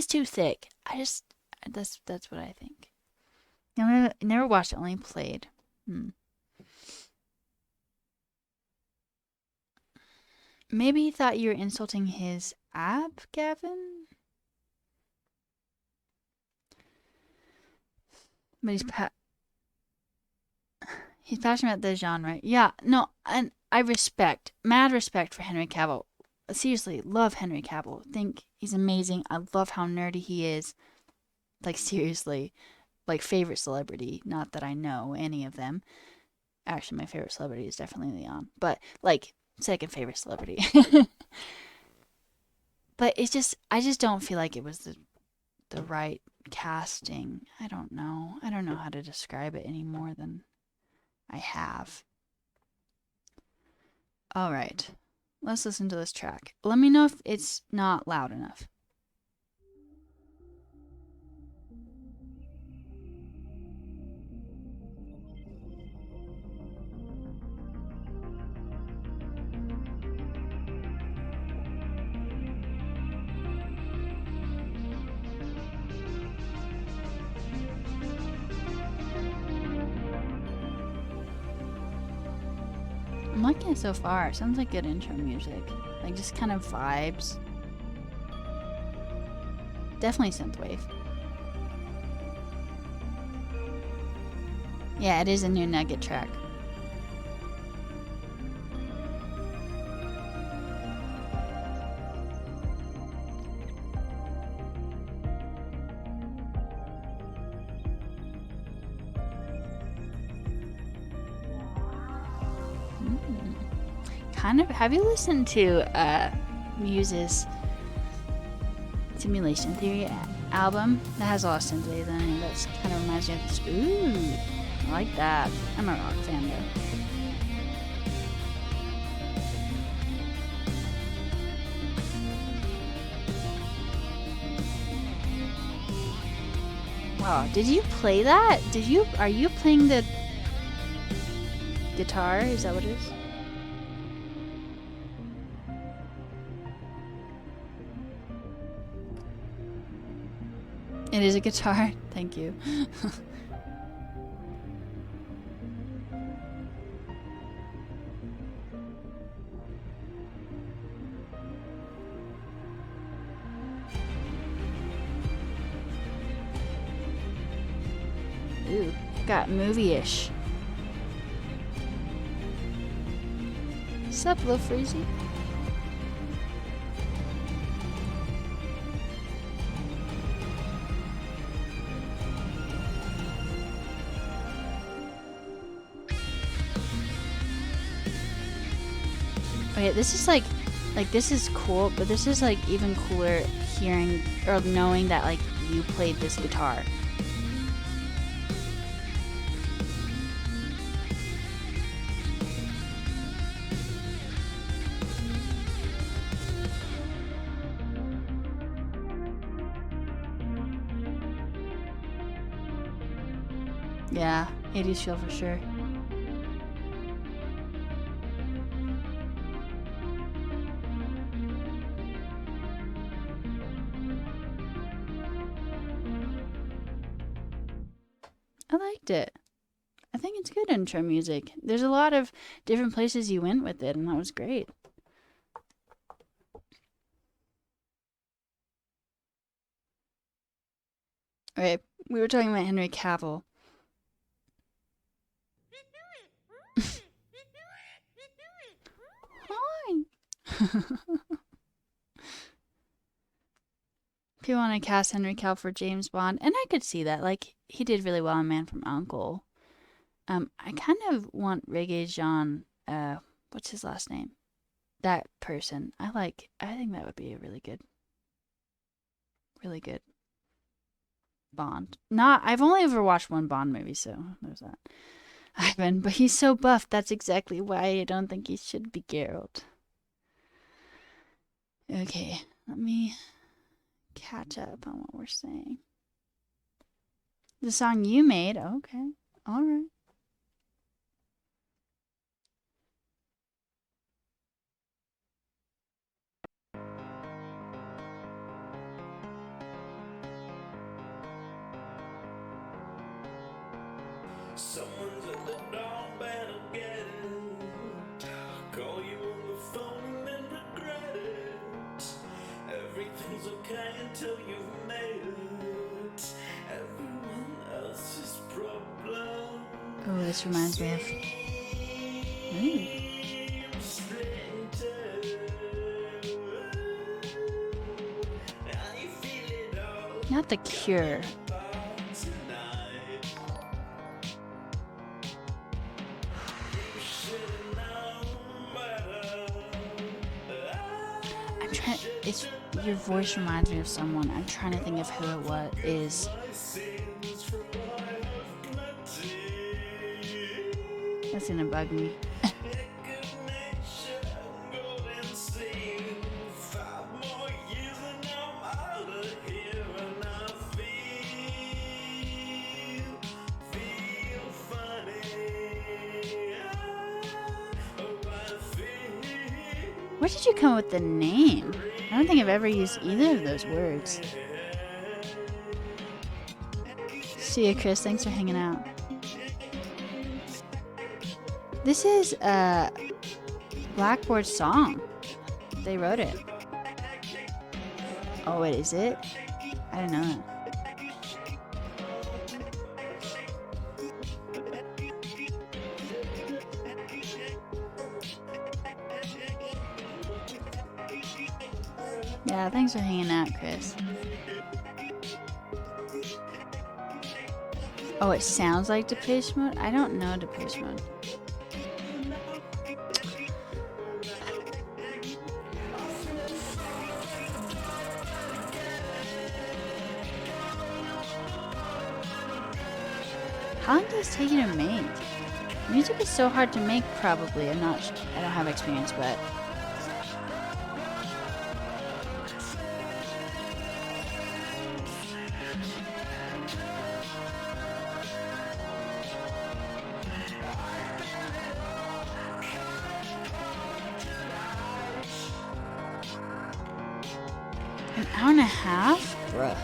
too thick. That's what I think. I never watched it, only played. Maybe he thought you were insulting his app, Gavin? But he's passionate about the genre. Yeah, no, and I mad respect for Henry Cavill. Seriously, love Henry Cavill. Think he's amazing. I love how nerdy he is. Seriously. Favorite celebrity. Not that I know any of them. Actually, my favorite celebrity is definitely Leon. But, second favorite celebrity. But I just don't feel like it was the right casting. I don't know. I don't know how to describe it any more than I have. All right. Let's listen to this track. Let me know if it's not loud enough. so far? Sounds like good intro music. Like just kind of vibes. Definitely synthwave. Yeah, it is a new Nugget track. Kind of. Have you listened to Muse's Simulation Theory album? That has a lot of synthwave on it. That kind of reminds me of this. Ooh, I like that. I'm a rock fan though. Wow, did you play that? Are you playing the guitar? Is that what it is? It is a guitar. Thank you. Ooh, got movie-ish. Sup, Lil Freezy? Okay, this is like this is cool, but this is like even cooler hearing or knowing that like you played this guitar. Yeah, 80s feel for sure. I liked it. I think it's good intro music. There's a lot of different places you went with it, and that was great. Okay, we were talking about Henry Cavill. Hi. People want to cast Henry Cavill for James Bond, and I could see that. Like, he did really well in Man from U.N.C.L.E. I kind of want Reggae Jean, what's his last name? That person. I think that would be a really good Bond. I've only ever watched one Bond movie, so there's that. But he's so buff, that's exactly why I don't think he should be Geralt. Okay, let me catch up on what we're saying. The song you made, okay, alright. Someone's at the door, better get it. Call you on the phone and then regret it. Everything's okay until you've made it. Everyone else's problem. Oh, this reminds me of. Ooh. Not The Cure. Your voice reminds me of someone. I'm trying to think of who it is. That's gonna bug me. Where did you come up with the name? I don't think I've ever used either of those words. See ya, Chris. Thanks for hanging out. This is Blackboard song. They wrote it. Oh, wait, is it? I didn't know that. Yeah, thanks for hanging out, Chris. Oh, it sounds like Depeche Mode? I don't know Depeche Mode. How long does this take you to make? Music is so hard to make, probably. I don't have experience, but... An hour and a half? Bruh.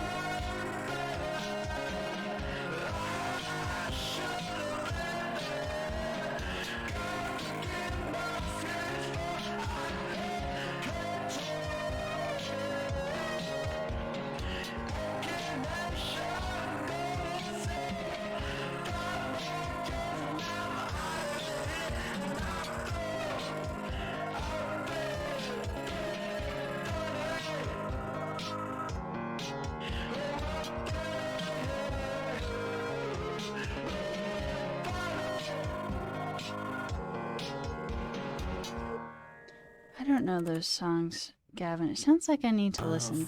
I don't know those songs, Gavin. It sounds like I need to listen.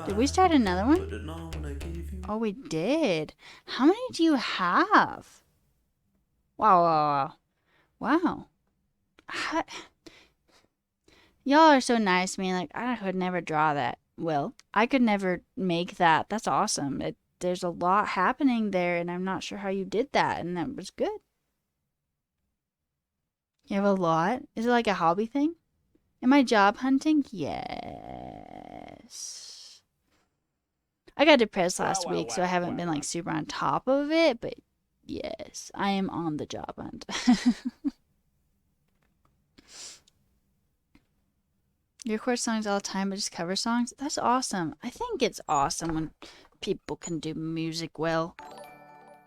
Did we start another one? Oh, we did. How many do you have? Wow. Y'all are so nice to me. Like, I could never draw that. Well, I could never make that. That's awesome. There's a lot happening there, and I'm not sure how you did that, and that was good. You have a lot? Is it like a hobby thing? Am I job hunting? Yes. I got depressed last week, so I haven't been like super on top of it, but yes, I am on the job hunt. You record songs all the time, but just cover songs? That's awesome. I think it's awesome when people can do music well.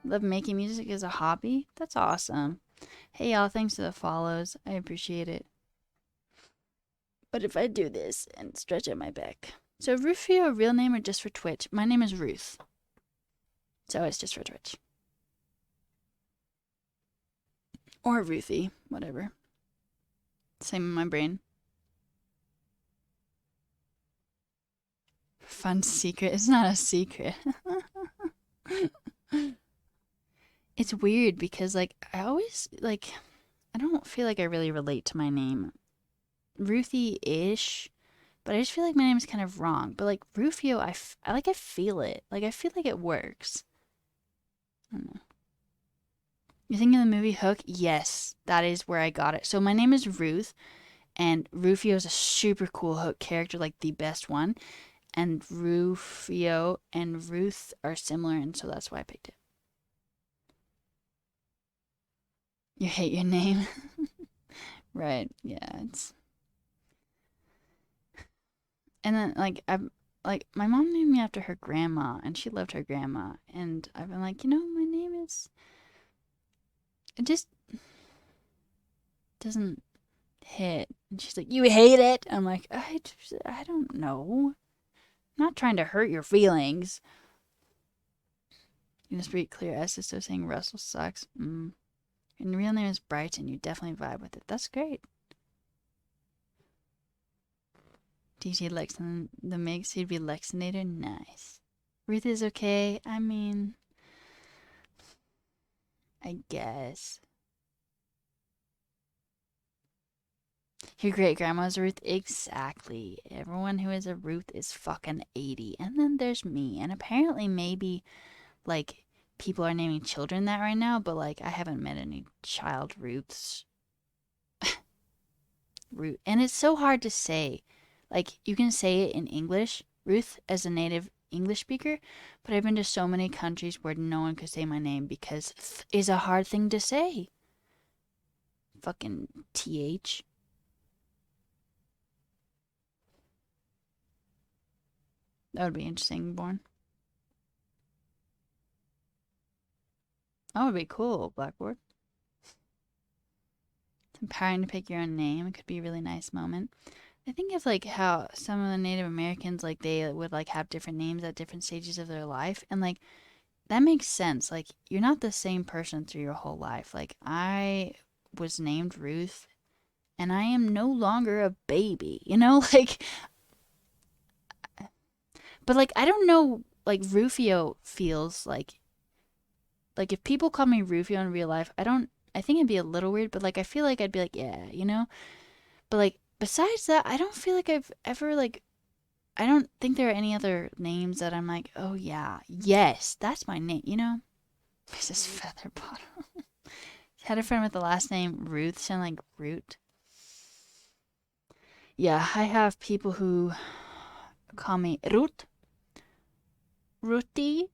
Love making music as a hobby? That's awesome. Hey y'all, thanks for the follows. I appreciate it. But if I do this and stretch out my back. So Ruth for your real name or just for Twitch? My name is Ruth. So it's just for Twitch. Or Ruthie, whatever. Same in my brain. Fun secret. It's not a secret. It's weird because, like, I always, like, I don't feel like I really relate to my name. Ruthie-ish, but I just feel like my name is kind of wrong. But, like, Rufio, I feel it. Like, I feel like it works. I don't know. You thinking of the movie Hook? Yes, that is where I got it. So my name is Ruth, and Rufio is a super cool Hook character, like the best one. And Rufio and Ruth are similar, and so that's why I picked it. You hate your name? Right, yeah, it's... And then, like, my mom named me after her grandma, and she loved her grandma. And I've been like, my name is... It just doesn't hit. And she's like, you hate it? I'm like, I don't know. I'm not trying to hurt your feelings. You just speak clear S instead of saying Russell sucks. And your real name is Brighton. You definitely vibe with it. That's great. DJ Lex in the mix. He'd be Lexinator. Nice. Ruth is okay. I mean, I guess. Your great grandma's Ruth? Exactly. Everyone who is a Ruth is fucking 80. And then there's me. And apparently maybe, like, people are naming children that right now, but, like, I haven't met any child Ruths. Ruth. And it's so hard to say. Like, you can say it in English, Ruth, as a native English speaker, but I've been to so many countries where no one could say my name because th is a hard thing to say. fucking TH. That would be interesting, Born. That would be cool, Blackboard. It's empowering to pick your own name. It could be a really nice moment. I think of like how some of the Native Americans, like they would like have different names at different stages of their life, and like that makes sense. Like you're not the same person through your whole life. Like I was named Ruth, and I am no longer a baby. You know, like, but like I don't know. Like Rufio feels like if people call me Rufio in real life, I don't. I think it'd be a little weird, but like I feel like I'd be like, yeah, you know. But like besides that, I don't feel like I've ever like I don't think there are any other names that I'm like, oh yeah, yes, that's my name, you know? Mrs. Featherbottom. Had a friend with the last name Ruth, sound like Root. Yeah, I have people who call me Root, Rooty,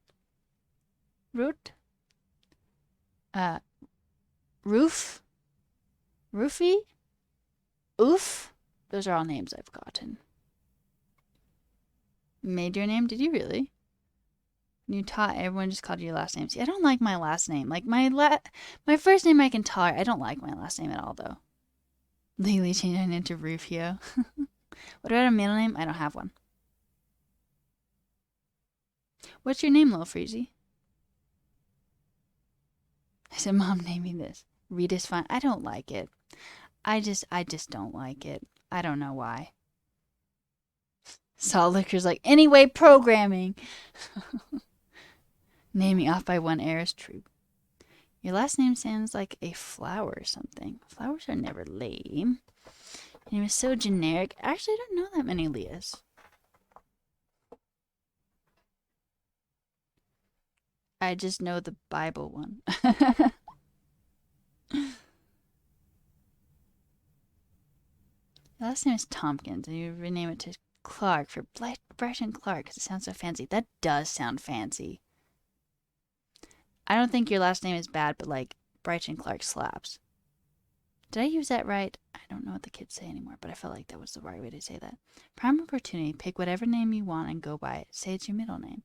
Root, uh, Roof, Roofy, Oof. Those are all names I've gotten. Made your name? Did you really? You taught everyone just called you your last name. See, I don't like my last name. Like my first name I can tolerate. I don't like my last name at all though. Legally changed it into Rufio. What about a middle name? I don't have one. What's your name, little Freezy? I said, Mom, name me this. Rita's fine. I don't like it. I just don't like it. I don't know why. Salt Liquor's like, anyway, programming. Naming off by one error is true. Your last name sounds like a flower or something. Flowers are never lame. Your name is so generic. Actually, I don't know that many Leahs. I just know the Bible one. Your last name is Tompkins, and you rename it to Clark for Brighton Clark because it sounds so fancy. That does sound fancy. I don't think your last name is bad, but like Brighton Clark slaps. Did I use that right? I don't know what the kids say anymore, but I felt like that was the right way to say that. Prime opportunity. Pick whatever name you want and go by it. Say it's your middle name.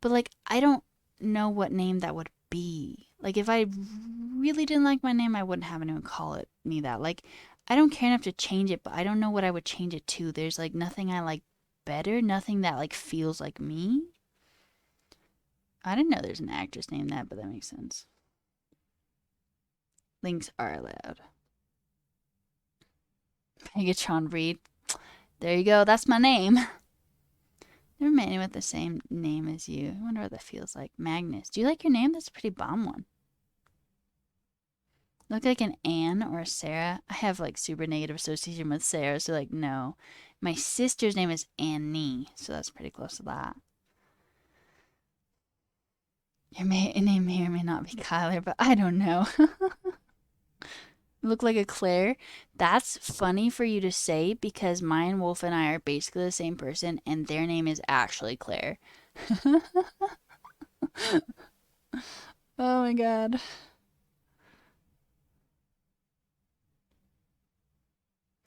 But like, I don't know what name that would be. Like, if I really didn't like my name, I wouldn't have anyone call it me that. Like, I don't care enough to change it, but I don't know what I would change it to. There's like nothing I like better, nothing that like feels like me. I didn't know there's an actress named that, but that makes sense. Links are allowed. Megatron Reed. There you go. That's my name. Never met anyone with the same name as you. I wonder what that feels like. Magnus. Do you like your name? That's a pretty bomb one. Look like an Anne or a Sarah. I have like super negative association with Sarah, so like no. My sister's name is Annie, so that's pretty close to that. Your name may or may not be Kyler, but I don't know. Look like a Claire. That's funny for you to say because mine, Wolf, and I are basically the same person, and their name is actually Claire. Oh my god.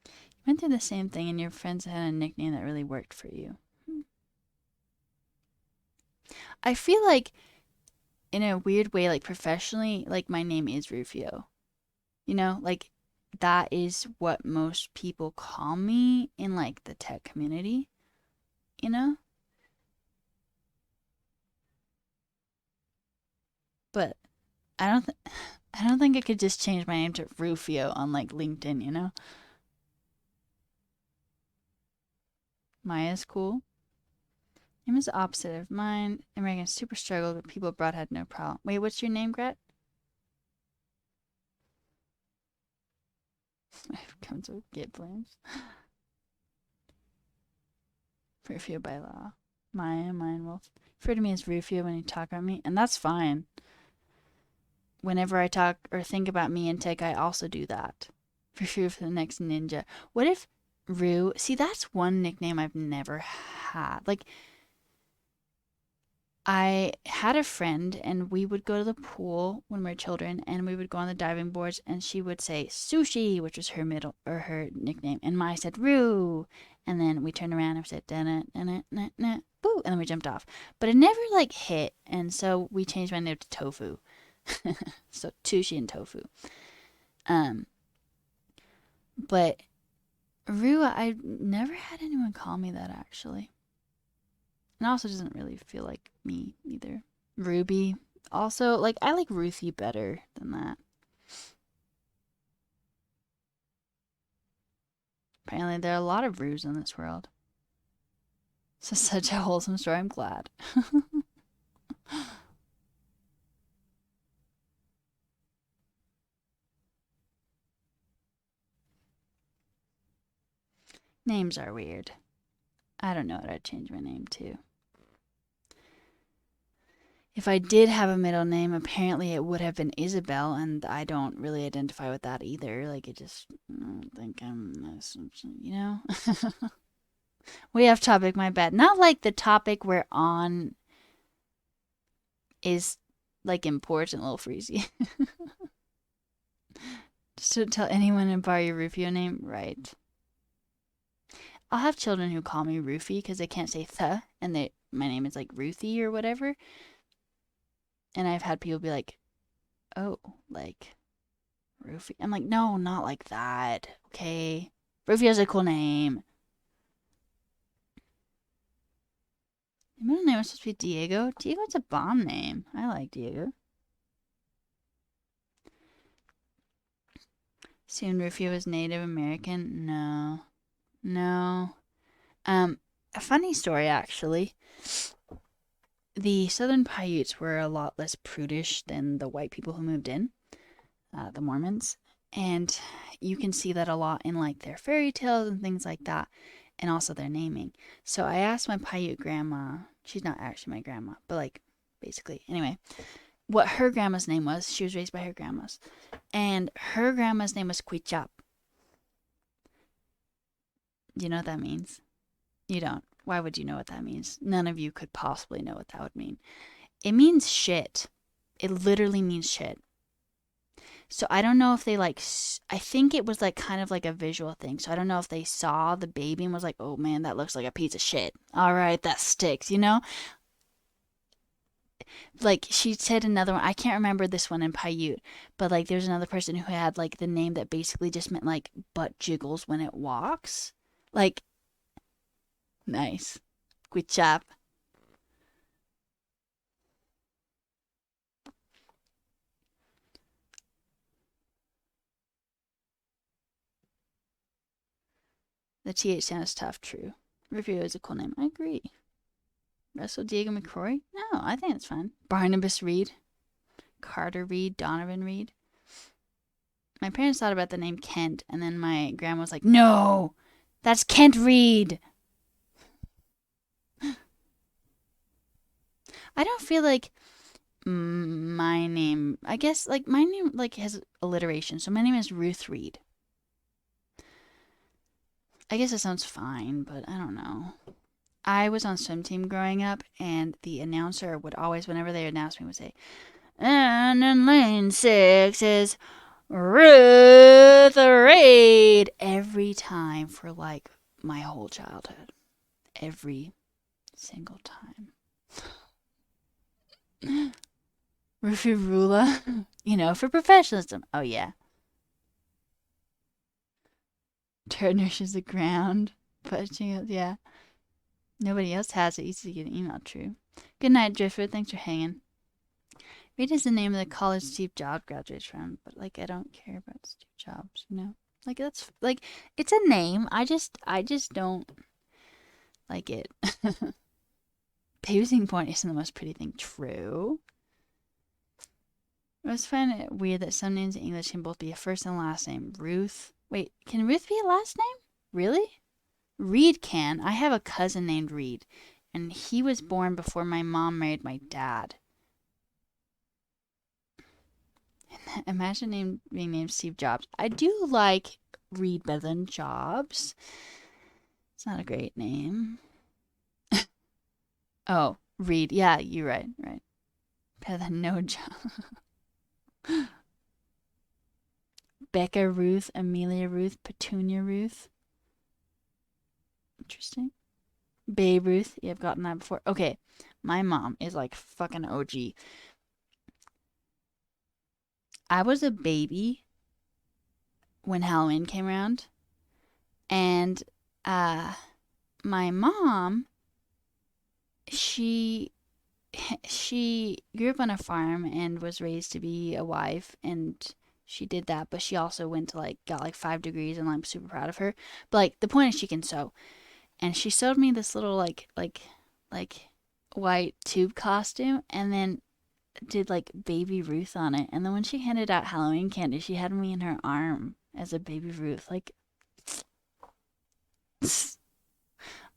You went through the same thing, and your friends had a nickname that really worked for you. I feel like, in a weird way, like professionally, like my name is Rufio. You know, like that is what most people call me in like the tech community, you know? But I don't I don't think I could just change my name to Rufio on like LinkedIn, you know? Maya's cool. Name is the opposite of mine. Americans super struggled, but people abroad had no problem. Wait, what's your name, Gret? I've come to get blames. Rufio by law. Mine will refer to me as Rufio when you talk about me, and that's fine. Whenever I talk or think about me in tech, I also do that. Rufio for the next ninja. What if Rue? See, that's one nickname I've never had. Like, I had a friend, and we would go to the pool when we were children, and we would go on the diving boards, and she would say Sushi, which was her middle or her nickname, and I said Roo, and then we turned around and said dun dun dun dun boo, and then we jumped off, but it never like hit, and so we changed my name to Tofu, so Sushi and Tofu, um, but Roo, I never had anyone call me that actually. And also doesn't really feel like me either. Ruby. Also, like, I like Ruthie better than that. Apparently, there are a lot of Rus in this world. This is such a wholesome story. I'm glad. Names are weird. I don't know what I'd change my name to. If I did have a middle name, apparently it would have been Isabel, and I don't really identify with that either. Like, it just, I don't think I'm, you know? Way off topic, my bad. Not like the topic we're on is, like, important, little freezy. Just to tell anyone and borrow your Rufio name, right? I'll have children who call me Rufy because they can't say th, and my name is like Ruthie or whatever. And I've had people be like, oh, like Rufy. I'm like, no, not like that. Okay. Rufio's a cool name. Your middle name was supposed to be Diego. Diego's a bomb name. I like Diego. Soon Rufio was Native American. No. No. A funny story actually. The Southern Paiutes were a lot less prudish than the white people who moved in, the Mormons. And you can see that a lot in like their fairy tales and things like that, and also their naming. So I asked my Paiute grandma, she's not actually my grandma, but like basically, anyway, what her grandma's name was. She was raised by her grandmas. And her grandma's name was Quichap. Do you know what that means? You don't. Why would you know what that means? None of you could possibly know what that would mean. It means shit. It literally means shit. So I don't know if they like, I think it was like kind of like a visual thing. So I don't know if they saw the baby and was like, oh man, that looks like a piece of shit. All right, that sticks, you know? Like she said another one, I can't remember this one in Paiute, but like there's another person who had like the name that basically just meant like butt jiggles when it walks. Like, nice. Good job. The TH sound is tough, true. Rufio is a cool name. I agree. Russell Diego McCrory? No, I think it's fine. Barnabas Reed. Carter Reed. Donovan Reed. My parents thought about the name Kent, and then my grandma was like, no, that's Kent Reed. I don't feel like my name, I guess, like, my name, like, has alliteration, so my name is Ruth Reed. I guess it sounds fine, but I don't know. I was on swim team growing up, and the announcer would always, whenever they announced me, would say, and in lane 6 is Ruth Reed. Every time for, like, my whole childhood. Every single time. Rufi Rula, you know, for professionalism. Oh, yeah. Turd nurses the ground. Pushing it, yeah. Nobody else has it. Easy to get an email, true. Good night, Driftwood. Thanks for hanging. Reed is the name of the college Steve Jobs graduates from, but, like, I don't care about Steve Jobs, you know? Like, that's, like, it's a name. I just don't like it. Paving point isn't the most pretty thing. True. I always find it weird that some names in English can both be a first and last name. Ruth. Wait, can Ruth be a last name? Really? Reed can. I have a cousin named Reed, and he was born before my mom married my dad. Imagine being named Steve Jobs. I do like Reed better than Jobs. It's not a great name. Oh, Read. Yeah, you're right. Right. Better than no job. Becca Ruth, Amelia Ruth, Petunia Ruth. Interesting. Babe Ruth. Yeah, I've gotten that before. Okay. My mom is like fucking OG. I was a baby when Halloween came around, and my mom, she she grew up on a farm and was raised to be a wife, and she did that, but she also went to like got like 5 degrees, and I'm super proud of her. But like the point is she can sew, and she sewed me this little like white tube costume, and then did like baby Ruth on it. And then when she handed out Halloween candy, she had me in her arm as a baby Ruth. Like,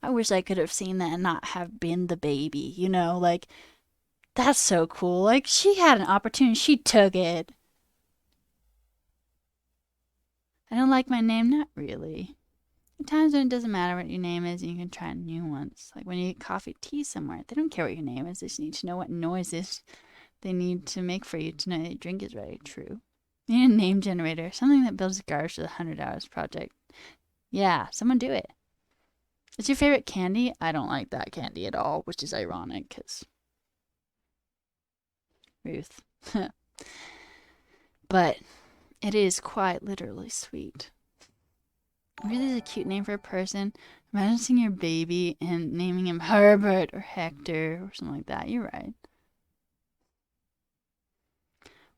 I wish I could have seen that and not have been the baby, you know? Like, that's so cool. Like, she had an opportunity, she took it. I don't like my name, not really. At times when it doesn't matter what your name is, you can try new ones. Like when you get coffee, tea somewhere, they don't care what your name is. They just need to know what noises they need to make for you to know your drink is ready. True. You need a name generator, something that builds garbage to the 100 hours project. Yeah, someone do it. What's your favorite candy? I don't like that candy at all, which is ironic because Ruth. But it is quite literally sweet. Really is a cute name for a person. Imagine seeing your baby and naming him Herbert or Hector or something like that. You're right.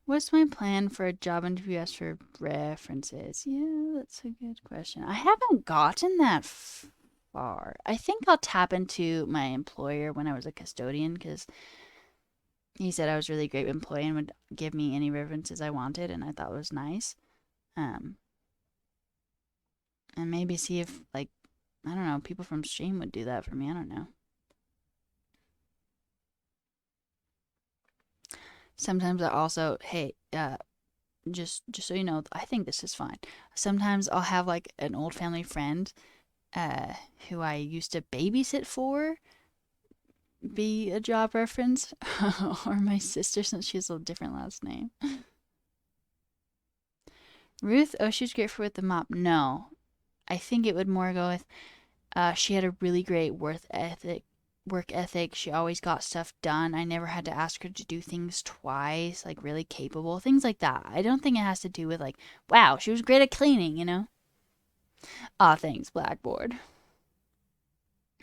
What's my plan for a job interview as for references? Yeah, that's a good question. I haven't gotten that far. I think I'll tap into my employer when I was a custodian because he said I was a really great employee and would give me any references I wanted, and I thought it was nice. Um, and maybe see if, like, I don't know, people from Stream would do that for me. I don't know. Sometimes I also, hey, just so you know, I think this is fine. Sometimes I'll have like an old family friend who I used to babysit for be a job reference, or my sister since she has a different last name. Ruth, oh, she was great for with the mop. No, I think it would more go with she had a really great work ethic. Work ethic. She always got stuff done. I never had to ask her to do things twice. Like really capable things like that. I don't think it has to do with like, wow, she was great at cleaning. You know. Ah, thanks, Blackboard.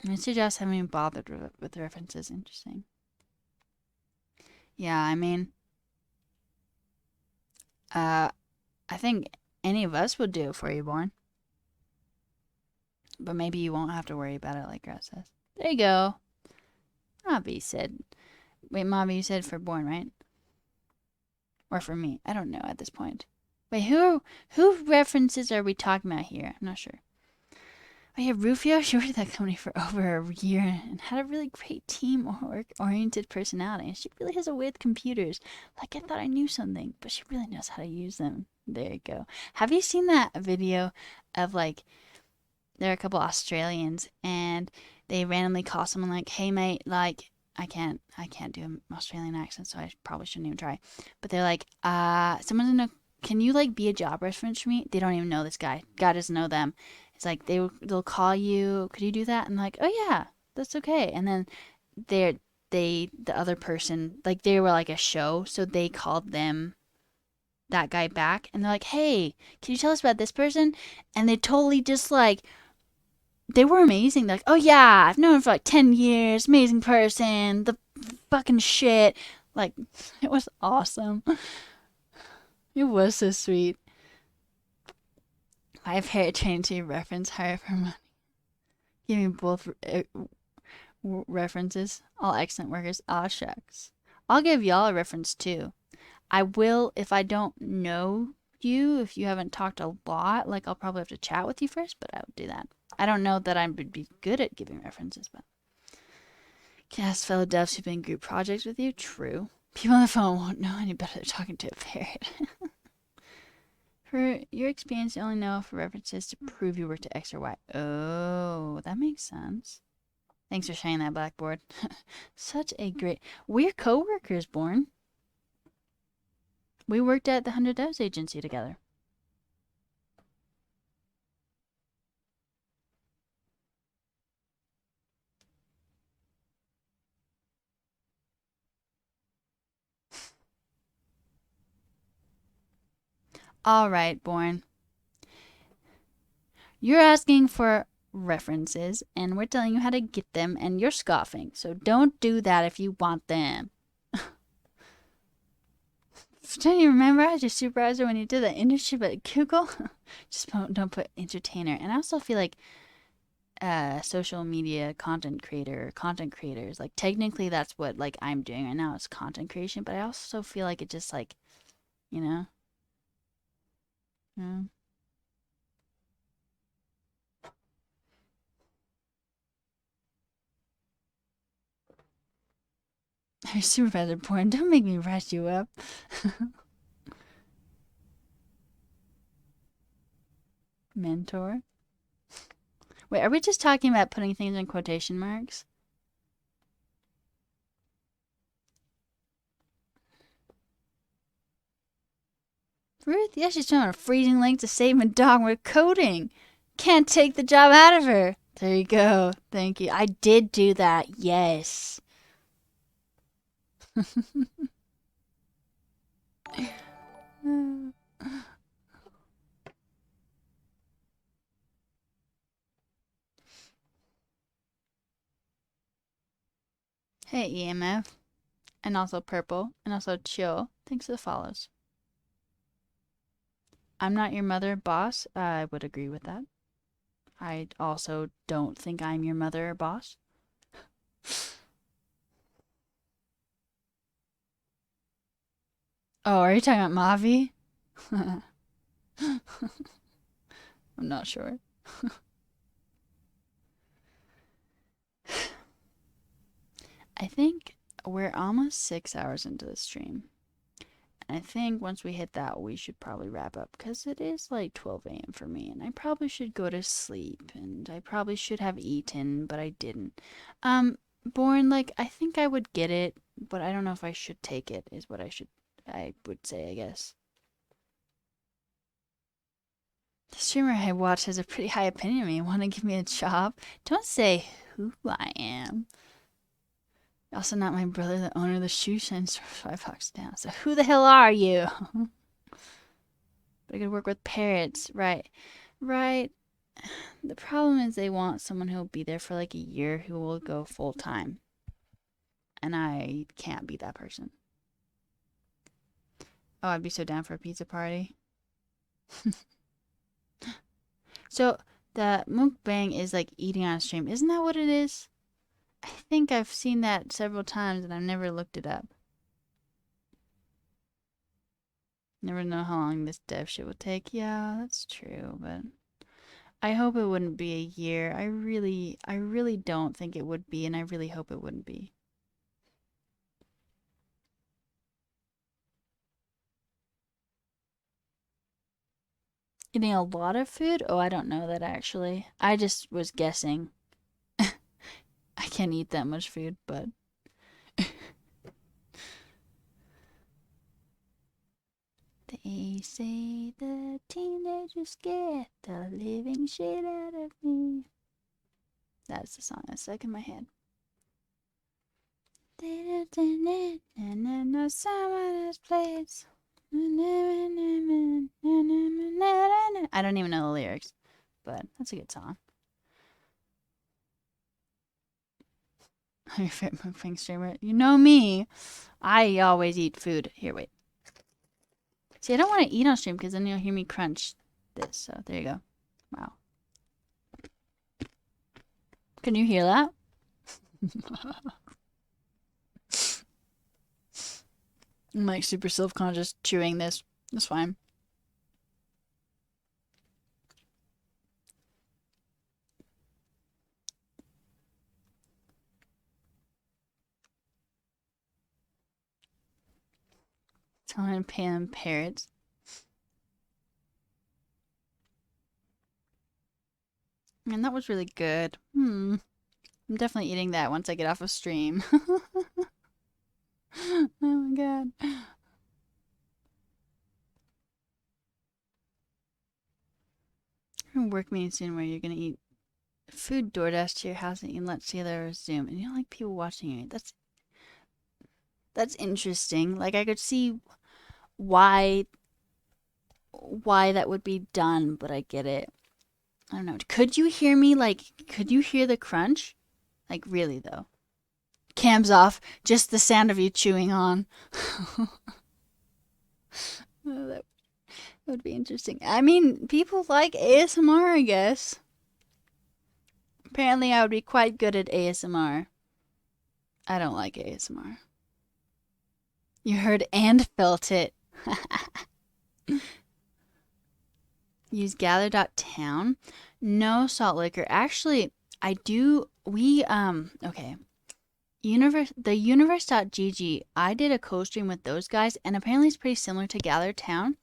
Mr. Joss haven't even bothered with the references. Interesting. Yeah, I mean, I think any of us would do it for you, Born. But maybe you won't have to worry about it like Grass says. There you go. Mavi said. Wait, Mavi, you said for Born, right? Or for me? I don't know at this point. Wait, who references are we talking about here? I'm not sure. Oh yeah, Rufio, she worked at that company for over a year and had a really great team-oriented personality. And she really has a way with computers. Like, I thought I knew something, but she really knows how to use them. There you go. Have you seen that video of, like, there are a couple Australians, and they randomly call someone like, hey, mate, like, I can't do an Australian accent, so I probably shouldn't even try. But they're like, someone's in a, can you, like, be a job reference for me? They don't even know this guy. God doesn't know them. It's like they'll call you. Could you do that? And I'm like, oh yeah, that's okay. And then the other person, like they were like a show, so they called that guy back, and they're like, hey, can you tell us about this person? And they totally just like they were amazing. They're like, oh yeah, I've known him for like 10 years. Amazing person. The fucking shit. Like it was awesome. It was so sweet. I have hair trained to reference hire for money. Give me both references. All excellent workers. Aw, shucks. I'll give y'all a reference too. I will if I don't know you, if you haven't talked a lot, like I'll probably have to chat with you first, but I would do that. I don't know that I would be good at giving references, but can ask fellow devs who've been in group projects with you. True. People on the phone won't know any better than talking to a parrot. For your experience, you only know for references to prove you worked at X or Y. Oh, that makes sense. Thanks for sharing that, Blackboard. Such a great... We're co-workers, Born. We worked at the 100 Devs agency together. All right, Born. You're asking for references, and we're telling you how to get them, and you're scoffing. So don't do that if you want them. Don't you remember I was your supervisor when you did the internship at Google? Just don't put entertainer. And I also feel like social media content creators, like technically that's what like I'm doing right now is content creation, but I also feel like it just like, you know. Yeah. Your supervisor porn, don't make me rush you up. Mentor. Wait, are we just talking about putting things in quotation marks? Ruth? Yeah, she's trying to freezing link to save my dog. We're coding. Can't take the job out of her. There you go. Thank you. I did do that. Yes. Hey, EMF. And also Purple. And also Chill. Thanks for the follows. I'm not your mother, boss. I would agree with that. I also don't think I'm your mother or boss. Oh, are you talking about Mavi? I'm not sure. I think we're almost 6 hours into the stream. And I think once we hit that, we should probably wrap up because it is like 12 a.m. for me, and I probably should go to sleep, and I probably should have eaten, but I didn't. Born, like, I think I would get it, but I don't know if I should take it, is what I would say, I guess. The streamer I watch has a pretty high opinion of me. Want to give me a job? Don't say who I am. Also not my brother, the owner of the shoe shine store $5 down. So who the hell are you? But I could work with parrots. Right. Right. The problem is they want someone who'll be there for like a year who will go full time. And I can't be that person. Oh, I'd be so down for a pizza party. So the mukbang is like eating on stream. Isn't that what it is? I think I've seen that several times and I've never looked it up. Never know how long this dev shit will take. Yeah, that's true, but I hope it wouldn't be a year. I really don't think it would be, and I really hope it wouldn't be. Eating a lot of food? Oh, I don't know that actually. I just was guessing. I can't eat that much food, but they say the teenagers get the living shit out of me. That's the song that's stuck in my head. Someone else plays. I don't even know the lyrics, but that's a good song. Your favorite mukbang streamer? You know me. I always eat food. Here, wait. See, I don't want to eat on stream because then you'll hear me crunch this. So there you go. Wow. Can you hear that? I'm like super self-conscious chewing this. That's fine. Telling Pam parrots. Man, that was really good. I'm definitely eating that once I get off of stream. Oh my god. Work meeting soon where you're gonna eat food DoorDash to your house and you can let the other Zoom, and you don't like people watching you. That's interesting. Like I could see why that would be done, but I get it. I don't know. Could you hear me? Like, could you hear the crunch? Like, really though. Cams off. Just the sound of you chewing on. Oh, that would be interesting. I mean, people like ASMR, I guess. Apparently, I would be quite good at ASMR. I don't like ASMR. You heard and felt it. Use gather.town. No, Salt Liquor. Actually, I do. Okay. The universe.gg, I did a co-stream with those guys, and apparently it's pretty similar to Gather Town.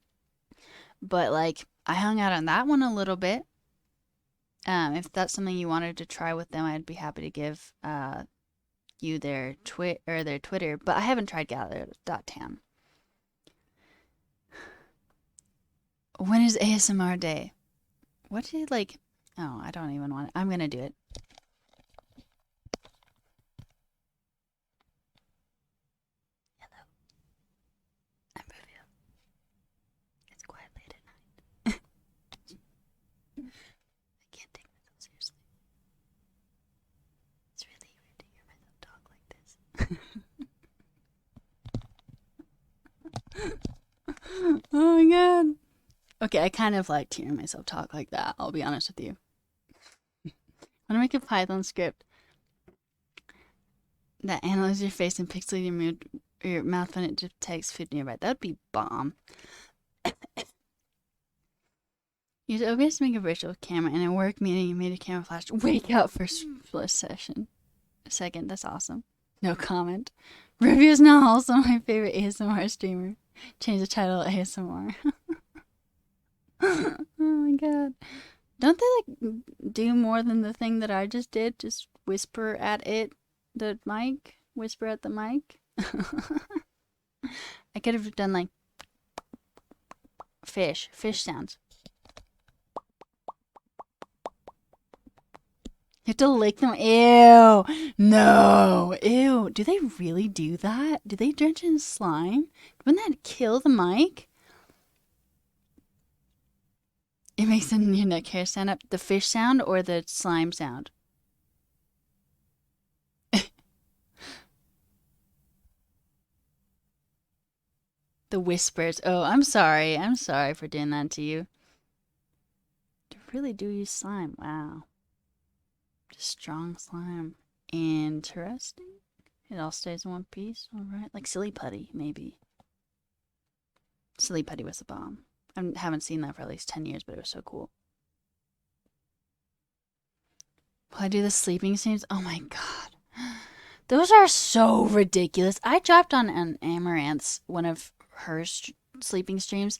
But, like, I hung out on that one a little bit. If that's something you wanted to try with them, I'd be happy to give you their Twitter. But I haven't tried Gather.town. When is ASMR day? What did, like... Oh, I don't even want it. I'm gonna do it. Hello. I'm Vivian. It's quiet late at night. I can't take myself seriously. It's really weird to hear myself talk like this. Oh my god. Okay, I kind of liked hearing myself talk like that, I'll be honest with you. I want to make a Python script that analyzes your face and pixelates your mouth when it detects food nearby. That would be bomb. Use OBS to make a virtual camera. In a work meeting, you made a camera flash. Wake up for split second. That's awesome. No comment. Review is now also my favorite ASMR streamer. Change the title to ASMR. Oh my god. Don't they like do more than the thing that I just did? Just whisper at it, the mic? Whisper at the mic? I could have done like fish sounds. You have to lick them. Ew. No. Ew. Do they really do that? Do they drench in slime? Wouldn't that kill the mic? It makes your neck hair stand up. The fish sound or the slime sound? The whispers. Oh, I'm sorry. I'm sorry for doing that to you. They really do use slime. Wow. Just strong slime. Interesting. It all stays in one piece. All right. Like Silly Putty, maybe. Silly Putty was a bomb. I haven't seen that for at least 10 years, but it was so cool. Will I do the sleeping streams? Oh my god. Those are so ridiculous. I dropped on an Amaranth's, one of her sleeping streams,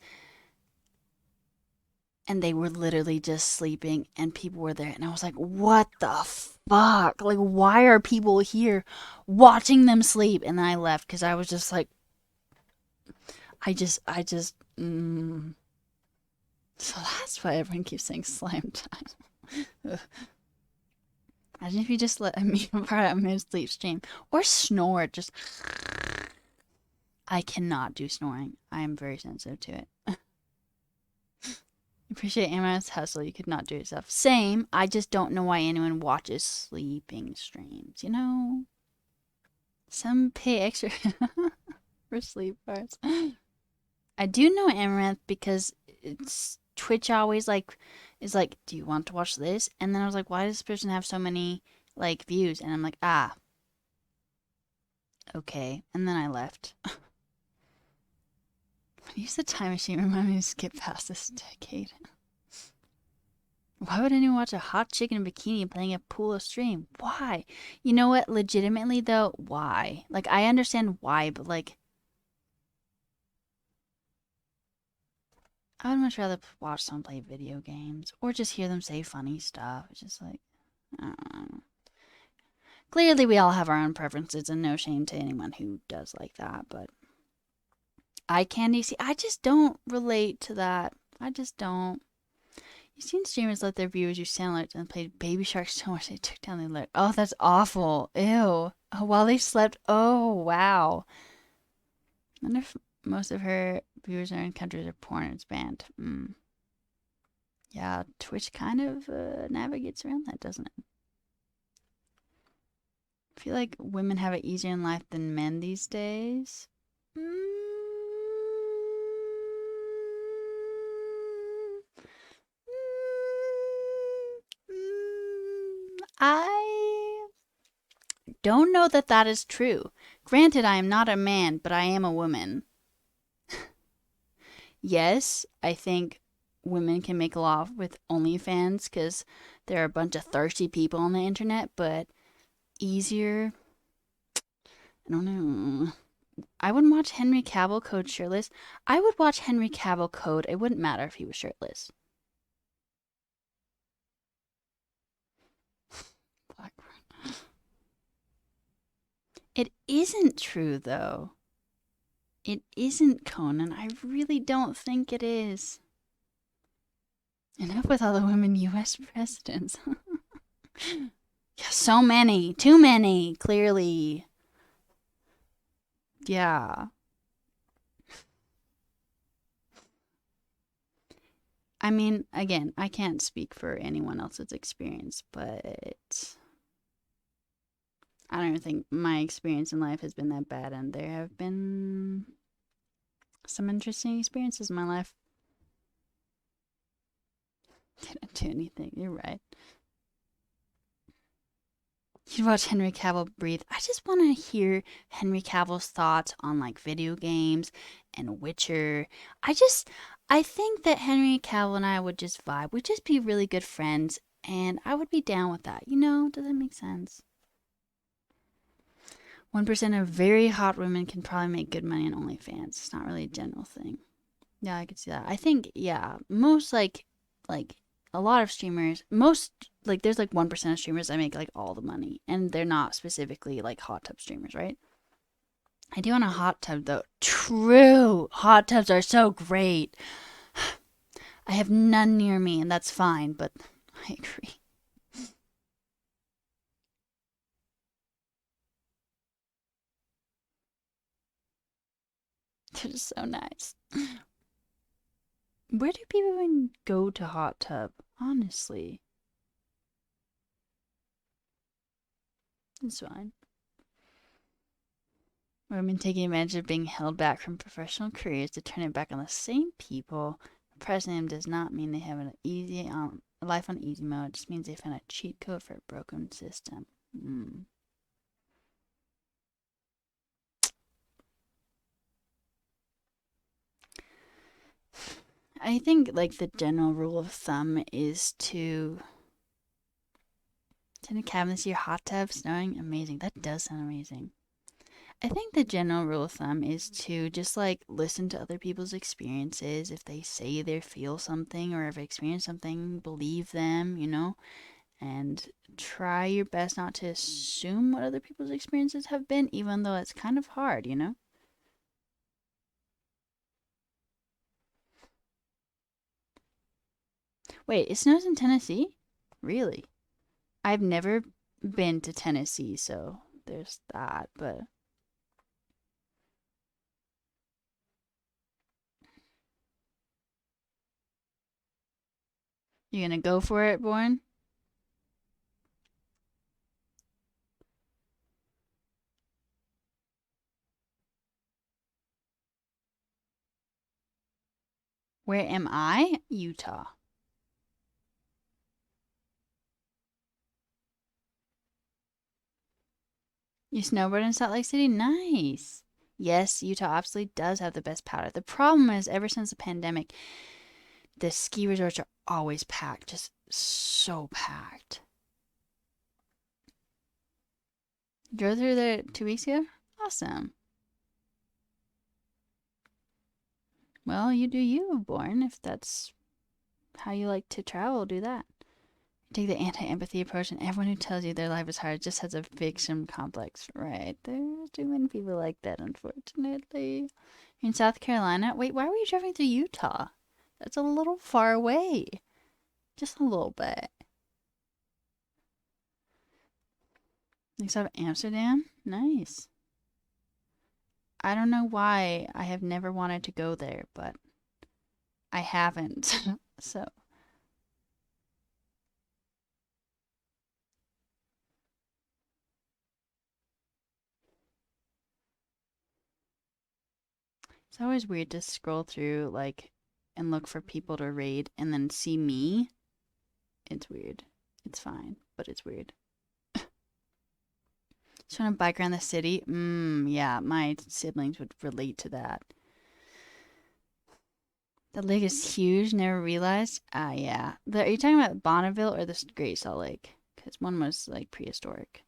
and they were literally just sleeping, and people were there, and I was like, what the fuck? Like, why are people here watching them sleep? And then I left because I was just like, So that's why everyone keeps saying slime time. Imagine if you just let me part out mid-sleep stream. Or snore, just... I cannot do snoring. I am very sensitive to it. Appreciate Amaranth's hustle. You could not do it yourself. Same. I just don't know why anyone watches sleeping streams, you know? Some pay extra for sleep parts. I do know Amaranth because it's Twitch always like is like, do you want to watch this? And then I was like, why does this person have so many like views? And I'm like, okay. And then I left. Use the time machine. Remind me to skip past this decade. Why would anyone watch a hot chick in a bikini playing a pool stream? Why? You know what? Legitimately though, why? Like I understand why, but like I would much rather watch someone play video games or just hear them say funny stuff. It's just like, I don't know. Clearly, we all have our own preferences, and no shame to anyone who does like that. But eye candy, see, I just don't relate to that. I just don't. You've seen streamers let their viewers use sound alerts and played Baby Shark so much they took down the alert. Oh, that's awful. Ew. Oh, while they slept. Oh, wow. I wonder if most of her viewers are in countries where porn is banned. Yeah, Twitch kind of navigates around that, doesn't it? I feel like women have it easier in life than men these days. I don't know that that is true. Granted, I am not a man, but I am a woman. Yes, I think women can make a lot with OnlyFans because there are a bunch of thirsty people on the internet, but easier. I don't know. I wouldn't watch Henry Cavill code shirtless. I would watch Henry Cavill code. It wouldn't matter if he was shirtless. It isn't true, though. It isn't, Conan. I really don't think it is. Enough with all the women U.S. presidents. Yeah, so many. Too many, clearly. Yeah. I mean, again, I can't speak for anyone else's experience, but I don't think my experience in life has been that bad, and there have been some interesting experiences in my life. Didn't do anything. You're right. You'd watch Henry Cavill breathe. I just want to hear Henry Cavill's thoughts on like video games and Witcher. I think that Henry Cavill and I would just vibe. We'd just be really good friends, and I would be down with that. You know, does that make sense? 1% of very hot women can probably make good money on OnlyFans. It's not really a general thing. Yeah, I could see that. I think, yeah, most like a lot of streamers, most like there's like 1% of streamers that make like all the money, and they're not specifically like hot tub streamers, right? I do want a hot tub though. True, hot tubs are so great. I have none near me, and that's fine, but I agree. They're just so nice. Where do people even go to hot tub? Honestly, it's fine. Women taking advantage of being held back from professional careers to turn it back on the same people. Pressing them does not mean they have an easy life on easy mode. It just means they found a cheat code for a broken system. I think like the general rule of thumb is to tend to cabin this year hot tub snowing. Amazing. That does sound amazing. I think the general rule of thumb is to just like listen to other people's experiences. If they say they feel something or have experienced something, believe them, you know, and try your best not to assume what other people's experiences have been, even though it's kind of hard, you know? Wait, it snows in Tennessee? Really? I've never been to Tennessee, so there's that, but you gonna go for it, Born? Where am I? Utah. You snowboard in Salt Lake City? Nice. Yes, Utah absolutely does have the best powder. The problem is, ever since the pandemic, the ski resorts are always packed, just so packed. Drove through there 2 weeks ago? Awesome. Well, you do you, Born. If that's how you like to travel, do that. Take the anti-empathy approach, and everyone who tells you their life is hard just has a victim complex. Right. There's too many people like that, unfortunately. You're in South Carolina? Wait, why were you driving through Utah? That's a little far away. Just a little bit. Next up, Amsterdam? Nice. I don't know why I have never wanted to go there, but I haven't. So. It's always weird to scroll through, like, and look for people to raid and then see me. It's weird. It's fine, but it's weird. Just want to bike around the city? Yeah, my siblings would relate to that. The lake is huge, never realized. Ah, yeah. Are you talking about Bonneville or the Great Salt Lake? Because one was, like, prehistoric.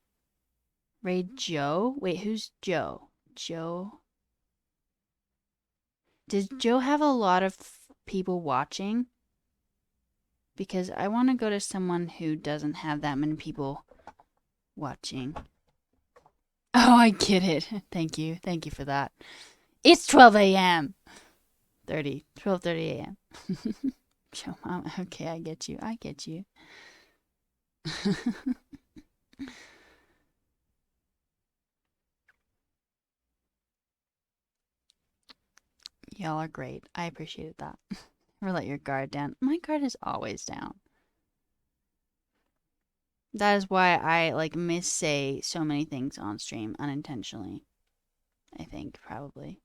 Raid Joe? Wait, who's Joe? Joe? Does Joe have a lot of people watching? Because I want to go to someone who doesn't have that many people watching. Oh, I get it. Thank you. Thank you for that. It's 12 a.m. 12:30 a.m. Joe Mom. Okay, I get you. I get you. Y'all are great. I appreciated that. Never let your guard down. My guard is always down. That is why I like missay so many things on stream unintentionally. I think probably.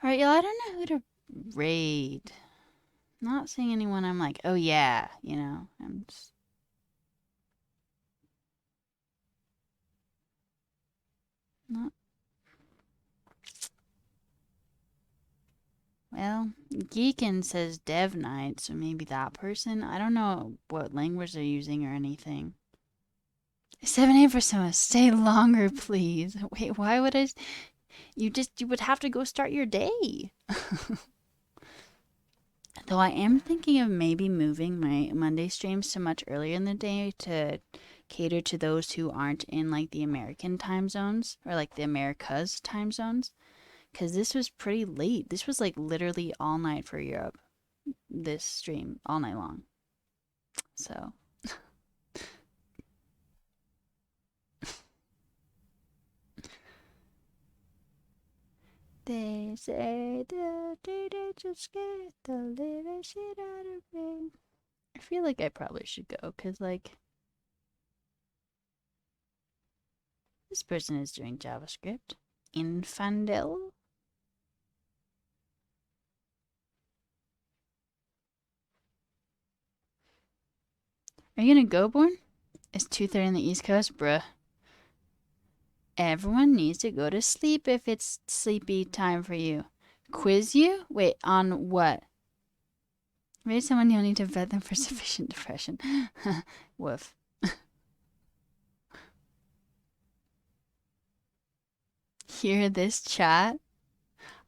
All right, y'all. I don't know who to raid. Not seeing anyone. I'm like, oh yeah, you know. I'm just. Not. Well, Geekin says Dev Night, so maybe that person. I don't know what language they're using or anything. 7 a.m. for someone. Stay longer, please. Wait, why would I? You would have to go start your day. Though I am thinking of maybe moving my Monday streams to much earlier in the day to cater to those who aren't in like the American time zones or like the Americas time zones. Because this was pretty late. This was like literally all night for Europe. This stream all night long. So. They say that they just get the living shit out of me. I feel like I probably should go because, like, this person is doing JavaScript. Infandel? Are you gonna go, Born? It's 2:30 on the East Coast, bruh. Everyone needs to go to sleep if it's sleepy time for you. Quiz you? Wait, on what? Maybe someone you'll need to vet them for sufficient depression. Woof. Hear this chat?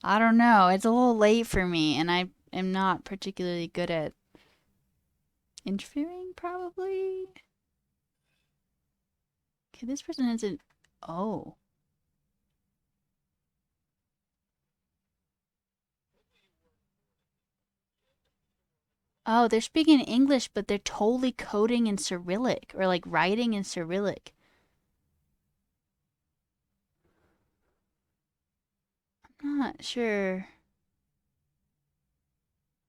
I don't know. It's a little late for me, and I am not particularly good at interviewing, probably. Okay, this person isn't. Oh. Oh, they're speaking English, but they're totally coding in Cyrillic or like writing in Cyrillic. I'm not sure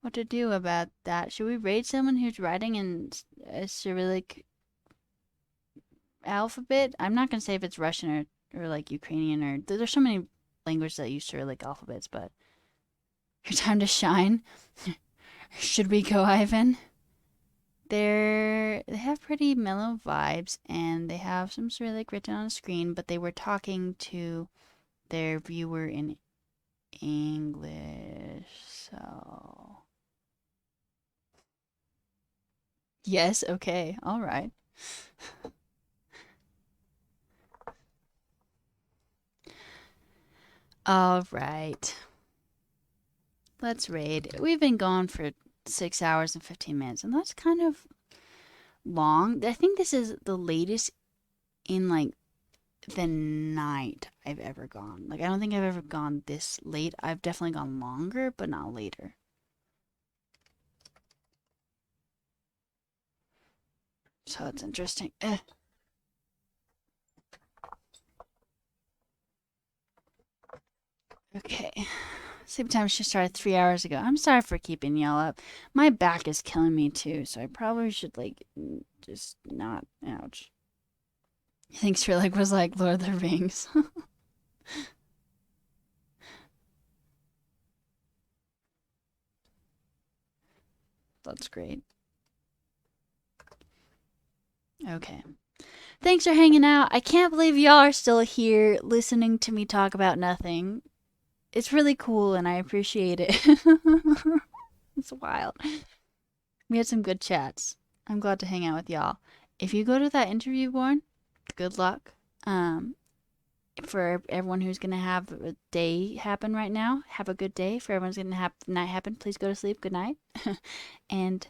what to do about that. Should we raid someone who's writing in a Cyrillic alphabet? I'm not gonna say if it's Russian or like Ukrainian or there's so many languages that use Cyrillic alphabets, but your time to shine. Should we go, Ivan? They have pretty mellow vibes and they have some Cyrillic written on the screen, but they were talking to their viewer in English, so yes, okay, all right. All right. Let's raid. We've been gone for 6 hours and 15 minutes, and that's kind of long. I think this is the latest in like the night I've ever gone. Like I don't think I've ever gone this late. I've definitely gone longer, but not later. So it's interesting. Okay. Sleep time should start 3 hours ago. I'm sorry for keeping y'all up. My back is killing me too, so I probably should like just not. Ouch. Thanks for like was like Lord of the Rings. That's great. Okay. Thanks for hanging out. I can't believe y'all are still here listening to me talk about nothing. It's really cool and I appreciate it. It's wild. We had some good chats. I'm glad to hang out with y'all. If you go to that interview, Born, good luck. For everyone who's gonna have a day happen right now, have a good day. For everyone's gonna have night happen, please go to sleep. Good night. And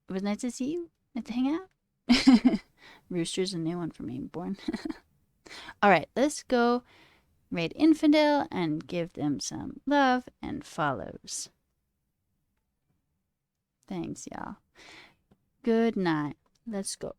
it was nice to see you. Nice to hang out. Rooster's a new one for me, Born. All right, let's go raid Infidel and give them some love and follows. Thanks, y'all. Good night. Let's go.